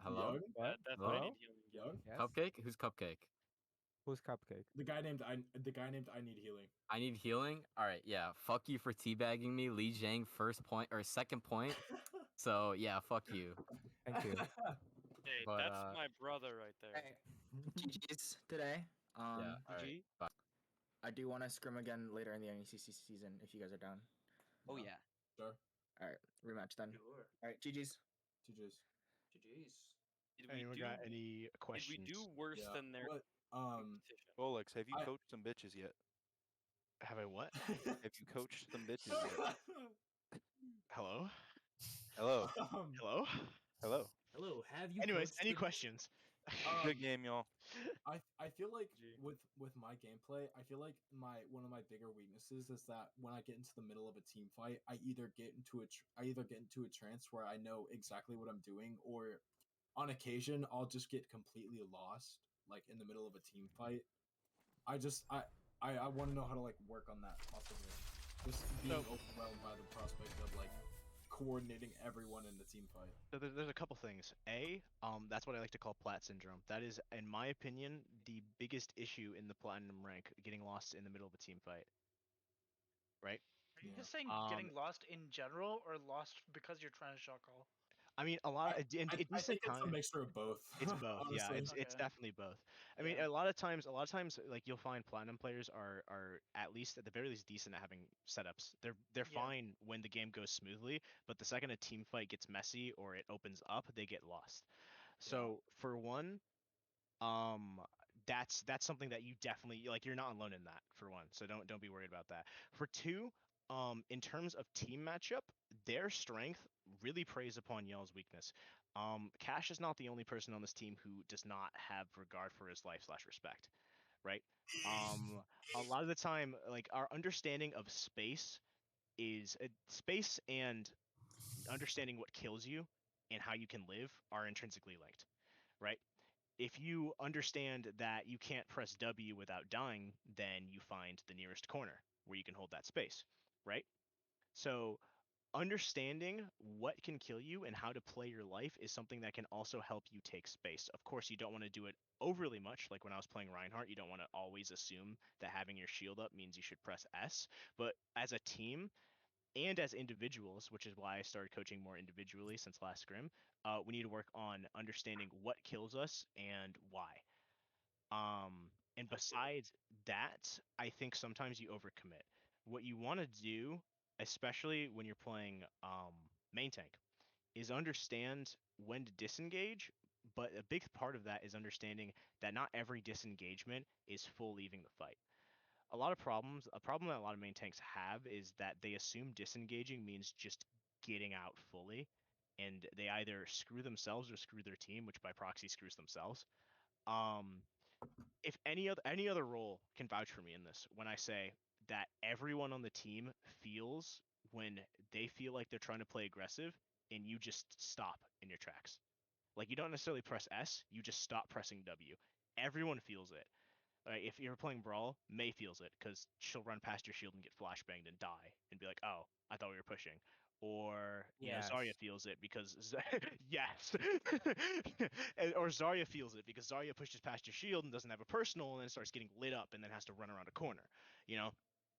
Hello. Young? That's Hello? I need healing. Young? Yes. Cupcake? Who's Cupcake? Who's Cupcake? The guy named I need healing. I need healing. All right, yeah. Fuck you for teabagging me, Lijiang. First point or second point. So yeah, fuck you. Thank you. Hey, But, that's my brother right there. Hey, GG's today. Yeah. All right. GG. Bye. I do want to scrim again later in the NECC season if you guys are down. Oh yeah. Sure. All right, rematch then. Sure. All right, GG's. GG's. GG's. Did we Anyone do? got any Did questions? we do worse Yeah. than their What? competition? Bolex, have you I- coached some bitches yet? Have I what? Have you coached some bitches yet? Hello? Hello. Hello? Hello. Hello, have you Anyways, coached any the- questions? Good game, y'all. I feel like G. with my gameplay, I feel like one of my bigger weaknesses is that when I get into the middle of a team fight, I either get into a trance where I know exactly what I'm doing, or on occasion I'll just get completely lost, like in the middle of a team fight. I want to know how to like work on that possibly. Just being overwhelmed by the prospect of like coordinating everyone in the team fight. So there's a couple things. That's what I like to call plat syndrome. That is, in my opinion, the biggest issue in the platinum rank, getting lost in the middle of a team fight. Right? Are you just saying getting lost in general, or lost because you're trying to shot call? I mean, a lot of I think it's a mixture of both. It's both, yeah. honestly. It's Okay. definitely both. I mean, Yeah. a lot of times, like you'll find platinum players are at least at the very least decent at having setups. They're Yeah. fine when the game goes smoothly, but the second a team fight gets messy or it opens up, they get lost. So for one, that's something that you definitely like. You're not alone in that, for one. So don't be worried about that. For two, in terms of team matchup, their strength really preys upon y'all's weakness. Cash is not the only person on this team who does not have regard for his life/respect, right? A lot of the time, like our understanding of space is space and understanding what kills you and how you can live are intrinsically linked, right? If you understand that you can't press W without dying, then you find the nearest corner where you can hold that space, right? So understanding what can kill you and how to play your life is something that can also help you take space. Of course, you don't want to do it overly much. Like when I was playing Reinhardt, you don't want to always assume that having your shield up means you should press S. But as a team and as individuals, which is why I started coaching more individually since last scrim, we need to work on understanding what kills us and why. And besides that, I think sometimes you overcommit. What you want to do, especially when you're playing main tank, is understand when to disengage. But a big part of that is understanding that not every disengagement is full leaving the fight. A problem that a lot of main tanks have is that they assume disengaging means just getting out fully, and they either screw themselves or screw their team, which by proxy screws themselves. If any other role can vouch for me in this, when I say that everyone on the team feels when they feel like they're trying to play aggressive and you just stop in your tracks. Like, you don't necessarily press S, you just stop pressing W. Everyone feels it. Like, if you're playing Brawl, Mei feels it because she'll run past your shield and get flashbanged and die and be like, oh, I thought we were pushing. Or, Zarya Yes. feels it because yes, or Zarya feels it because Zarya pushes past your shield and doesn't have a personal and then starts getting lit up and then has to run around a corner.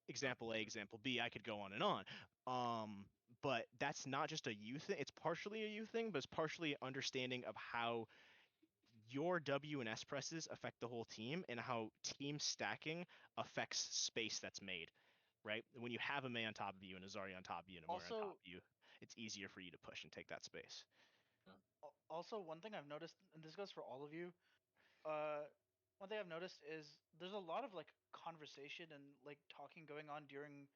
Example A, example B. I could go on and on. But that's not just a you thing. It's partially a you thing, but it's partially understanding of how your W and S presses affect the whole team and how team stacking affects space that's made. Right? When you have a Mei on top of you and a Zarya on top of you and a Moira on top of you, it's easier for you to push and take that space. Also, one thing I've noticed, and this goes for all of you, one thing I've noticed is there's a lot of like conversation and like talking going on during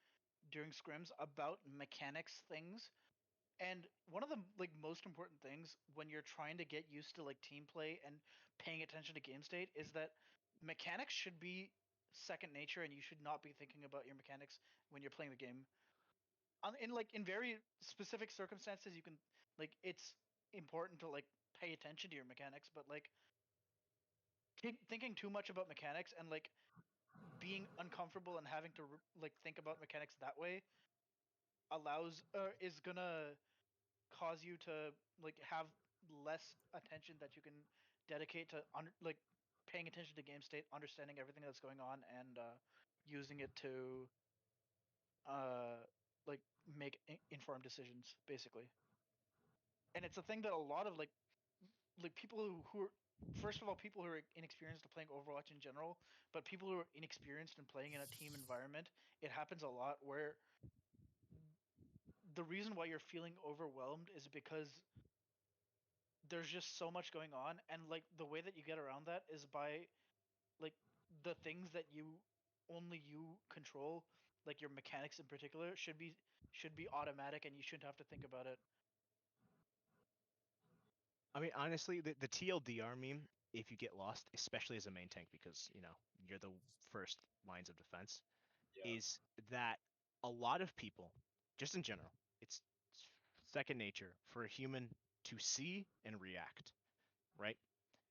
scrims about mechanics things. And one of the like most important things when you're trying to get used to like team play and paying attention to game state is that mechanics should be second nature, and you should not be thinking about your mechanics when you're playing the game. In very specific circumstances, you can like it's important to like pay attention to your mechanics, but like thinking too much about mechanics and like being uncomfortable and having to like think about mechanics that way is gonna cause you to like have less attention that you can dedicate to like paying attention to game state, understanding everything that's going on, and using it to uh like make informed decisions basically. And it's a thing that a lot of like people who are, first of all, people who are inexperienced to playing Overwatch in general, but people who are inexperienced in playing in a team environment, it happens a lot where the reason why you're feeling overwhelmed is because there's just so much going on, and like the way that you get around that is by like the things that only you control, like your mechanics in particular, should be automatic, and you shouldn't have to think about it. I mean, honestly, the TLDR meme, if you get lost, especially as a main tank, because, you're the first lines of defense, is that a lot of people, just in general, it's second nature for a human to see and react, right?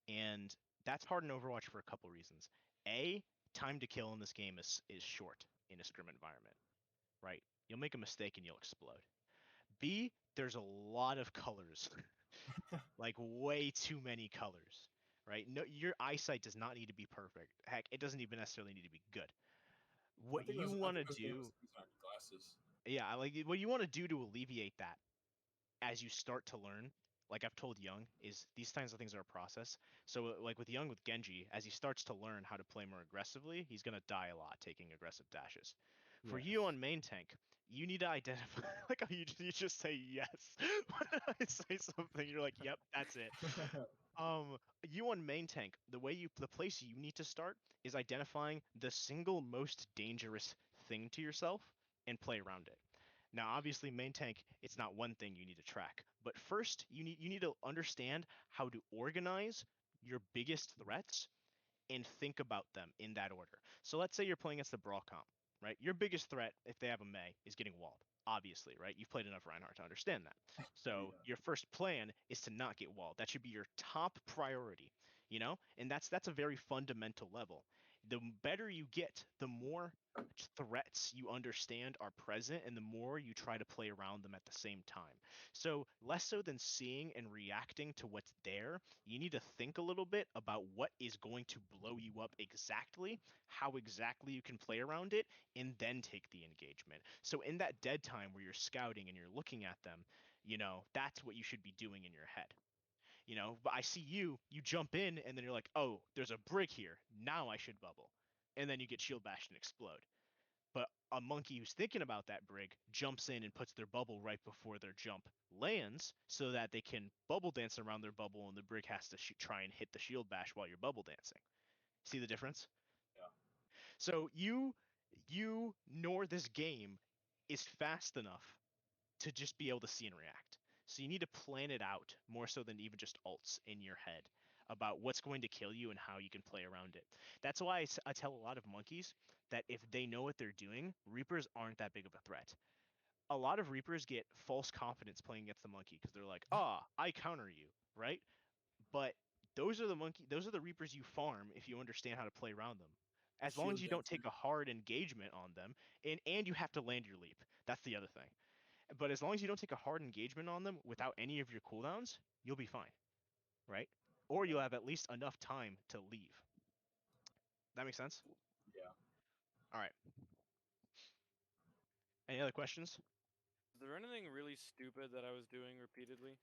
And that's hard in Overwatch for a couple reasons. A, time to kill in this game is short in a scrim environment, right? You'll make a mistake and you'll explode. B, there's a lot of colors. Like, way too many colors, right? No, your eyesight does not need to be perfect. Heck, it doesn't even necessarily need to be good. What you want to do, glasses. yeah, like what you want to do to alleviate that as you start to learn, like I've told Young, is these kinds of things are a process. So like with Young with Genji, as he starts to learn how to play more aggressively, he's gonna die a lot taking aggressive dashes. For you on main tank, you need to identify like how you just say yes. When I say something, you're like, yep, that's it. You on main tank, the place you need to start is identifying the single most dangerous thing to yourself and play around it. Now, obviously, main tank, it's not one thing you need to track, but first you need to understand how to organize your biggest threats and think about them in that order. So let's say you're playing against the Brawl comp, right? Your biggest threat, if they have a Mei, is getting walled. Obviously, right? You've played enough Reinhardt to understand that. So your first plan is to not get walled. That should be your top priority, And that's a very fundamental level. The better you get, the more threats you understand are present and the more you try to play around them at the same time. So less so than seeing and reacting to what's there, you need to think a little bit about what is going to blow you up exactly, how exactly you can play around it, and then take the engagement. So in that dead time where you're scouting and you're looking at them, that's what you should be doing in your head. But I see you jump in and then you're like, oh, there's a brick here. Now I should bubble. And then you get shield bashed and explode. But a monkey who's thinking about that brig jumps in and puts their bubble right before their jump lands so that they can bubble dance around their bubble and the brig has to try and hit the shield bash while you're bubble dancing. See the difference? Yeah. So you nor this game is fast enough to just be able to see and react. So you need to plan it out more so than even just ults in your head about what's going to kill you and how you can play around it. That's why I tell a lot of monkeys that if they know what they're doing, Reapers aren't that big of a threat. a lot of Reapers get false confidence playing against the monkey because they're like, I counter you, right? But those are the Reapers you farm if you understand how to play around them. As long as you don't take a hard engagement on them, and you have to land your leap. That's the other thing. But as long as you don't take a hard engagement on them without any of your cooldowns, you'll be fine, right? Or you'll have at least enough time to leave. That makes sense? Yeah. All right. Any other questions? Is there anything really stupid that I was doing repeatedly?